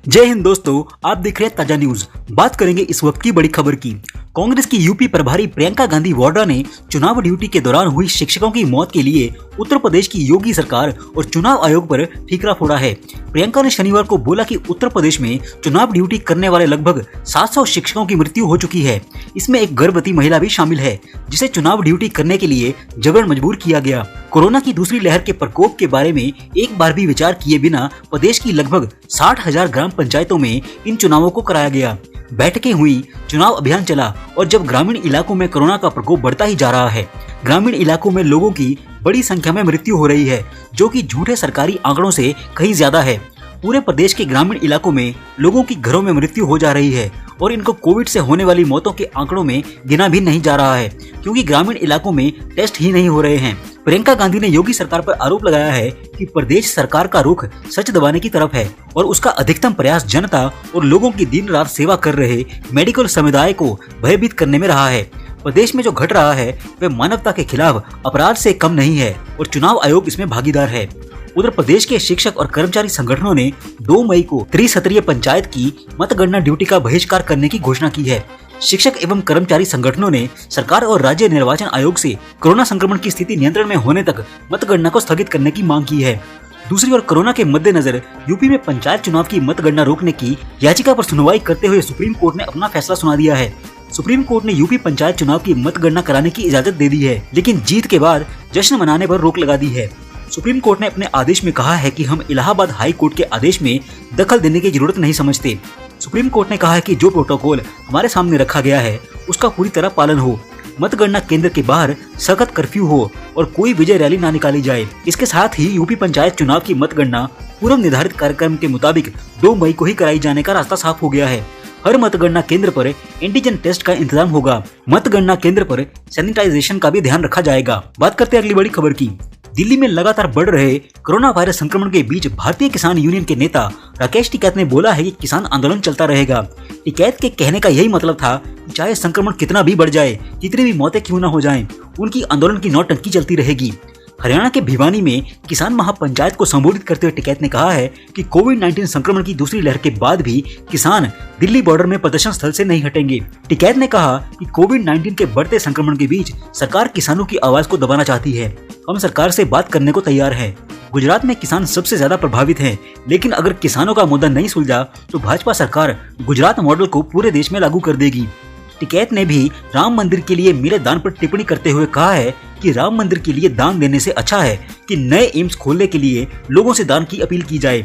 जय हिंद दोस्तों, आप देख रहे हैं ताजा न्यूज। बात करेंगे इस वक्त की बड़ी खबर की। कांग्रेस की यूपी प्रभारी प्रियंका गांधी वाड्रा ने चुनाव ड्यूटी के दौरान हुई शिक्षकों की मौत के लिए उत्तर प्रदेश की योगी सरकार और चुनाव आयोग पर ठीकरा फोड़ा है। प्रियंका ने शनिवार को बोला कि उत्तर प्रदेश में चुनाव ड्यूटी करने वाले लगभग 700 शिक्षकों की मृत्यु हो चुकी है। इसमें एक गर्भवती महिला भी शामिल है जिसे चुनाव ड्यूटी करने के लिए जबरन मजबूर किया गया। कोरोना की दूसरी लहर के प्रकोप के बारे में एक बार भी विचार किए बिना प्रदेश की लगभग 60,000 ग्राम पंचायतों में इन चुनावों को कराया गया। बैठकें हुई, चुनाव अभियान चला और जब ग्रामीण इलाकों में कोरोना का प्रकोप बढ़ता ही जा रहा है, ग्रामीण इलाकों में लोगों की बड़ी संख्या में मृत्यु हो रही है, जो कि झूठे सरकारी आंकड़ों से कहीं ज्यादा है। पूरे प्रदेश के ग्रामीण इलाकों में लोगों की घरों में मृत्यु हो जा रही है और इनको कोविड से होने वाली मौतों के आंकड़ों में गिना भी नहीं जा रहा है, क्योंकि ग्रामीण इलाकों में टेस्ट ही नहीं हो रहे हैं। प्रियंका गांधी ने योगी सरकार पर आरोप लगाया है कि प्रदेश सरकार का रुख सच दबाने की तरफ है और उसका अधिकतम प्रयास जनता और लोगों की दिन रात सेवा कर रहे मेडिकल समुदाय को भयभीत करने में रहा है। प्रदेश में जो घट रहा है वह मानवता के खिलाफ अपराध से कम नहीं है और चुनाव आयोग इसमें भागीदार है। उधर प्रदेश के शिक्षक और कर्मचारी संगठनों ने 2 मई को त्रिस्तरीय पंचायत की मतगणना ड्यूटी का बहिष्कार करने की घोषणा की है। शिक्षक एवं कर्मचारी संगठनों ने सरकार और राज्य निर्वाचन आयोग से कोरोना संक्रमण की स्थिति नियंत्रण में होने तक मतगणना को स्थगित करने की मांग की है। दूसरी ओर कोरोना के मद्देनजर यूपी में पंचायत चुनाव की मतगणना रोकने की याचिका पर सुनवाई करते हुए सुप्रीम कोर्ट ने अपना फैसला सुना दिया है। सुप्रीम कोर्ट ने यूपी पंचायत चुनाव की मतगणना कराने की इजाजत दे दी है, लेकिन जीत के बाद जश्न मनाने पर रोक लगा दी है। सुप्रीम कोर्ट ने अपने आदेश में कहा है कि हम इलाहाबाद हाई कोर्ट के आदेश में दखल देने की जरूरत नहीं समझते। सुप्रीम कोर्ट ने कहा है कि जो प्रोटोकॉल हमारे सामने रखा गया है उसका पूरी तरह पालन हो। मतगणना केंद्र के बाहर सख्त कर्फ्यू हो और कोई विजय रैली ना निकाली जाए। इसके साथ ही यूपी पंचायत चुनाव की मतगणना पूर्व निर्धारित कार्यक्रम के मुताबिक 2 मई को ही कराई जाने का रास्ता साफ हो गया है। हर मतगणना केंद्र पर एंटीजन टेस्ट का इंतजाम होगा। मतगणना केंद्र पर सैनिटाइजेशन का भी ध्यान रखा जाएगा। बात करते हैं अगली बड़ी खबर की। दिल्ली में लगातार बढ़ रहे कोरोना वायरस संक्रमण के बीच भारतीय किसान यूनियन के नेता राकेश टिकैत ने बोला है कि किसान आंदोलन चलता रहेगा। टिकैत के कहने का यही मतलब था कि चाहे संक्रमण कितना भी बढ़ जाए, कितनी भी मौतें क्यों न हो जाएं, उनकी आंदोलन की नौटंकी चलती रहेगी। हरियाणा के भिवानी में किसान महापंचायत को संबोधित करते हुए टिकैत ने कहा है कि कोविड-19 संक्रमण की दूसरी लहर के बाद भी किसान दिल्ली बॉर्डर में प्रदर्शन स्थल से नहीं हटेंगे। टिकैत ने कहा कि कोविड-19 के बढ़ते संक्रमण के बीच सरकार किसानों की आवाज को दबाना चाहती है। हम सरकार से बात करने को तैयार हैं। गुजरात में किसान सबसे ज्यादा प्रभावित हैं, लेकिन अगर किसानों का मुद्दा नहीं सुलझा तो भाजपा सरकार गुजरात मॉडल को पूरे देश में लागू कर देगी। टिकैत ने भी राम मंदिर के लिए मिले दान पर टिप्पणी करते हुए कहा है कि राम मंदिर के लिए दान देने से अच्छा है कि नए एम्स खोलने के लिए लोगों से दान की अपील की जाए।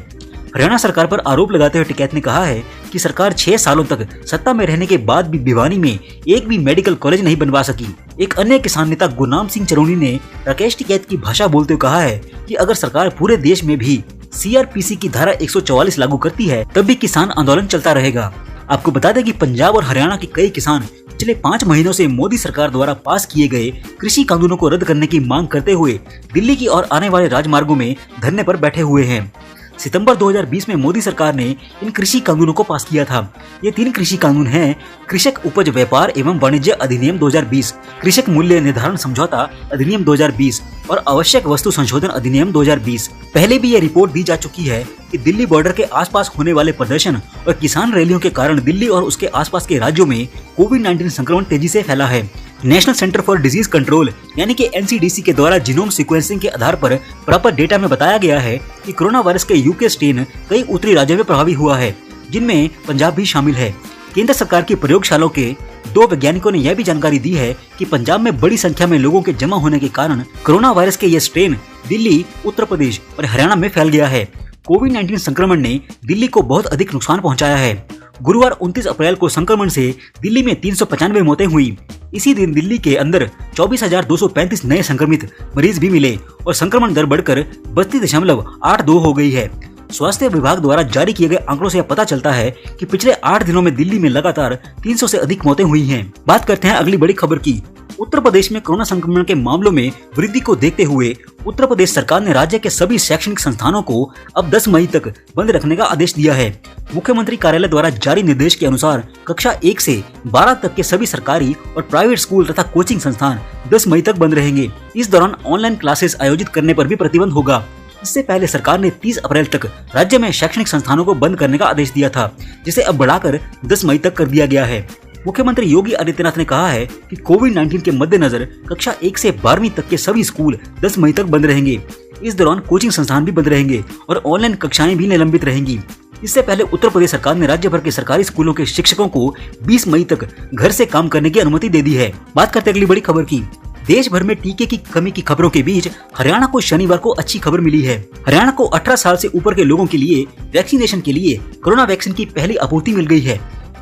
हरियाणा सरकार पर आरोप लगाते हुए टिकैत ने कहा है कि सरकार 6 सालों तक सत्ता में रहने के बाद भी भिवानी में एक भी मेडिकल कॉलेज नहीं बनवा सकी। एक अन्य किसान नेता गुरनाम सिंह चरोनी ने राकेश टिकैत की भाषा बोलते हुए कहा है कि अगर सरकार पूरे देश में भी CRPC की धारा 144 लागू करती है तब भी किसान आंदोलन चलता रहेगा। आपको बता दें कि पंजाब और हरियाणा के कई किसान पिछले 5 महीनों से मोदी सरकार द्वारा पास किए गए कृषि कानूनों को रद्द करने की मांग करते हुए दिल्ली की ओर आने वाले राजमार्गों में धरने पर बैठे हुए हैं। सितंबर 2020 में मोदी सरकार ने इन कृषि कानूनों को पास किया था। ये 3 कृषि कानून हैं: कृषक उपज व्यापार एवं वाणिज्य अधिनियम 2020, कृषक मूल्य निर्धारण समझौता अधिनियम 2020 और आवश्यक वस्तु संशोधन अधिनियम 2020। पहले भी ये रिपोर्ट दी जा चुकी है कि दिल्ली बॉर्डर के आसपास होने वाले प्रदर्शन और किसान रैलियों के कारण दिल्ली और उसके आसपास के राज्यों में कोविड-19 संक्रमण तेजी से फैला है। National centre for disease control यानी कि NCDC के द्वारा जीनोम सीक्वेंसिंग के आधार पर प्राप्त डेटा में बताया गया है कि कोरोना वायरस के UK स्ट्रेन कई उत्तरी राज्यों में प्रभावी हुआ है, जिनमें पंजाब भी शामिल है। केंद्र सरकार की प्रयोगशालाओं के 2 वैज्ञानिकों ने यह भी जानकारी दी है कि पंजाब में बड़ी संख्या में लोगों के जमा होने के कारण कोरोना वायरस के यह स्ट्रेन दिल्ली, उत्तर प्रदेश और हरियाणा में फैल गया है। कोविड-19 संक्रमण ने दिल्ली को बहुत अधिक नुकसान पहुंचाया है। गुरुवार 29 अप्रैल को संक्रमण से दिल्ली में 395 मौतें हुई। इसी दिन दिल्ली के अंदर 24,235 नए संक्रमित मरीज भी मिले और संक्रमण दर बढ़कर 32.82 हो गई है। स्वास्थ्य विभाग द्वारा जारी किए गए आंकड़ों से पता चलता है कि पिछले 8 दिनों में दिल्ली में लगातार 300 से अधिक मौतें हुई हैं। बात करते हैं अगली बड़ी खबर की। उत्तर प्रदेश में कोरोना संक्रमण के मामलों में वृद्धि को देखते हुए उत्तर प्रदेश सरकार ने राज्य के सभी शैक्षणिक संस्थानों को अब 10 मई तक बंद रखने का आदेश दिया है। मुख्यमंत्री कार्यालय द्वारा जारी निर्देश के अनुसार कक्षा 1 से 12 तक के सभी सरकारी और प्राइवेट स्कूल तथा कोचिंग संस्थान 10 मई तक बंद रहेंगे। इस दौरान ऑनलाइन क्लासेस आयोजित करने पर भी प्रतिबंध होगा। इससे पहले सरकार ने 30 अप्रैल तक राज्य में शैक्षणिक संस्थानों को बंद करने का आदेश दिया था, जिसे अब बढ़ाकर 10 मई तक कर दिया गया है। मुख्यमंत्री योगी आदित्यनाथ ने कहा है कि कोविड-19 के मद्देनजर कक्षा 1 से 12वीं तक के सभी स्कूल 10 मई तक बंद रहेंगे। इस दौरान कोचिंग संस्थान भी बंद रहेंगे और ऑनलाइन कक्षाएं भी निलंबित रहेंगी। इससे पहले उत्तर प्रदेश सरकार ने राज्य भर के सरकारी स्कूलों के शिक्षकों को 20 मई तक घर से काम करने की अनुमति दे दी है। बात करते हैं अगली बड़ी खबर की। देश भर में टीके की कमी की खबरों के बीच हरियाणा को शनिवार को अच्छी खबर मिली है। हरियाणा को 18 साल से ऊपर के लोगों के लिए वैक्सीनेशन के लिए कोरोना वैक्सीन की पहली आपूर्ति मिल गई है।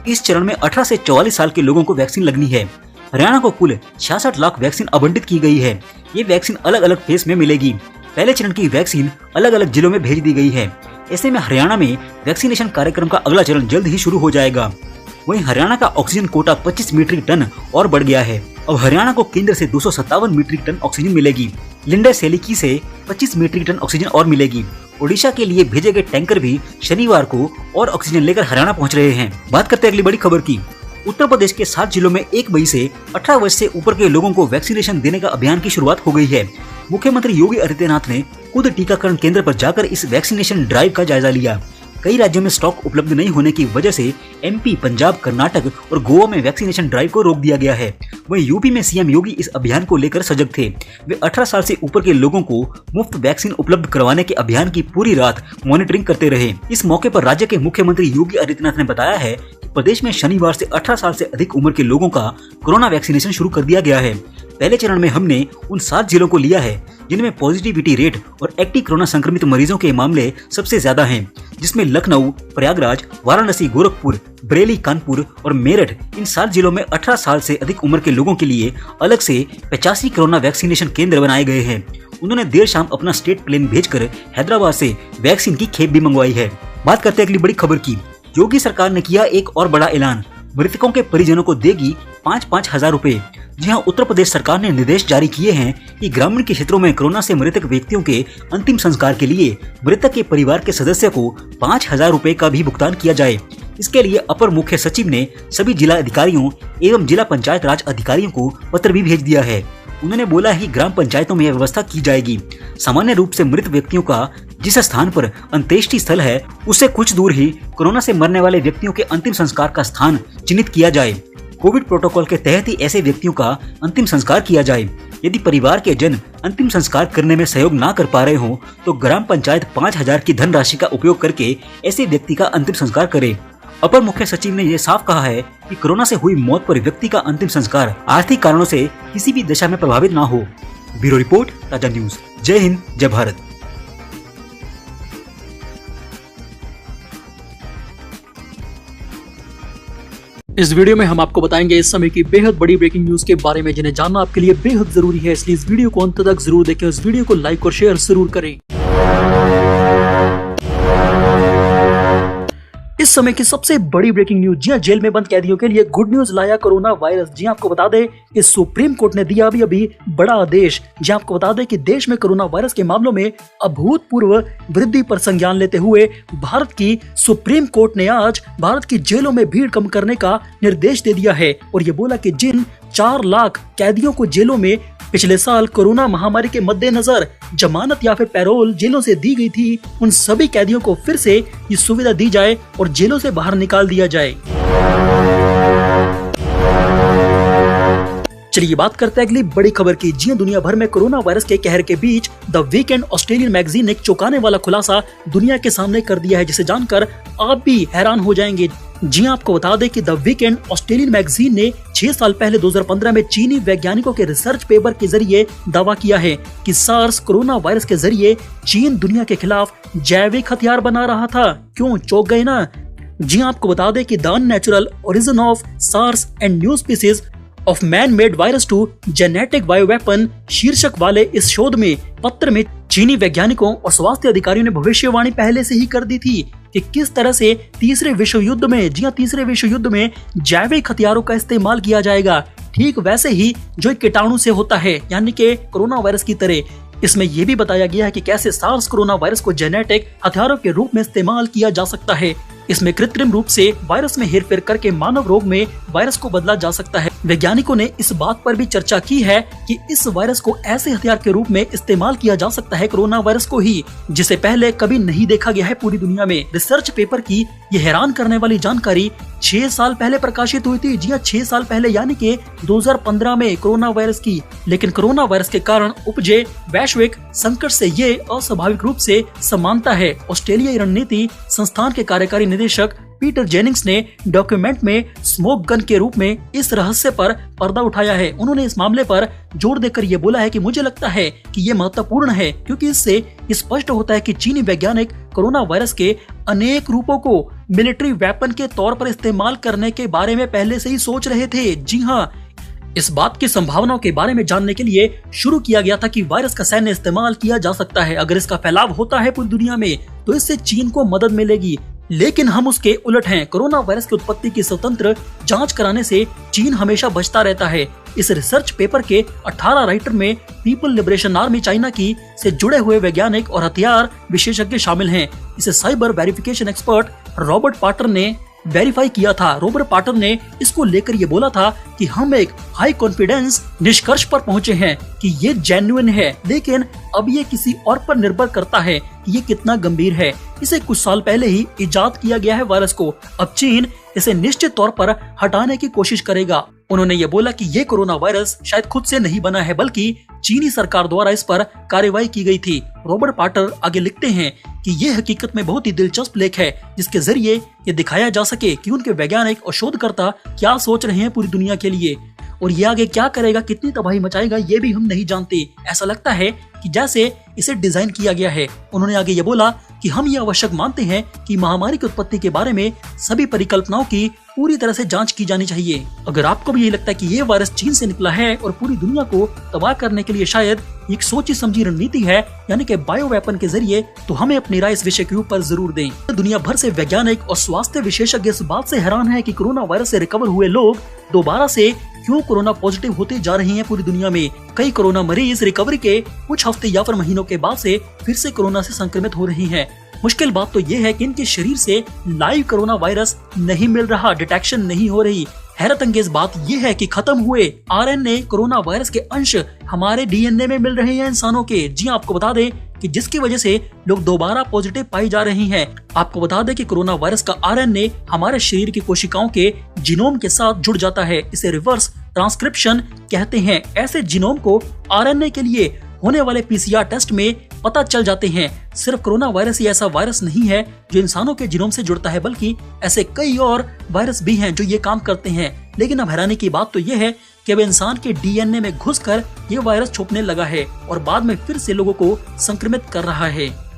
इस चरण में 18 से 44 साल के लोगों को वैक्सीन लगनी है। हरियाणा को कुल 66 लाख वैक्सीन आवंटित की गई है। ये वैक्सीन अलग अलग फेज में मिलेगी। पहले चरण की वैक्सीन अलग अलग जिलों में भेज दी गई है। ऐसे में हरियाणा में वैक्सीनेशन कार्यक्रम का अगला चरण जल्द ही शुरू हो जाएगा। वहीं हरियाणा का ऑक्सीजन कोटा 25 मीट्रिक टन और बढ़ गया है। अब हरियाणा को केंद्र से 257 मीट्रिक टन ऑक्सीजन मिलेगी। लिंडर सेलिकी से 25 मीट्रिक टन ऑक्सीजन और मिलेगी। ओडिशा के लिए भेजे गए टैंकर भी शनिवार को और ऑक्सीजन लेकर हरियाणा पहुंच रहे हैं। बात करते हैं अगली बड़ी खबर की। उत्तर प्रदेश के 7 जिलों में 1 मई से 18 वर्ष से ऊपर के लोगों को वैक्सीनेशन देने का अभियान की शुरुआत हो गई है। मुख्यमंत्री योगी आदित्यनाथ ने खुद टीकाकरण केंद्र पर जाकर इस वैक्सीनेशन ड्राइव का जायजा लिया। कई राज्यों में स्टॉक उपलब्ध नहीं होने की वजह से MP, पंजाब, कर्नाटक और गोवा में वैक्सीनेशन ड्राइव को रोक दिया गया है। वहीं यूपी में CM योगी इस अभियान को लेकर सजग थे। वे 18 साल से ऊपर के लोगों को मुफ्त वैक्सीन उपलब्ध करवाने के अभियान की पूरी रात मॉनिटरिंग करते रहे। इस मौके पर राज्य के मुख्यमंत्री योगी आदित्यनाथ ने बताया है कि प्रदेश में शनिवार से 18 साल से अधिक उम्र के लोगों का कोरोना वैक्सीनेशन शुरू कर दिया गया है। पहले चरण में हमने उन 7 जिलों को लिया है जिनमें पॉजिटिविटी रेट और एक्टिव कोरोना संक्रमित मरीजों के मामले सबसे ज्यादा हैं, जिसमें लखनऊ, प्रयागराज, वाराणसी, गोरखपुर, बरेली, कानपुर और मेरठ इन 7 जिलों में 18 साल से अधिक उम्र के लोगों के लिए अलग से 85 कोरोना वैक्सीनेशन केंद्र बनाए गए हैं। उन्होंने देर शाम अपना स्टेट प्लेन भेजकर हैदराबाद से वैक्सीन की खेप भी मंगवाई है। बात करते हैं अगली बड़ी खबर की। योगी सरकार ने किया एक और बड़ा ऐलान, मृतकों के परिजनों को देगी 5-5 हजार रुपए। जी हां, उत्तर प्रदेश सरकार ने निर्देश जारी किए हैं कि ग्रामीण के क्षेत्रों में कोरोना से मृतक व्यक्तियों के अंतिम संस्कार के लिए मृतक के परिवार के सदस्य को 5,000 रुपए का भी भुगतान किया जाए। इसके लिए अपर मुख्य सचिव ने सभी जिला अधिकारियों एवं जिला पंचायत राज अधिकारियों को पत्र भी भेज दिया है। उन्होंने बोला है कि ग्राम पंचायतों में यह व्यवस्था की जाएगी। सामान्य रूप से मृत व्यक्तियों का जिस स्थान पर अंत्येष्टि स्थल है उससे कुछ दूर ही कोरोना से मरने वाले व्यक्तियों के अंतिम संस्कार का स्थान चिन्हित किया जाए। कोविड प्रोटोकॉल के तहत ही ऐसे व्यक्तियों का अंतिम संस्कार किया जाए। यदि परिवार के जन अंतिम संस्कार करने में सहयोग न कर पा रहे हो तो ग्राम पंचायत 5,000 की धनराशि का उपयोग करके ऐसे व्यक्ति का अंतिम संस्कार करे। अपर मुख्य सचिव ने यह साफ कहा है कि कोरोना से हुई मौत पर व्यक्ति का अंतिम संस्कार आर्थिक कारणों से किसी भी दशा में प्रभावित ना हो। ब्यूरो रिपोर्ट, ताजा न्यूज। जय हिंद, जय भारत। इस वीडियो में हम आपको बताएंगे इस समय की बेहद बड़ी ब्रेकिंग न्यूज के बारे में, जिन्हें जानना आपके लिए बेहद जरूरी है। इसलिए इस वीडियो को अंत तक जरूर देखें। इस वीडियो को लाइक और शेयर जरूर करें। इस समय की सबसे बड़ी ब्रेकिंग न्यूज। जी हां, जेल में बंद कैदियों के लिए गुड न्यूज लाया कोरोना वायरस। जी हां, आपको बता दें कि सुप्रीम कोर्ट ने दिया अभी बड़ा आदेश। जी हां, आपको बता दें कि देश में कोरोना वायरस के मामलों में अभूतपूर्व वृद्धि पर संज्ञान लेते हुए भारत की सुप्रीम कोर्ट ने आज भारत की जेलों में भीड़ कम करने का निर्देश दे दिया है और ये बोला कि जिन 4 लाख कैदियों को जेलों में पिछले साल कोरोना महामारी के मद्देनजर जमानत या फिर पैरोल जेलों से दी गई थी, उन सभी कैदियों को फिर से ये सुविधा दी जाए और जेलों से बाहर निकाल दिया जाए। चलिए बात करते हैं अगली बड़ी खबर की। जी दुनिया भर में कोरोना वायरस के कहर के बीच द वीकेंड ऑस्ट्रेलियन मैगजीन ने एक चौंकाने वाला खुलासा दुनिया के सामने कर दिया है, जिसे जानकर आप भी हैरान हो जाएंगे। जी आपको बता दें कि द वीकेंड ऑस्ट्रेलियन मैगजीन ने 6 साल पहले 2015 में चीनी वैज्ञानिकों के रिसर्च पेपर के जरिए दावा किया है कि सार्स कोरोना वायरस के जरिए चीन दुनिया के खिलाफ जैविक हथियार बना रहा था। क्यों चौंक गए ना? जी आपको बता दें कि the unnatural origin of SARS and new species of man made virus to genetic bioweapon शीर्षक वाले इस शोध में पत्र में चीनी वैज्ञानिकों और स्वास्थ्य अधिकारियों ने भविष्यवाणी पहले से ही कर दी थी कि किस तरह से तीसरे विश्व युद्ध में, जी हां, तीसरे विश्व युद्ध में जैविक हथियारों का इस्तेमाल किया जाएगा, ठीक वैसे ही जो कीटाणु से होता है, यानी कि कोरोना वायरस की तरह। इसमें यह भी बताया गया है कि कैसे सार्स कोरोना वायरस को जेनेटिक हथियारों के रूप में इस्तेमाल किया जा सकता है। इसमें कृत्रिम रूप से वायरस में हेरफेर करके मानव रोग में वायरस को बदला जा सकता है। वैज्ञानिकों ने इस बात पर भी चर्चा की है कि इस वायरस को ऐसे हथियार के रूप में इस्तेमाल किया जा सकता है, कोरोना वायरस को ही, जिसे पहले कभी नहीं देखा गया है पूरी दुनिया में। रिसर्च पेपर की ये हैरान करने वाली जानकारी 6 साल पहले प्रकाशित हुई थी। जी हां, 6 साल पहले, यानी कि 2015 में कोरोना वायरस की। लेकिन कोरोना वायरस के कारण उपजे वैश्विक संकट से ये अस्वाभाविक रूप से समानता है। ऑस्ट्रेलियाई रणनीति संस्थान के कार्यकारी निदेशक पीटर जेनिंग्स ने डॉक्यूमेंट में स्मोक गन के रूप में इस रहस्य पर पर्दा उठाया है। उन्होंने इस मामले पर जोर देकर ये बोला है कि मुझे लगता है कि ये महत्वपूर्ण है क्योंकि इससे स्पष्ट होता है कि चीनी वैज्ञानिक कोरोना वायरस के अनेक रूपों को मिलिट्री वेपन के तौर पर इस्तेमाल करने के बारे में पहले से ही सोच रहे थे। जी हाँ, इस बात की संभावनाओं के बारे में जानने के लिए शुरू किया गया था कि वायरस का सैन्य इस्तेमाल किया जा सकता है। अगर इसका फैलाव होता है पूरी दुनिया में तो इससे चीन को मदद मिलेगी, लेकिन हम उसके उलट हैं। कोरोना वायरस की उत्पत्ति की स्वतंत्र जांच कराने से चीन हमेशा बचता रहता है। इस रिसर्च पेपर के 18 राइटर में पीपल लिबरेशन आर्मी चाइना की से जुड़े हुए वैज्ञानिक और हथियार विशेषज्ञ शामिल हैं। इसे साइबर वेरिफिकेशन एक्सपर्ट रॉबर्ट पाटर ने वेरीफाई किया था। रॉबर्ट पाटर ने इसको लेकर ये बोला था कि हम एक हाई कॉन्फिडेंस निष्कर्ष पर पहुंचे हैं कि ये जेन्युइन है, लेकिन अब ये किसी और पर निर्भर करता है कि ये कितना गंभीर है। इसे कुछ साल पहले ही इजाद किया गया है वायरस को। अब चीन इसे निश्चित तौर पर हटाने की कोशिश करेगा। उन्होंने ये बोला कि ये कोरोना वायरस शायद खुद से नहीं बना है, बल्कि चीनी सरकार द्वारा इस पर कार्रवाई की गई थी। रॉबर्ट पाटर आगे लिखते हैं कि ये हकीकत में बहुत ही दिलचस्प लेख है जिसके जरिए ये दिखाया जा सके कि उनके वैज्ञानिक और शोधकर्ता क्या सोच रहे हैं पूरी दुनिया के लिए। और ये आगे क्या करेगा, कितनी तबाही मचाएगा, ये भी हम नहीं जानते। ऐसा लगता है कि जैसे इसे डिजाइन किया गया है। उन्होंने आगे ये बोला कि हम ये आवश्यक मानते हैं कि महामारी की उत्पत्ति के बारे में सभी परिकल्पनाओं की पूरी तरह से जांच की जानी चाहिए। अगर आपको भी ये लगता है कि ये वायरस चीन से निकला है और पूरी दुनिया को तबाह करने के लिए शायद एक सोची समझी रणनीति है, यानी कि बायो वेपन के जरिए, तो हमें अपनी राय इस विषय के ऊपर जरूर दें। दुनिया भर से वैज्ञानिक और स्वास्थ्य विशेषज्ञ इस बात से हैरान है कि कोरोना वायरस से रिकवर हुए लोग दोबारा से क्यों कोरोना पॉजिटिव होते जा रहे हैं पूरी दुनिया में। कई कोरोना मरीज रिकवरी के कुछ हफ्ते या फिर महीनों के बाद से फिर से कोरोना से संक्रमित हो रहे हैं। मुश्किल बात तो ये है कि इनके शरीर से लाइव कोरोना वायरस नहीं मिल रहा, डिटेक्शन नहीं हो रही। हैरत अंगेज बात यह है कि खत्म हुए आरएनए कोरोना वायरस के अंश हमारे डीएनए में मिल रहे हैं इंसानों के। जी आपको बता दें कि जिसकी वजह से लोग दोबारा पॉजिटिव पाई जा रही हैं। आपको बता दें कि कोरोना वायरस का आरएनए हमारे शरीर की कोशिकाओं के जीनोम के साथ जुड़ जाता है। इसे रिवर्स ट्रांसक्रिप्शन कहते हैं। ऐसे जीनोम को आरएनए के लिए होने वाले पीसीआर टेस्ट में पता चल जाते हैं। सिर्फ कोरोना वायरस ही ऐसा वायरस नहीं है जो इंसानों के जीनोम से जुड़ता है, बल्कि ऐसे कई और वायरस भी हैं जो ये काम करते हैं। लेकिन अब हैरानी की बात तो ये है कि अब इंसान के डीएनए में घुसकर ये वायरस छुपने लगा है और बाद में फिर से लोगों को संक्रमित कर रहा है।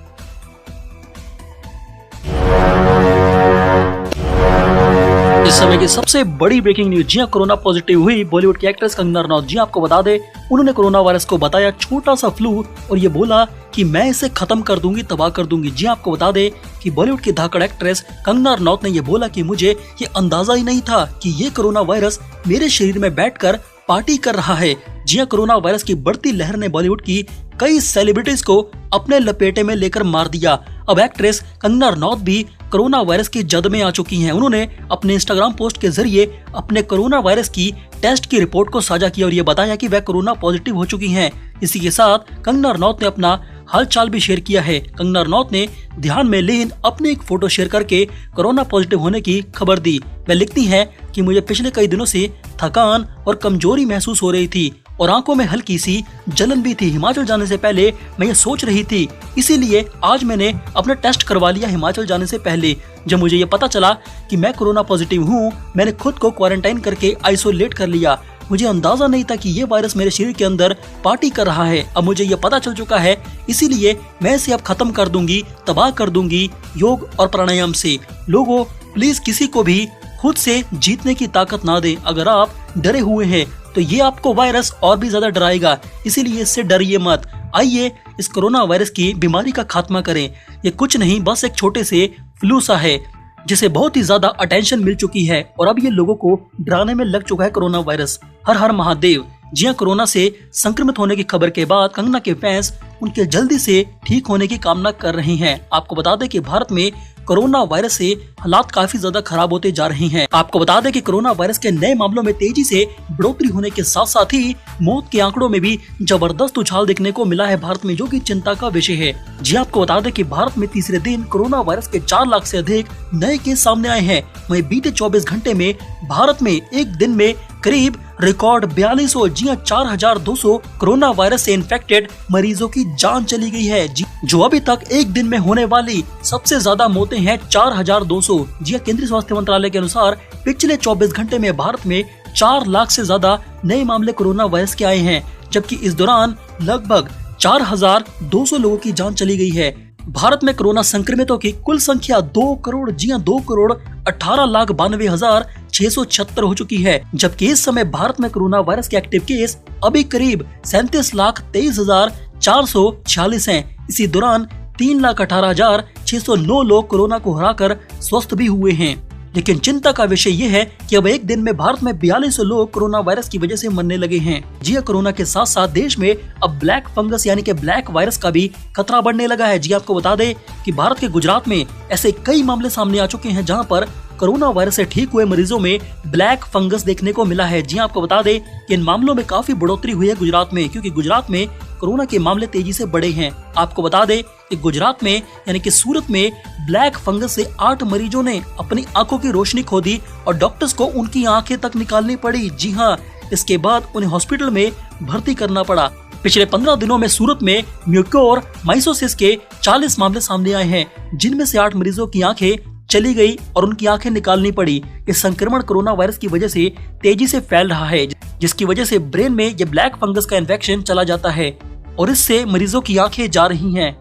इस समय की सबसे बड़ी ब्रेकिंग न्यूज, जी कोरोना पॉजिटिव हुई बॉलीवुड की एक्ट्रेस कंगना रनौत। जी आपको बता दें, उन्होंने कोरोना वायरस को बताया छोटा सा फ्लू और ये बोला कि मैं इसे खत्म कर दूंगी, तबाह कर दूंगी। जी आपको बता दें कि बॉलीवुड की धाकड़ एक्ट्रेस कंगना रनौत ने ये बोला कि मुझे ये अंदाजा ही नहीं था कि ये कोरोना वायरस मेरे शरीर में बैठकर पार्टी कर रहा है। जी हाँ, कोरोना वायरस की बढ़ती लहर ने बॉलीवुड की कई सेलिब्रिटीज को अपने लपेटे में लेकर मार दिया। अब एक्ट्रेस कंगना रनौत भी कोरोना वायरस की जद में आ चुकी हैं। उन्होंने अपने इंस्टाग्राम पोस्ट के जरिए अपने कोरोना वायरस की टेस्ट की रिपोर्ट को साझा किया और ये बताया कि वह कोरोना पॉजिटिव हो चुकी हैं। इसी के साथ कंगना रनौत ने अपना हालचाल भी शेयर किया है। कंगना रनौत ने ध्यान में लीन अपनी एक फोटो शेयर करके कोरोना पॉजिटिव होने की खबर दी। वह लिखती हैं कि मुझे पिछले कई दिनों से थकान और कमजोरी महसूस हो रही थी और आंखों में हल्की सी जलन भी थी। हिमाचल जाने से पहले मैं ये सोच रही थी, इसीलिए आज मैंने अपना टेस्ट करवा लिया हिमाचल जाने से पहले। जब मुझे ये पता चला कि मैं कोरोना पॉजिटिव हूँ, मैंने खुद को क्वारंटाइन करके आइसोलेट कर लिया। मुझे अंदाजा नहीं था कि ये वायरस मेरे शरीर के अंदर पार्टी कर रहा है। अब मुझे ये पता चल चुका है, इसीलिए मैं इसे अब खत्म कर दूंगी, तबाह कर दूंगी योग और प्राणायाम से। लोगों, प्लीज किसी को भी खुद से जीतने की ताकत ना दें। अगर आप डरे हुए हैं तो ये आपको वायरस और भी ज्यादा डराएगा, इसीलिए इससे डरिए मत। आइए इस कोरोना वायरस की बीमारी का खात्मा करें। ये कुछ नहीं, बस एक छोटे से फ्लू सा है जिसे बहुत ही ज्यादा अटेंशन मिल चुकी है और अब ये लोगों को डराने में लग चुका है कोरोना वायरस। हर हर महादेव। जी हां, कोरोना से संक्रमित होने की खबर के बाद कंगना के फैंस उनके जल्दी से ठीक होने की कामना कर रहे हैं। आपको बता दें कि भारत में कोरोना वायरस से हालात काफी ज्यादा खराब होते जा रहे हैं। आपको बता दें कि कोरोना वायरस के नए मामलों में तेजी से बढ़ोतरी होने के साथ साथ ही मौत के आंकड़ों में भी जबरदस्त उछाल देखने को मिला है भारत में, जो कि चिंता का विषय है। जी आपको बता दें कि भारत में तीसरे दिन कोरोना वायरस के 4 लाख से अधिक नए केस सामने आए हैं। वहीं बीते 24 घंटे में भारत में एक दिन में करीब रिकॉर्ड 4200 जी 4200 कोरोना वायरस से इन्फेक्टेड मरीजों की जान चली गई है। जो अभी तक एक दिन में होने वाली सबसे ज्यादा मौतें हैं 4200। जी केंद्रीय स्वास्थ्य मंत्रालय के अनुसार पिछले 24 घंटे में भारत में 4 लाख से ज्यादा नए मामले कोरोना वायरस के आए हैं, जबकि इस दौरान लगभग 4200 लोगों की जान चली गई है। भारत में कोरोना संक्रमितों की कुल संख्या 2 करोड़ 18,92,676 हो चुकी है, जबकि इस समय भारत में कोरोना वायरस के एक्टिव केस अभी करीब 37,23,446 हैं। इसी दौरान 3,18,609 लोग कोरोना को हराकर स्वस्थ भी हुए हैं। लेकिन चिंता का विषय ये है कि अब एक दिन में भारत में 4200 लोग कोरोना वायरस की वजह से मरने लगे हैं। जी कोरोना के साथ साथ देश में अब ब्लैक फंगस यानी कि ब्लैक वायरस का भी खतरा बढ़ने लगा है। जी आपको बता दें कि भारत के गुजरात में ऐसे कई मामले सामने आ चुके हैं जहां पर कोरोना वायरस से ठीक हुए मरीजों में ब्लैक फंगस देखने को मिला है। जी आपको बता दें कि इन मामलों में काफी बढ़ोतरी हुई है गुजरात में, क्योंकि गुजरात में कोरोना के मामले तेजी से बढ़े हैं। आपको बता दें कि गुजरात में यानी कि सूरत में ब्लैक फंगस से 8 मरीजों ने अपनी आंखों की रोशनी खो दी और डॉक्टर्स को उनकी आंखें तक निकालनी पड़ी। जी हाँ, इसके बाद उन्हें हॉस्पिटल में भर्ती करना पड़ा। पिछले 15 दिनों में सूरत में म्यूकोर माइकोसिस के 40 मामले सामने आए हैं, जिनमें से 8 मरीजों की आंखें चली गई और उनकी आंखें निकालनी पड़ी। इस संक्रमण कोरोना वायरस की वजह से तेजी से फैल रहा है, जिसकी वजह से ब्रेन में ये ब्लैक फंगस का इन्फेक्शन चला जाता है और इससे मरीजों की आंखें जा रही हैं।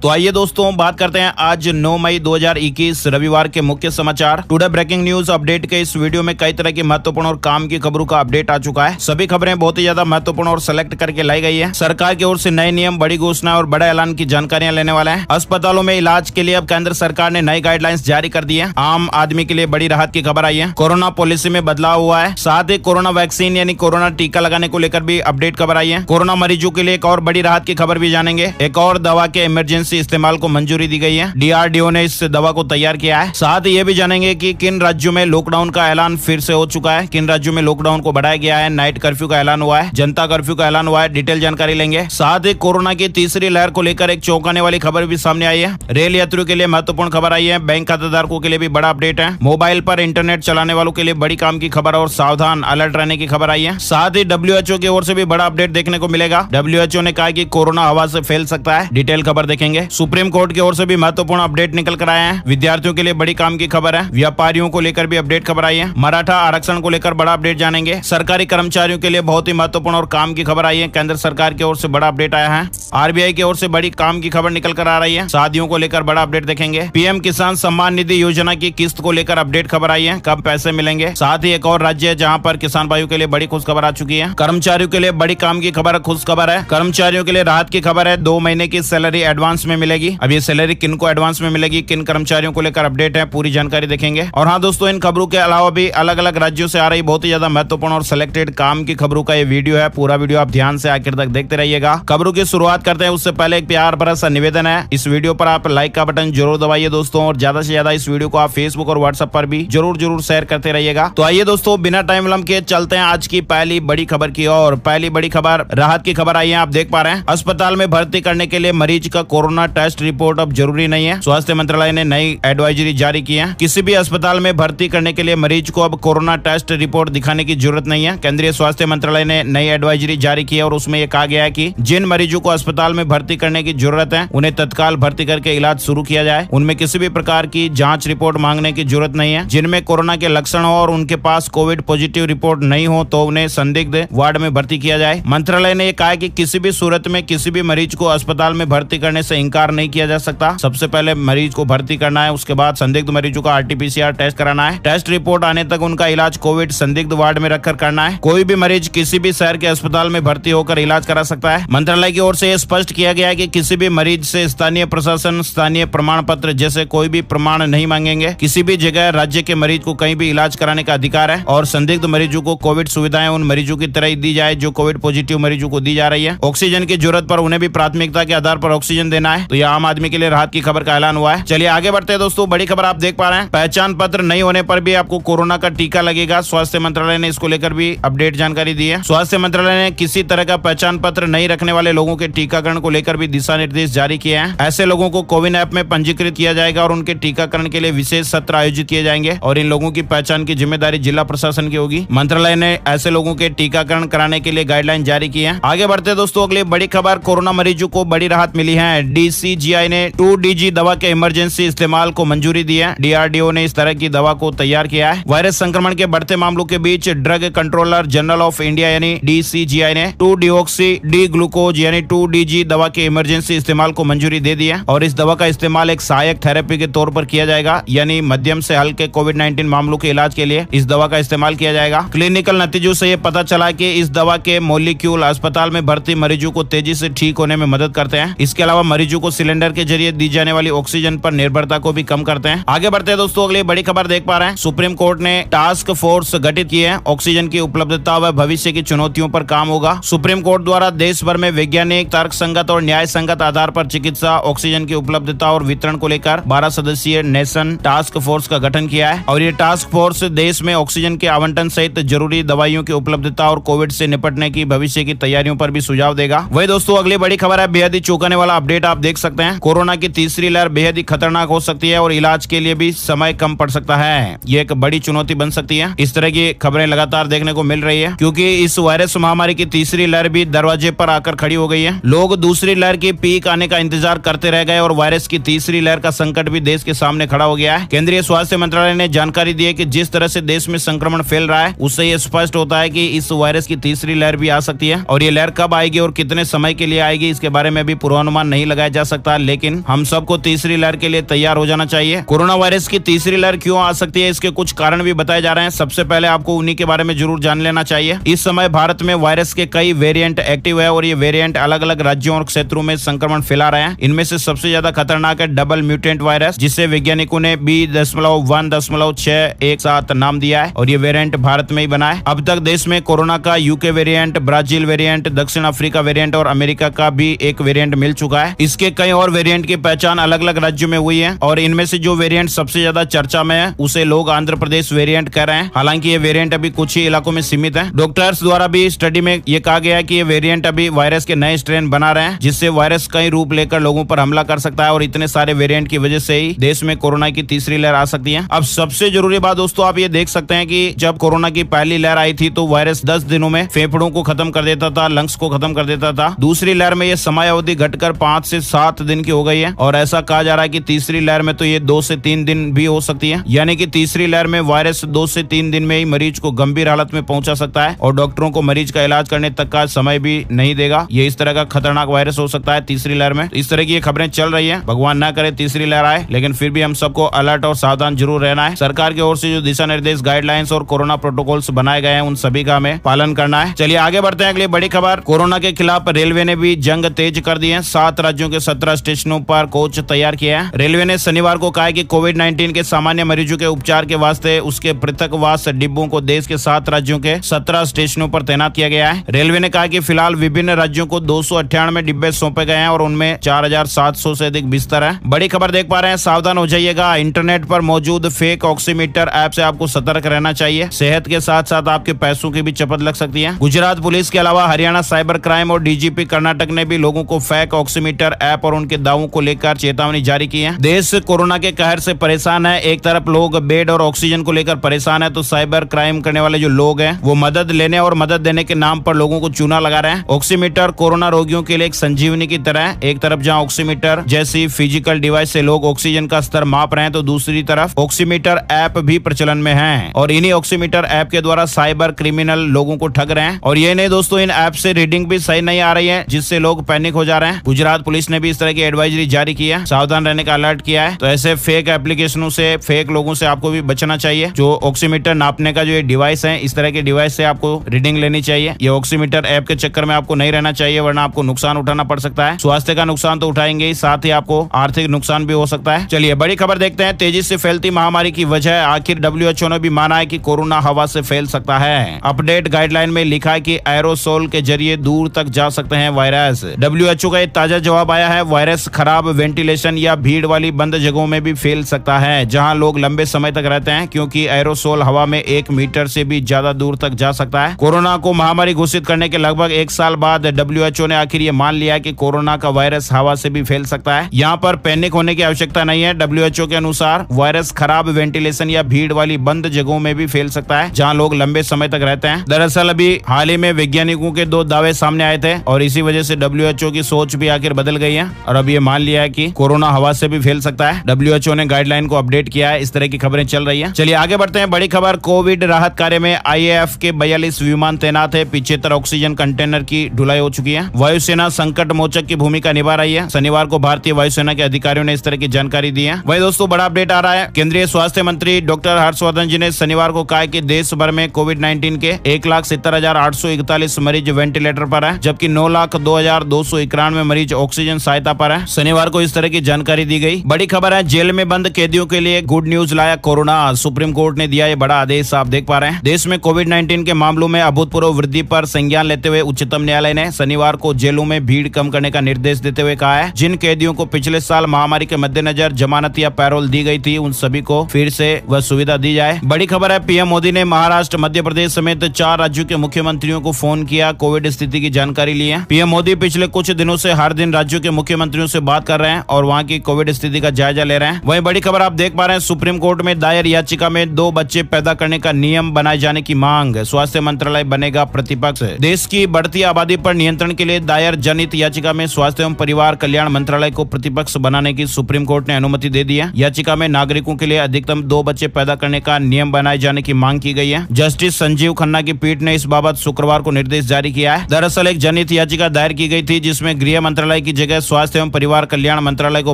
तो आइए दोस्तों बात करते हैं आज 9 मई 2021 रविवार के मुख्य समाचार। टुडे ब्रेकिंग न्यूज अपडेट के इस वीडियो में कई तरह की महत्वपूर्ण और काम की खबरों का अपडेट आ चुका है। सभी खबरें बहुत ही ज्यादा महत्वपूर्ण और सेलेक्ट करके लाई गई है। सरकार की ओर से नए नियम, बड़ी घोषणा और बड़े ऐलान की जानकारियां लेने वाले हैं। अस्पतालों में इलाज के लिए अब केंद्र सरकार ने नई गाइडलाइंस जारी कर दी है। आम आदमी के लिए बड़ी राहत की खबर आई है। कोरोना पॉलिसी में बदलाव हुआ है। साथ ही कोरोना वैक्सीन यानी कोरोना टीका लगाने को लेकर भी अपडेट खबर आई है। कोरोना मरीजों के लिए एक और बड़ी राहत की खबर भी जानेंगे। एक और दवा के इमरजेंसी इस्तेमाल को मंजूरी दी गई है। DRDO ने इस दवा को तैयार किया है। साथ ही ये भी जानेंगे कि किन राज्यों में लॉकडाउन का ऐलान फिर से हो चुका है, किन राज्यों में लॉकडाउन को बढ़ाया गया है, नाइट कर्फ्यू का ऐलान हुआ है, जनता कर्फ्यू का ऐलान हुआ है। डिटेल जानकारी लेंगे। साथ ही कोरोना की तीसरी लहर को लेकर एक चौंकाने वाली खबर भी सामने आई है। रेल यात्रियों के लिए महत्वपूर्ण खबर आई है। बैंक खातेदारों के लिए भी बड़ा अपडेट है। मोबाइल पर इंटरनेट चलाने वालों के लिए बड़ी काम की खबर और सावधान अलर्ट रहने की खबर आई है। साथ ही WHO की ओर से भी बड़ा अपडेट देखने को मिलेगा। WHO ने कहा कि कोरोना हवा से फैल सकता है। डिटेल खबर देखेंगे। सुप्रीम कोर्ट की ओर से भी महत्वपूर्ण अपडेट निकल कर आए हैं। विद्यार्थियों के लिए बड़ी काम की खबर है। व्यापारियों को लेकर भी अपडेट खबर आई है। मराठा आरक्षण को लेकर बड़ा अपडेट जानेंगे। सरकारी कर्मचारियों के लिए बहुत ही महत्वपूर्ण और काम की खबर आई है। केंद्र सरकार की ओर से बड़ा अपडेट आया है। RBI की ओर से बड़ी काम की खबर निकल कर आ रही है। शादियों को लेकर बड़ा अपडेट देखेंगे। PM किसान सम्मान निधि योजना की किस्त को लेकर अपडेट खबर आई है, कब पैसे मिलेंगे। साथ ही एक और राज्य है जहां पर किसान भाइयों के लिए बड़ी खुश खबर आ चुकी है। कर्मचारियों के लिए बड़ी काम की खबर, खुश खबर है। कर्मचारियों के लिए राहत की खबर है। 2 महीने की सैलरी एडवांस में मिलेगी। अब ये सैलरी किन को एडवांस में मिलेगी, किन कर्मचारियों को लेकर अपडेट है, पूरी जानकारी देखेंगे। और हाँ दोस्तों, इन खबरों के अलावा भी अलग अलग राज्यों से आ रही बहुत ही ज्यादा महत्वपूर्ण और सिलेक्टेड काम की खबरों का ये वीडियो है। पूरा वीडियो आप ध्यान से आखिर तक देखते रहिएगा। खबरों की शुरुआत करते हैं उससे पहले एक प्यार भरा सा निवेदन है, इस वीडियो पर आप लाइक का बटन जरूर दबाइए दोस्तों, और ज्यादा से ज्यादा इस वीडियो को आप फेसबुक और व्हाट्सएप पर भी जरूर शेयर करते रहिएगा। तो आइए दोस्तों, बिना टाइम विलंब के चलते हैं आज की पहली बड़ी खबर की ओर। पहली बड़ी खबर राहत की खबर आई है, आप देख पा रहे हैं। अस्पताल में भर्ती करने के लिए मरीज का कोरोना टेस्ट रिपोर्ट अब जरूरी नहीं है। स्वास्थ्य मंत्रालय ने नई एडवाइजरी जारी की है। किसी भी अस्पताल में भर्ती करने के लिए मरीज को अब कोरोना टेस्ट रिपोर्ट दिखाने की जरूरत नहीं है। केंद्रीय स्वास्थ्य मंत्रालय ने नई एडवाइजरी जारी की है और उसमें यह कहा गया है कि जिन मरीजों को अस्पताल में भर्ती करने की जरूरत है उन्हें तत्काल भर्ती करके इलाज शुरू किया जाए। उनमें किसी भी प्रकार की जांच रिपोर्ट मांगने की जरूरत नहीं है। जिनमें कोरोना के लक्षण हो और उनके पास कोविड पॉजिटिव रिपोर्ट नहीं हो तो उन्हें संदिग्ध वार्ड में भर्ती किया जाए। मंत्रालय ने यह कहा है कि किसी भी सूरत में किसी भी मरीज को अस्पताल में भर्ती करने से इंकार नहीं किया जा सकता। सबसे पहले मरीज को भर्ती करना है, उसके बाद संदिग्ध मरीजों का RT-PCR टेस्ट कराना है। टेस्ट रिपोर्ट आने तक उनका इलाज कोविड संदिग्ध वार्ड में रखकर करना है। कोई भी मरीज किसी भी शहर के अस्पताल में भर्ती होकर इलाज करा सकता है। मंत्रालय की ओर से यह स्पष्ट किया गया है कि किसी भी मरीज से स्थानीय प्रशासन स्थानीय प्रमाण पत्र जैसे कोई भी प्रमाण नहीं मांगेंगे। किसी भी जगह राज्य के मरीज को कहीं भी इलाज कराने का अधिकार है और संदिग्ध मरीजों को कोविड सुविधाएं उन मरीजों की तरह ही दी जाए जो कोविड पॉजिटिव मरीजों को दी जा रही है। ऑक्सीजन की जरूरत पर उन्हें भी प्राथमिकता के आधार पर ऑक्सीजन देना है। तो यह आम आदमी के लिए राहत की खबर का ऐलान हुआ है। चलिए आगे बढ़ते हैं दोस्तों। बड़ी खबर आप देख पा रहे हैं, पहचान पत्र नहीं होने पर भी आपको कोरोना का टीका लगेगा। स्वास्थ्य मंत्रालय ने इसको लेकर भी अपडेट जानकारी दी है। स्वास्थ्य मंत्रालय ने किसी तरह का पहचान पत्र नहीं रखने वाले लोगों के टीकाकरण को लेकर भी दिशा निर्देश जारी किए हैं। ऐसे लोगों को कोविन ऐप में पंजीकृत किया जाएगा और उनके टीकाकरण के लिए विशेष सत्र आयोजित किए जाएंगे और इन लोगों की पहचान की जिम्मेदारी जिला प्रशासन की होगी। मंत्रालय ने ऐसे लोगों के टीकाकरण कराने के लिए गाइडलाइन जारी की है। आगे बढ़ते दोस्तों, अगली बड़ी खबर, कोरोना मरीजों को बड़ी राहत मिली है। DCGI ने 2DG दवा के इमरजेंसी इस्तेमाल को मंजूरी दी है। DRDO ने इस तरह की दवा को तैयार किया है। वायरस संक्रमण के बढ़ते मामलों के बीच drug controller general of India यानी DCGI ने 2-deoxy D ग्लूकोज यानी 2DG दवा के इमरजेंसी इस्तेमाल को मंजूरी दे दी है और इस दवा का इस्तेमाल एक सहायक थेरेपी के तौर पर किया जाएगा, यानी मध्यम से हल्के कोविड-19 मामलों के इलाज के लिए इस दवा का इस्तेमाल किया जाएगा। क्लिनिकल नतीजों से ये पता चला कि इस दवा के मॉलिक्यूल अस्पताल में भर्ती मरीजों को तेजी से ठीक होने में मदद करते हैं। इसके अलावा मरीजों को सिलेंडर के जरिए दी जाने वाली ऑक्सीजन पर निर्भरता को भी कम करते हैं। आगे बढ़ते हैं दोस्तों, अगली बड़ी खबर देख पा रहे हैं। सुप्रीम कोर्ट ने टास्क फोर्स गठित की है। ऑक्सीजन की उपलब्धता व भविष्य की चुनौतियों पर काम होगा। सुप्रीम कोर्ट द्वारा देश भर में वैज्ञानिक, तर्कसंगत और न्याय संगत आधार पर चिकित्सा ऑक्सीजन की उपलब्धता और वितरण को लेकर 12 सदस्यीय नेशन टास्क फोर्स का गठन किया है और ये टास्क फोर्स देश में ऑक्सीजन के आवंटन सहित जरूरी दवाइयों की उपलब्धता और कोविड से निपटने की भविष्य की तैयारियों पर भी सुझाव देगा। वही दोस्तों, अगली बड़ी खबर है, बेहद ही चौंकाने वाला अपडेट आप देख सकते हैं कोरोना की तीसरी लहर बेहद ही खतरनाक हो सकती है और इलाज के लिए भी समय कम पड़ सकता है। ये एक बड़ी चुनौती बन सकती है। इस तरह की खबरें लगातार देखने को मिल रही है क्योंकि इस वायरस महामारी की तीसरी लहर भी दरवाजे पर आकर खड़ी हो गई है। लोग दूसरी लहर की पीक आने का इंतजार करते रह गए और वायरस की तीसरी लहर का संकट भी देश के सामने खड़ा हो गया है। केंद्रीय स्वास्थ्य मंत्रालय ने जानकारी दी है कि जिस तरह से देश में संक्रमण फैल रहा है उससे ये स्पष्ट होता है कि इस वायरस की तीसरी लहर भी आ सकती है और ये लहर कब आएगी और कितने समय के लिए आएगी इसके बारे में भी पूर्वानुमान नहीं लगाया जा सकता, लेकिन हम सबको तीसरी लहर के लिए तैयार हो जाना चाहिए। कोरोना वायरस की तीसरी लहर क्यों आ सकती है इसके कुछ कारण भी बताए जा रहे हैं। सबसे पहले आपको उन्हीं के बारे में जरूर जान लेना चाहिए। इस समय भारत में वायरस के कई वेरिएंट एक्टिव है और ये वेरिएंट अलग अलग राज्यों और क्षेत्रों में संक्रमण फैला रहे हैं। इनमें से सबसे ज्यादा खतरनाक है डबल म्यूटेंट वायरस, जिसे वैज्ञानिकों ने B.1.617 नाम दिया है और ये वेरिएंट भारत में ही बना है। अब तक देश में कोरोना का यूके वेरिएंट, ब्राजील वेरिएंट, दक्षिण अफ्रीका वेरिएंट और अमेरिका का भी एक वेरिएंट मिल चुका है। इसके कई और वेरिएंट की पहचान अलग अलग राज्यों में हुई है और इनमें से जो वेरिएंट सबसे ज्यादा चर्चा में है उसे लोग आंध्र प्रदेश वेरिएंट कह रहे हैं। हालांकि ये वेरिएंट अभी कुछ ही इलाकों में सीमित है। डॉक्टर्स द्वारा भी स्टडी में ये कहा गया है कि ये वेरिएंट अभी वायरस के नए स्ट्रेन बना रहे हैं, जिससे वायरस कई रूप लेकर लोगों पर हमला कर सकता है और इतने सारे वेरिएंट की वजह से ही देश में कोरोना की तीसरी लहर आ सकती है। अब सबसे जरूरी बात दोस्तों, आप ये देख सकते हैं कि जब कोरोना की पहली लहर आई थी तो वायरस 10 दिनों में फेफड़ों को खत्म कर देता था, लंग्स को खत्म कर देता था। दूसरी लहर में ये समय अवधि घटकर 5 से 7 दिन की हो गई है और ऐसा कहा जा रहा है कि तीसरी लहर में तो ये 2 से 3 दिन भी हो सकती है। यानी कि तीसरी लहर में वायरस 2 से 3 दिन में ही मरीज को गंभीर हालत में पहुंचा सकता है और डॉक्टरों को मरीज का इलाज करने तक का समय भी नहीं देगा। ये इस तरह का खतरनाक वायरस हो सकता है तीसरी लहर में। इस तरह की ये खबरें चल रही है। भगवान ना करे तीसरी लहर आए, लेकिन फिर भी हम सबको अलर्ट और सावधान जरूर रहना है। सरकार की ओर से जो दिशा निर्देश, गाइडलाइंस और कोरोना प्रोटोकॉल्स बनाए गए हैं उन सभी का हमें पालन करना है। चलिए आगे बढ़ते हैं। अगली बड़ी खबर, कोरोना के खिलाफ रेलवे ने भी जंग तेज कर दी है। 7 राज्यों के 17 स्टेशनों पर कोच तैयार किया है। रेलवे ने शनिवार को कहा है कि कोविड-19 के सामान्य मरीजों के उपचार के वास्ते उसके पृथकवास डिब्बों को देश के 7 राज्यों के 17 स्टेशनों पर तैनात किया गया है। रेलवे ने कहा कि फिलहाल विभिन्न राज्यों को 298 डिब्बे सौंपे गए हैं और उनमें 4700 से अधिक बिस्तर है। बड़ी खबर देख पा रहे हैं, सावधान हो जाइएगा। इंटरनेट पर मौजूद फेक ऑक्सीमीटर ऐप से आपको सतर्क रहना चाहिए। सेहत के साथ साथ आपके पैसों की भी चपत लग सकती है। गुजरात पुलिस के अलावा हरियाणा साइबर क्राइम और डीजीपी कर्नाटक ने भी लोगों को फेक ऑक्सीमीटर ऐप और उनके दावों को लेकर चेतावनी जारी की है। देश कोरोना के कहर से परेशान है। एक तरफ लोग बेड और ऑक्सीजन को लेकर परेशान है तो साइबर क्राइम करने वाले जो लोग हैं वो मदद लेने और मदद देने के नाम पर लोगों को चूना लगा रहे हैं। ऑक्सीमीटर कोरोना रोगियों के लिए एक संजीवनी की तरह है। एक तरफ जहां ऑक्सीमीटर जैसी फिजिकल डिवाइस से लोग ऑक्सीजन का स्तर माप रहे हैं तो दूसरी तरफ ऑक्सीमीटर ऐप भी प्रचलन में है और इन्हीं ऑक्सीमीटर ऐप के द्वारा साइबर क्रिमिनल लोगों को ठग रहे हैं। और ये नहीं दोस्तों, इन ऐप से रीडिंग भी सही नहीं आ रही है जिससे लोग पैनिक हो जा रहे हैं। गुजरात पुलिस ने भी इस तरह की एडवाइजरी जारी की है, सावधान रहने का अलर्ट किया है। तो ऐसे फेक एप्लीकेशनों से, फेक लोगों से आपको भी बचना चाहिए। जो ऑक्सीमीटर नापने का जो ये डिवाइस है, इस तरह के डिवाइस से आपको रीडिंग लेनी चाहिए। ये ऑक्सीमीटर ऐप के चक्कर में आपको नहीं रहना चाहिए, वरना आपको नुकसान उठाना पड़ सकता है। स्वास्थ्य का नुकसान तो उठाएंगे ही, साथ ही आपको आर्थिक नुकसान भी हो सकता है। चलिए बड़ी खबर देखते हैं। तेजी से फैलती महामारी की वजह, आखिर WHO ने भी माना है कि कोरोना हवा से फैल सकता है। अपडेट गाइडलाइन में लिखा है कि एरोसोल के जरिए दूर तक जा सकते हैं वायरस। WHO का एक ताजा जवाब आया है, वायरस खराब वेंटिलेशन या भीड़ वाली बंद जगहों में भी फैल सकता है जहां लोग लंबे समय तक रहते हैं, क्योंकि एरोसोल हवा में 1 मीटर से भी ज्यादा दूर तक जा सकता है। कोरोना को महामारी घोषित करने के लगभग 1 साल बाद WHO ने आखिर ये मान लिया कि कोरोना का वायरस हवा से भी फैल सकता है। यहाँ पर पैनिक होने की आवश्यकता नहीं है। WHO के अनुसार वायरस खराब वेंटिलेशन या भीड़ वाली बंद जगहों में भी फैल सकता है जहाँ लोग लंबे समय तक रहते हैं। दरअसल अभी हाल ही में वैज्ञानिकों के 2 दावे सामने आए थे और इसी वजह से WHO की सोच भी आखिर बदल गई है और अब ये मान लिया है कि कोरोना हवा से भी फैल सकता है। WHO ने गाइडलाइन को अपडेट किया है। इस तरह की खबरें चल रही है। चलिए आगे बढ़ते हैं। बड़ी खबर, कोविड राहत कार्य में IAF के 42 विमान तैनात है। 75 ऑक्सीजन कंटेनर की ढुलाई हो चुकी है। वायुसेना संकट मोचक की भूमिका निभा रही है। शनिवार को भारतीय वायुसेना के अधिकारियों ने इस तरह की जानकारी दी है। वही दोस्तों बड़ा अपडेट आ रहा है। केंद्रीय स्वास्थ्य मंत्री डॉक्टर हर्षवर्धन जी ने शनिवार को कहा कि देश भर में कोविड-19 के 1,70,841 मरीज वेंटिलेटर पर है, जबकि 9,02,291 मरीज ऑक्सीजन सहायता पर है। शनिवार को इस तरह की जानकारी दी गई। बड़ी खबर है, जेल में बंद कैदियों के लिए गुड न्यूज लाया कोरोना। सुप्रीम कोर्ट ने दिया ये बड़ा आदेश। आप देख पा रहे हैं, देश में कोविड-19 के मामलों में अभूतपूर्व वृद्धि पर संज्ञान लेते हुए उच्चतम न्यायालय ने शनिवार को जेलों में भीड़ कम करने का निर्देश देते हुए कहा है, जिन कैदियों को पिछले साल महामारी के मद्देनजर जमानत या पैरोल दी गई थी, उन सभी को फिर से वह सुविधा दी जाए। बड़ी खबर है, पीएम मोदी ने महाराष्ट्र, मध्य प्रदेश समेत 4 राज्यों के मुख्यमंत्रियों को फोन किया, कोविड स्थिति की जानकारी ली है। पीएम मोदी पिछले कुछ दिनों से हर दिन राज्यों के मुख्यमंत्रियों से बात कर रहे हैं और वहां की कोविड स्थिति का जायजा ले रहे हैं। वहीं बड़ी खबर आप देख पा रहे हैं, सुप्रीम कोर्ट में दायर याचिका में 2 बच्चे पैदा करने का नियम बनाए जाने की मांग। स्वास्थ्य मंत्रालय बनेगा प्रतिपक्ष। देश की बढ़ती आबादी पर नियंत्रण के लिए दायर जनहित याचिका में स्वास्थ्य एवं परिवार कल्याण मंत्रालय को प्रतिपक्ष बनाने की सुप्रीम कोर्ट ने अनुमति दे दी है। याचिका में नागरिकों के लिए अधिकतम 2 बच्चे पैदा करने का नियम बनाए जाने की मांग की गई है। जस्टिस संजीव खन्ना की पीठ ने इस बाबत शुक्रवार को निर्देश जारी किया है। दरअसल एक जनहित याचिका दायर की गई थी जिसमें गृह मंत्रालय की जगह स्वास्थ्य एवं परिवार कल्याण मंत्रालय को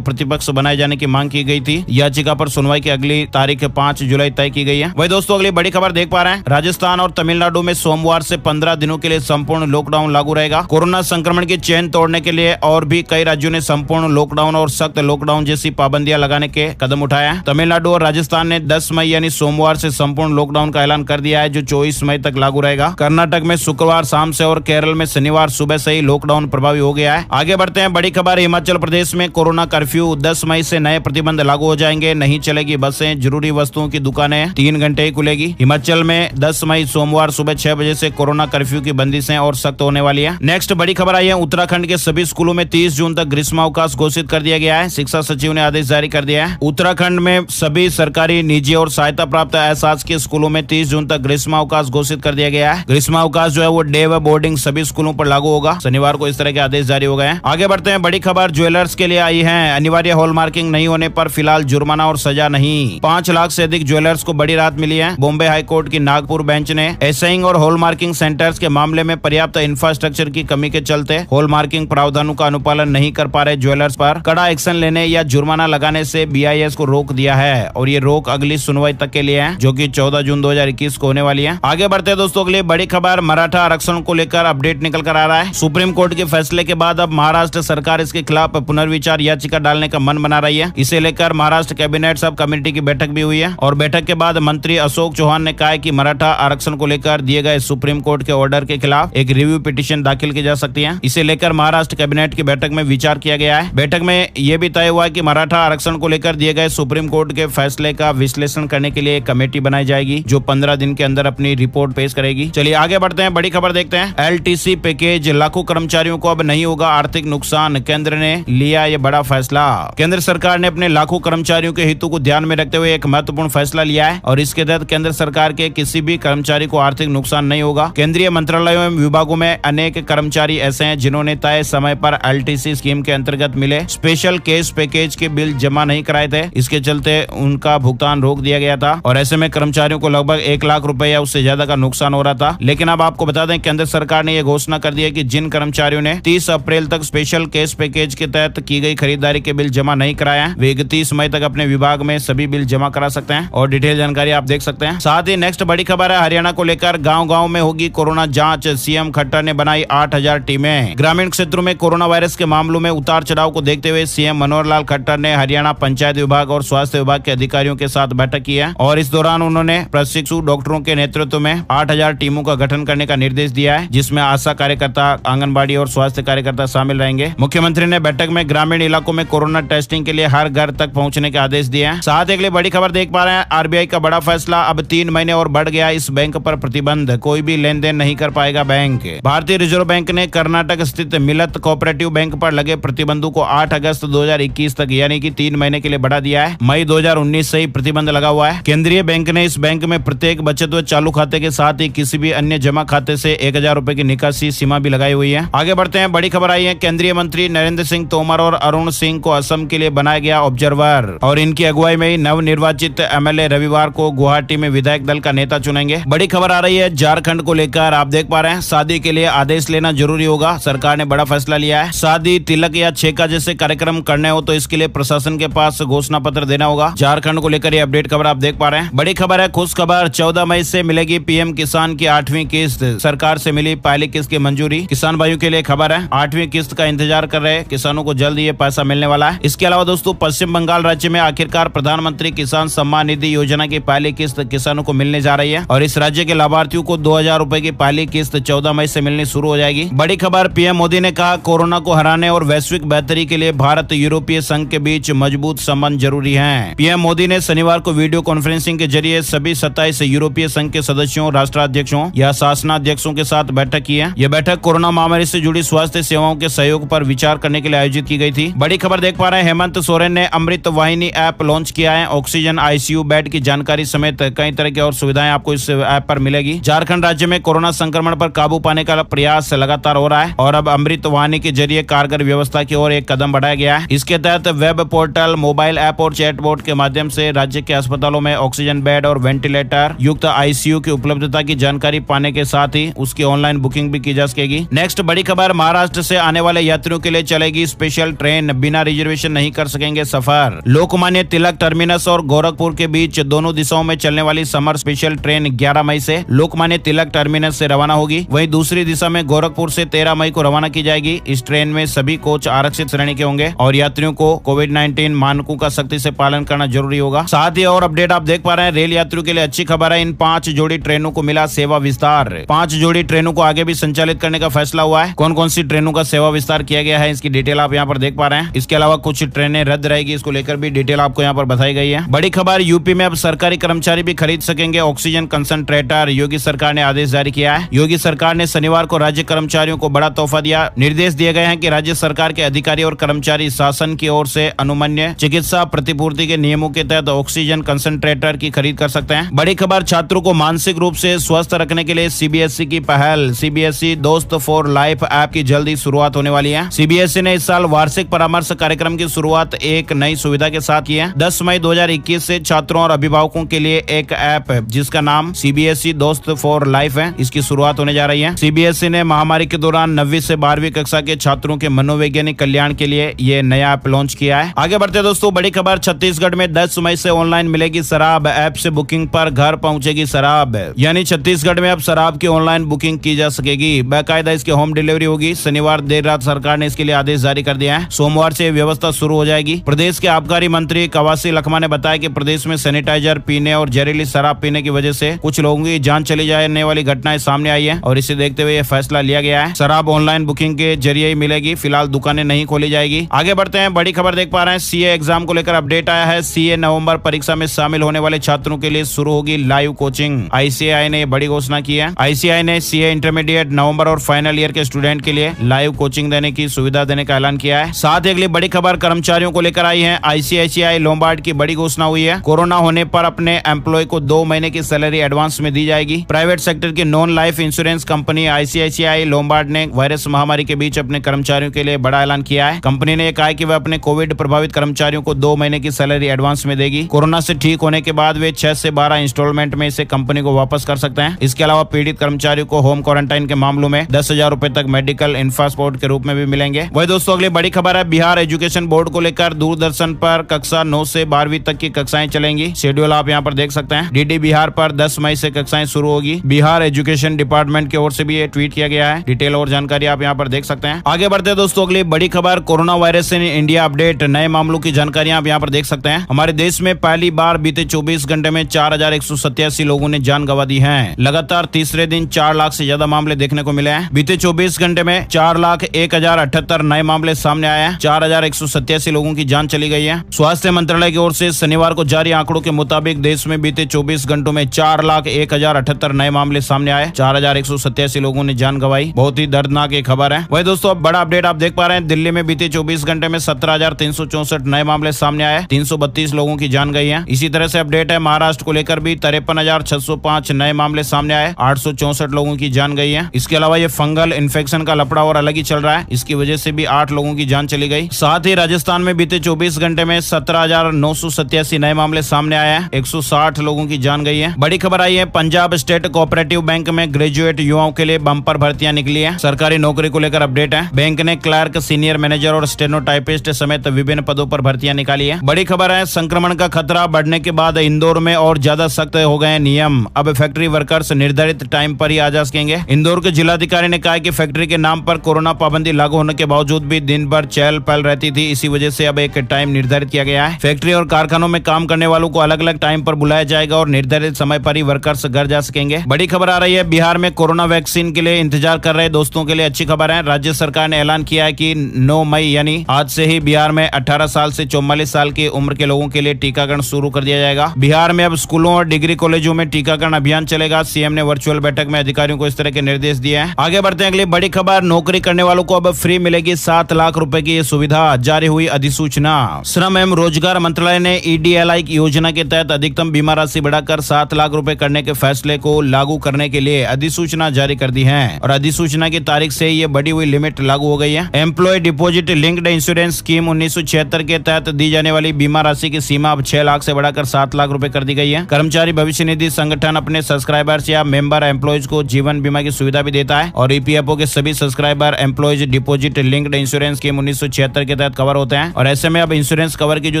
प्रतिपक्ष बनाए जाने की मांग की गई थी। याचिका पर सुनवाई की अगली तारीख 5 जुलाई तय की गई है। वही दोस्तों अगली बड़ी खबर देख पा रहे हैं, राजस्थान और तमिलनाडु में सोमवार से 15 दिनों के लिए संपूर्ण लॉकडाउन लागू रहेगा। कोरोना संक्रमण की चेन तोड़ने के लिए और भी कई राज्यों ने संपूर्ण लॉकडाउन और सख्त लॉकडाउन जैसी पाबंदियां लगाने के कदम उठाया है। तमिलनाडु और राजस्थान ने 10 मई यानी सोमवार से संपूर्ण लॉकडाउन का ऐलान कर दिया है, जो 24 मई तक लागू रहेगा। कर्नाटक में शुक्रवार शाम से और केरल में शनिवार सुबह से ही लॉकडाउन प्रभावी हो गया है। आगे बढ़ते हैं, बड़ी खबर, हिमाचल प्रदेश में कोरोना कर्फ्यू 10 मई से नए प्रतिबंध लागू हो जाएंगे। नहीं चलेगी बसें, जरूरी वस्तुओं की दुकानें 3 घंटे ही खुलेगी। हिमाचल में 10 मई सोमवार सुबह 6 बजे से कोरोना कर्फ्यू की बंदिशें और सख्त होने वाली है। नेक्स्ट बड़ी खबर आई है, उत्तराखंड के सभी स्कूलों में 30 जून तक ग्रीष्मावकाश घोषित कर दिया गया है। शिक्षा सचिव ने आदेश जारी कर दिया है। उत्तराखंड में सभी सरकारी, निजी और सहायता प्राप्त अशासकीय स्कूलों में 30 जून तक ग्रीष्मावकाश घोषित कर दिया गया है। ग्रीष्मावकाश जो है वो डे व बोर्डिंग सभी स्कूलों पर लागू होगा। शनिवार को इस तरह के आदेश जारी हो गए हैं। आगे बढ़ते हैं, बड़ी खबर ज्वेलर्स के लिए आई है। अनिवार्य हॉलमार्किंग नहीं होने पर फिलहाल जुर्माना और सजा नहीं। 5 लाख से अधिक ज्वेलर्स को बड़ी राहत मिली है। बॉम्बे हाई कोर्ट की नागपुर बेंच ने एसाइंग और हॉलमार्किंग सेंटर्स के मामले में पर्याप्त इंफ्रास्ट्रक्चर की कमी के चलते हॉलमार्किंग प्रावधानों का अनुपालन नहीं कर पा रहे ज्वेलर्स पर कड़ा एक्शन लेने या जुर्माना लगाने से BIS को रोक दिया है और ये रोक अगली सुनवाई तक के लिए है, जो कि 14 जून 2021 को होने वाली है। आगे बढ़ते हैं दोस्तों, अगली बड़ी खबर, मराठा आरक्षण को लेकर अपडेट निकल कर आ रहा है। सुप्रीम कोर्ट के फैसले के बाद अब महाराष्ट्र सरकार इसके खिलाफ पुनर्विचार याचिका डालने का मन बना रही है। इसे लेकर महाराष्ट्र कैबिनेट सब कमेटी की बैठक भी हुई है और बैठक के बाद मंत्री अशोक चौहान ने कहा कि मराठा आरक्षण को लेकर दिए गए सुप्रीम कोर्ट के ऑर्डर के खिलाफ एक रिव्यू पिटीशन दाखिल की जा सकती है। इसे लेकर महाराष्ट्र कैबिनेट की बैठक में विचार किया गया है। बैठक में यह भी तय हुआ कि मराठा आरक्षण को लेकर दिए गए सुप्रीम कोर्ट के फैसले का विश्लेषण करने के लिए एक कमेटी बनाई जाएगी, जो 15 दिन के अंदर अपनी रिपोर्ट पेश करेगी। चलिए आगे बढ़ते हैं, बड़ी खबर देखते हैं। LTC पैकेज, लाखों कर्मचारियों को अब नहीं होगा आर्थिक नुकसान। केंद्र ने लिया यह बड़ा फैसला। केंद्र सरकार ने अपने लाखों कर्मचारियों के हितों को ध्यान में रखते हुए एक महत्वपूर्ण फैसला लिया है और इसके तहत केंद्र सरकार के किसी भी कर्मचारी को आर्थिक नुकसान नहीं होगा। केंद्रीय मंत्रालयों एवं विभागों में अनेक कर्मचारी ऐसे हैं जिन्होंने तय समय पर LTC स्कीम के अंतर्गत मिले स्पेशल केस पैकेज के बिल जमा नहीं कराए थे। इसके चलते उनका भुगतान रोक दिया गया था और ऐसे में कर्मचारियों को लगभग 1 लाख रुपए या उससे ज्यादा का नुकसान हो रहा था। लेकिन अब आपको बता दें, केंद्र सरकार ने यह घोषणा कर दी है कि जिन कर्मचारियों ने 30 अप्रैल तक स्पेशल केस पैकेज के तहत की गई खरीदारी के बिल जमा नहीं कराए हैं, वे 31 मई तक अपने विभाग में सभी बिल जमा करा सकते हैं और डिटेल जानकारी आप देख सकते हैं। साथ ही नेक्स्ट बड़ी खबर है, हरियाणा को लेकर गांव-गांव में होगी कोरोना जांच। सीएम खट्टर ने बनाई 8000 टीमें। ग्रामीण क्षेत्रों में कोरोना वायरस के मामलों में उतार चढ़ाव को देखते हुए सीएम मनोहर लाल खट्टर ने हरियाणा पंचायत विभाग और स्वास्थ्य विभाग के अधिकारियों के साथ बैठक की है और इस दौरान उन्होंने प्रशिक्षु डॉक्टरों के नेतृत्व में 8000 टीमों का गठन करने का निर्देश दिया है, जिसमें आशा कार्यकर्ता, आंगनबाड़ी और स्वास्थ्य कार्यकर्ता शामिल रहेंगे। मुख्यमंत्री ने बैठक में ग्रामीण इलाकों में कोरोना टेस्टिंग के लिए हर घर तक पहुंचने के आदेश दिए हैं। साथ ही अगली बड़ी खबर देख पा रहे हैं, RBI का बड़ा फैसला, अब 3 महीने और बढ़ गया इस बैंक पर प्रतिबंध, कोई भी लेन देन नहीं कर पाएगा बैंक। भारतीय रिजर्व बैंक ने कर्नाटक स्थित मिलत कोऑपरेटिव बैंक पर लगे प्रतिबंधों को 8 अगस्त 2021 तक यानी कि 3 महीने के लिए बढ़ा दिया है। मई 2019 से ही प्रतिबंध लगा हुआ है। केंद्रीय बैंक ने इस बैंक में प्रत्येक बचत व चालू खाते के साथ ही किसी भी अन्य जमा खाते से 1000 रुपए की निकासी सीमा भी लगाई हुई है। आगे बढ़ते हैं, बड़ी खबर आई है, केंद्रीय मंत्री नरेंद्र सिंह तोमर और अरुण सिंह को असम के लिए बनाया गया ऑब्जर्वर और इनकी अगुवाई में ही नवनिर्वाचित MLA रविवार को गुवाहाटी में विधायक दल का नेता चुनेंगे। बड़ी खबर आ रही है झारखंड को लेकर, आप देख पा रहे हैं, शादी के लिए आदेश लेना जरूरी होगा, सरकार ने बड़ा फैसला लिया है। शादी, तिलक या छेका जैसे कार्यक्रम करने हो तो इसके लिए प्रशासन के पास घोषणा पत्र देना होगा। झारखंड को लेकर ये अपडेट खबर आप देख पा रहे हैं। बड़ी खबर है, खुश खबर, 14 मई से मिलेगी PM किसान की 8वीं किस्त। सरकार से मिली पहली किस्त की मंजूरी। किसान भाइयों के लिए खबर है, 8वीं किस्त का इंतजार कर रहे किसानों को जल्द ये पैसा मिलने वाला है। इसके अलावा दोस्तों, पश्चिम बंगाल राज्य में आखिरकार प्रधानमंत्री किसान सम्मान निधि योजना की पहली किस्त किसानों को मिलने जा रही है और इस राज्य के लाभार्थियों को 2000 रुपए की पहली किस्त 14 मई से मिलनी शुरू हो जाएगी। बड़ी खबर, PM मोदी ने कहा, कोरोना को हराने और वैश्विक बेहतरी के लिए भारत यूरोपीय संघ के बीच मजबूत संबंध जरूरी है। PM मोदी ने शनिवार को वीडियो कॉन्फ्रेंसिंग के जरिए सभी 27 यूरोपीय संघ के सदस्यों, राष्ट्राध्यक्षों या शासनाध्यक्षों के साथ बैठक की है। यह बैठक कोरोना महामारी से जुड़ी स्वास्थ्य सेवाओं के सहयोग पर विचार प्रचार करने के लिए आयोजित की गई थी। बड़ी खबर देख पा रहे हैं, हेमंत सोरेन ने अमृत वाहिनी ऐप लॉन्च किया है। ऑक्सीजन, आईसीयू बेड की जानकारी समेत कई तरह की और सुविधाएं आपको इस ऐप पर मिलेगी। झारखंड राज्य में कोरोना संक्रमण पर काबू पाने का प्रयास लगातार हो रहा है और अब अमृत वाहिनी के जरिए कारगर व्यवस्था की ओर एक कदम बढ़ाया गया है। इसके तहत वेब पोर्टल, मोबाइल ऐप और चैटबॉट के माध्यम से राज्य के अस्पतालों में ऑक्सीजन बेड और वेंटिलेटर युक्त आईसीयू की उपलब्धता की जानकारी पाने के साथ ही उसकी ऑनलाइन बुकिंग भी की जा सकेगी। नेक्स्ट बड़ी खबर, महाराष्ट्र से आने वाले यात्रियों के लिए चलेगी स्पेशल ट्रेन, बिना रिजर्वेशन नहीं कर सकेंगे सफर। लोकमान्य तिलक टर्मिनस और गोरखपुर के बीच दोनों दिशाओं में चलने वाली समर स्पेशल ट्रेन 11 मई से लोकमान्य तिलक टर्मिनस से रवाना होगी। वहीं दूसरी दिशा में गोरखपुर से 13 मई को रवाना की जाएगी। इस ट्रेन में सभी कोच आरक्षित श्रेणी के होंगे और यात्रियों को कोविड-19 मानकों का सख्ती से पालन करना जरूरी होगा। साथ ही और अपडेट आप देख पा रहे हैं, रेल यात्रियों के लिए अच्छी खबर है। इन 5 जोड़ी ट्रेनों को मिला सेवा विस्तार। 5 जोड़ी ट्रेनों को आगे भी संचालित करने का फैसला हुआ है। कौन कौन सी ट्रेनों का सेवा विस्तार किया गया है, इसकी डिटेल आप यहाँ पर देख पा रहे हैं। इसके अलावा कुछ ट्रेनें रद्द रहेगी, इसको लेकर भी डिटेल आपको यहाँ पर बताई गई है। बड़ी खबर, यूपी में अब सरकारी कर्मचारी भी खरीद सकेंगे ऑक्सीजन कंसंट्रेटर। योगी सरकार ने आदेश जारी किया है। योगी सरकार ने शनिवार को राज्य कर्मचारियों को बड़ा तोहफा दिया। निर्देश दिए गए हैं कि राज्य सरकार के अधिकारी और कर्मचारी शासन की ओर से अनुमन्य चिकित्सा प्रतिपूर्ति के नियमों के तहत ऑक्सीजन कंसंट्रेटर की खरीद कर सकते हैं। बड़ी खबर, छात्रों को मानसिक रूप से स्वस्थ रखने के लिए सीबीएसई की पहल, सीबीएसई दोस्त फॉर लाइफ ऐप की जल्दी शुरुआत होने वाली है। सीबीएसई ने इस साल वार्षिक परामर्श कार्यक्रम की शुरुआत एक नई सुविधा के साथ की है। 10 मई 2021 से छात्रों और अभिभावकों के लिए एक ऐप जिसका नाम सीबीएसई दोस्त फॉर लाइफ है, इसकी शुरुआत होने जा रही है। सीबीएसई ने महामारी के दौरान 9वीं से 12वीं कक्षा के छात्रों के मनोवैज्ञानिक कल्याण के लिए ये नया ऐप लॉन्च किया है। आगे बढ़ते दोस्तों, बड़ी खबर, छत्तीसगढ़ में 10 मई से ऑनलाइन मिलेगी शराब। ऐप से बुकिंग पर घर पहुंचेगी शराब, यानी छत्तीसगढ़ में अब शराब की ऑनलाइन बुकिंग की जा सकेगी। बाकायदा इसकी होम डिलीवरी होगी। शनिवार देर रात सरकार ने इसके लिए आदेश जारी कर दिया है। सोमवार से व्यवस्था शुरू हो जाएगी। प्रदेश के आबकारी मंत्री कवासी लखमा ने बताया कि प्रदेश में सैनिटाइजर पीने और जहरीली शराब पीने की वजह से कुछ लोगों की जान चली जाने वाली घटनाएं सामने आई है और इसे देखते हुए यह फैसला लिया गया है। शराब ऑनलाइन बुकिंग के जरिए ही मिलेगी। फिलहाल दुकानें नहीं खोली जाएगी। आगे बढ़ते हैं, बड़ी खबर देख पा रहे हैं, सीए एग्जाम को लेकर अपडेट आया है। सीए नवंबर परीक्षा में शामिल होने वाले छात्रों के लिए शुरू होगी लाइव कोचिंग। आईसीएआई ने बड़ी घोषणा की है। आईसीएआई ने सीए इंटरमीडिएट नवंबर और फाइनल ईयर के स्टूडेंट के लिए लाइव कोचिंग देने की सुविधा देने का ऐलान किया है। साथ ही अगली बड़ी खबर कर्मचारियों को लेकर आई है। आईसीआईसीआई लोम्बार्ड की बड़ी घोषणा हुई है। कोरोना होने पर अपने एम्प्लॉय को 2 महीने की सैलरी एडवांस में दी जाएगी। प्राइवेट सेक्टर की non life insurance company ICICI Lombard ने वायरस महामारी के बीच अपने कर्मचारियों के लिए बड़ा ऐलान किया है। कंपनी ने कहा कि वह अपने कोविड प्रभावित कर्मचारियों को 2 महीने की सैलरी एडवांस में देगी। कोरोना से ठीक होने के बाद वे 6 से 12 इंस्टॉलमेंट में इसे कंपनी को वापस कर सकते हैं। इसके अलावा पीड़ित कर्मचारियों को होम क्वारंटाइन के मामलों में 10,000 रुपए तक मेडिकल इंफ्रास्पोर्ट के रूप में भी मिलेंगे। वही दोस्तों अगली बड़ी खबर है, बिहार एजुकेशन बोर्ड को लेकर दूरदर्शन पर कक्षा 9 से 12वीं तक की कक्षाएं चलेंगी। शेड्यूल आप यहाँ पर देख सकते हैं। डीडी बिहार पर 10 मई से कक्षाएं शुरू होगी। बिहार एजुकेशन डिपार्टमेंट की ओर से भी ये ट्वीट किया गया है। डिटेल और जानकारी आप यहाँ पर देख सकते हैं। आगे बढ़ते हैं दोस्तों, अगली बड़ी खबर, corona virus in India update, नए मामलों की जानकारी आप यहाँ पर देख सकते हैं। हमारे देश में पहली बार बीते 24 घंटे में 4187 लोगों ने जान गंवा दी है। लगातार तीसरे दिन 4 लाख से ज्यादा मामले देखने को मिले हैं। बीते 24 घंटे में 4,01,078 नए मामले सामने आए हैं। 4187 लोगों की जान चली गई है। स्वास्थ्य मंत्रालय की ओर से शनिवार को जारी आंकड़ों के मुताबिक देश में बीते 24 घंटों में 4,01,078 नए मामले सामने आए। 4187 लोगों ने जान गंवाई। बहुत ही दर्दनाक एक खबर है। वही दोस्तों अब बड़ा अपडेट आप देख पा रहे हैं, दिल्ली में बीते 24 घंटे में 17,364 नए मामले सामने आए। 332 लोगों की जान गई है। इसी तरह से अपडेट है महाराष्ट्र को लेकर भी 53,605 नए मामले सामने आए। 864 लोगों की जान गई है। इसके अलावा ये फंगल इन्फेक्शन का लफड़ा और अलग ही चल रहा है। इसकी वजह से भी 8 लोगों की जान चली गई। साथ ही राजस्थान में बीते 24 घंटे में 17,987 नए मामले सामने आए हैं। 160 लोगों की जान गई है। बड़ी खबर आई है, पंजाब स्टेट कोऑपरेटिव बैंक में ग्रेजुएट युवाओं के लिए बम्पर भर्तियां निकली है। सरकारी नौकरी को लेकर अपडेट है। बैंक ने क्लर्क, सीनियर मैनेजर और स्टेनोटाइपिस्ट समेत विभिन्न पदों पर भर्तियां निकाली है। बड़ी खबर है, संक्रमण का खतरा बढ़ने के बाद इंदौर में और ज्यादा सख्त हो गए नियम। अब फैक्ट्री वर्कर्स निर्धारित टाइम पर ही आ जा सकेंगे। इंदौर के जिलाधिकारी ने कहा कि फैक्ट्री के नाम पर कोरोना पाबंदी लागू होने के बावजूद भी दिन भर चहल पहल रहती थी। इसी वजह से अब एक टाइम निर्धारित किया गया है। फैक्ट्री और कारखानों में काम करने वालों को अलग अलग टाइम पर बुलाया जाएगा और निर्धारित समय पर ही वर्कर्स घर जा सकेंगे। बड़ी खबर आ रही है, बिहार में कोरोना वैक्सीन के लिए इंतजार कर रहे दोस्तों के लिए अच्छी खबर है। राज्य सरकार ने ऐलान किया है कि 9 मई यानी आज से ही बिहार में 18 साल से 44 साल की उम्र के लोगों के लिए टीकाकरण शुरू कर दिया जाएगा। बिहार में अब स्कूलों और डिग्री कॉलेजों में टीकाकरण अभियान चलेगा। सीएम ने वर्चुअल बैठक में अधिकारियों को इस तरह के निर्देश दिए हैं। आगे बढ़ते हैं, अगली बड़ी खबर, नौकरी करने वालों को अब फ्री मिलेगी 7 लाख रुपए की ये सुविधा, जारी हुई अधिसूचना। श्रम एवं रोजगार मंत्रालय ने EDLI योजना के तहत अधिकतम बीमा राशि बढ़ाकर 7 लाख रुपए करने के फैसले को लागू करने के लिए अधिसूचना जारी कर दी है और अधिसूचना की तारीख से ये बढ़ी हुई लिमिट लागू हो गई है। Employ deposit linked insurance scheme 1976 के तहत दी जाने वाली बीमा राशि की सीमा अब 6 लाख से बढ़ाकर 7 लाख रुपए कर दी गई है। कर्मचारी भविष्य निधि संगठन अपने सब्सक्राइबर्स या मेंबर एम्प्लॉयज को जीवन बीमा की सुविधा भी देता है और EPFO के सभी subscriber employees deposit linked insurance scheme 1976 के तहत कवर होते हैं और ऐसे में अब इंश्योरेंस कवर की जो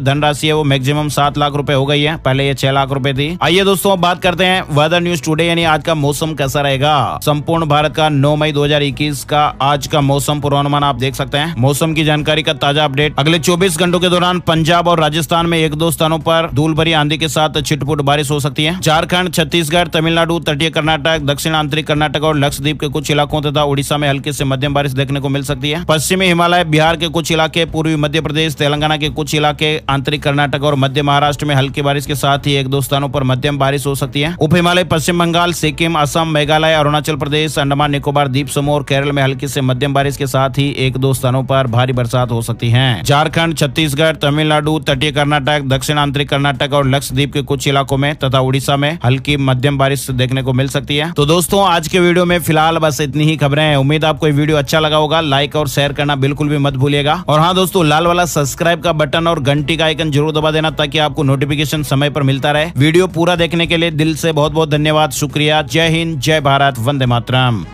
धनराशि है वो मैक्सिमम 7 लाख रुपए हो गई है, पहले ये 6 लाख रुपए थी। आइए दोस्तों अब बात करते हैं वेदर न्यूज टुडे यानी आज का मौसम कैसा रहेगा। संपूर्ण भारत का 9 मई 2021 का आज का मौसम पूर्वानुमान आप देख सकते हैं। मौसम की जानकारी का ताजा अपडेट। अगले 24 घंटों के दौरान पंजाब और राजस्थान में 1-2 स्थानों पर धूल भरी आंधी के साथ छिटपुट बारिश हो सकती है। झारखंड, छत्तीसगढ़, तमिलनाडु, तटीय कर्नाटक, दक्षिण आंतरिक कर्नाटक और लक्षद्वीप के कुछ इलाकों तथा उड़ीसा में हल्की से मध्यम बारिश देखने को मिल सकती है। पश्चिमी हिमालय, बिहार के कुछ इलाके, पूर्वी मध्य प्रदेश, तेलंगाना के कुछ इलाके, आंतरिक कर्नाटक और मध्य महाराष्ट्र में हल्की बारिश के साथ ही 1-2 स्थानों पर मध्यम बारिश हो सकती है। उप हिमालय, पश्चिम बंगाल, सिक्किम, असम, मेघालय, अरुणाचल प्रदेश, अंडमान निकोबार द्वीप समूह और केरल में हल्की से मध्यम बारिश के साथ ही 1-2 स्थानों पर भारी बरसात हो सकती है। झारखंड, छत्तीसगढ़, तमिलनाडु, तटीय कर्नाटक, दक्षिण आंतरिक कर्नाटक और लक्षद्वीप के कुछ इलाकों में तथा उड़ीसा में हल्की मध्यम बारिश देखने को मिल सकती है। तो दोस्तों आज के वीडियो में फिलहाल बस इतनी ही खबरें हैं। उम्मीद आपको ये वीडियो अच्छा लगा होगा। लाइक और शेयर करना बिल्कुल भी मत भूलिएगा और हाँ दोस्तों, लाल वाला सब्सक्राइब का बटन और घंटी का आइकन जरूर दबा देना ताकि आपको नोटिफिकेशन समय पर मिलता रहे। वीडियो पूरा देखने के लिए दिल से बहुत बहुत धन्यवाद, शुक्रिया। जय हिंद, जय भारत, वंदे मातरम।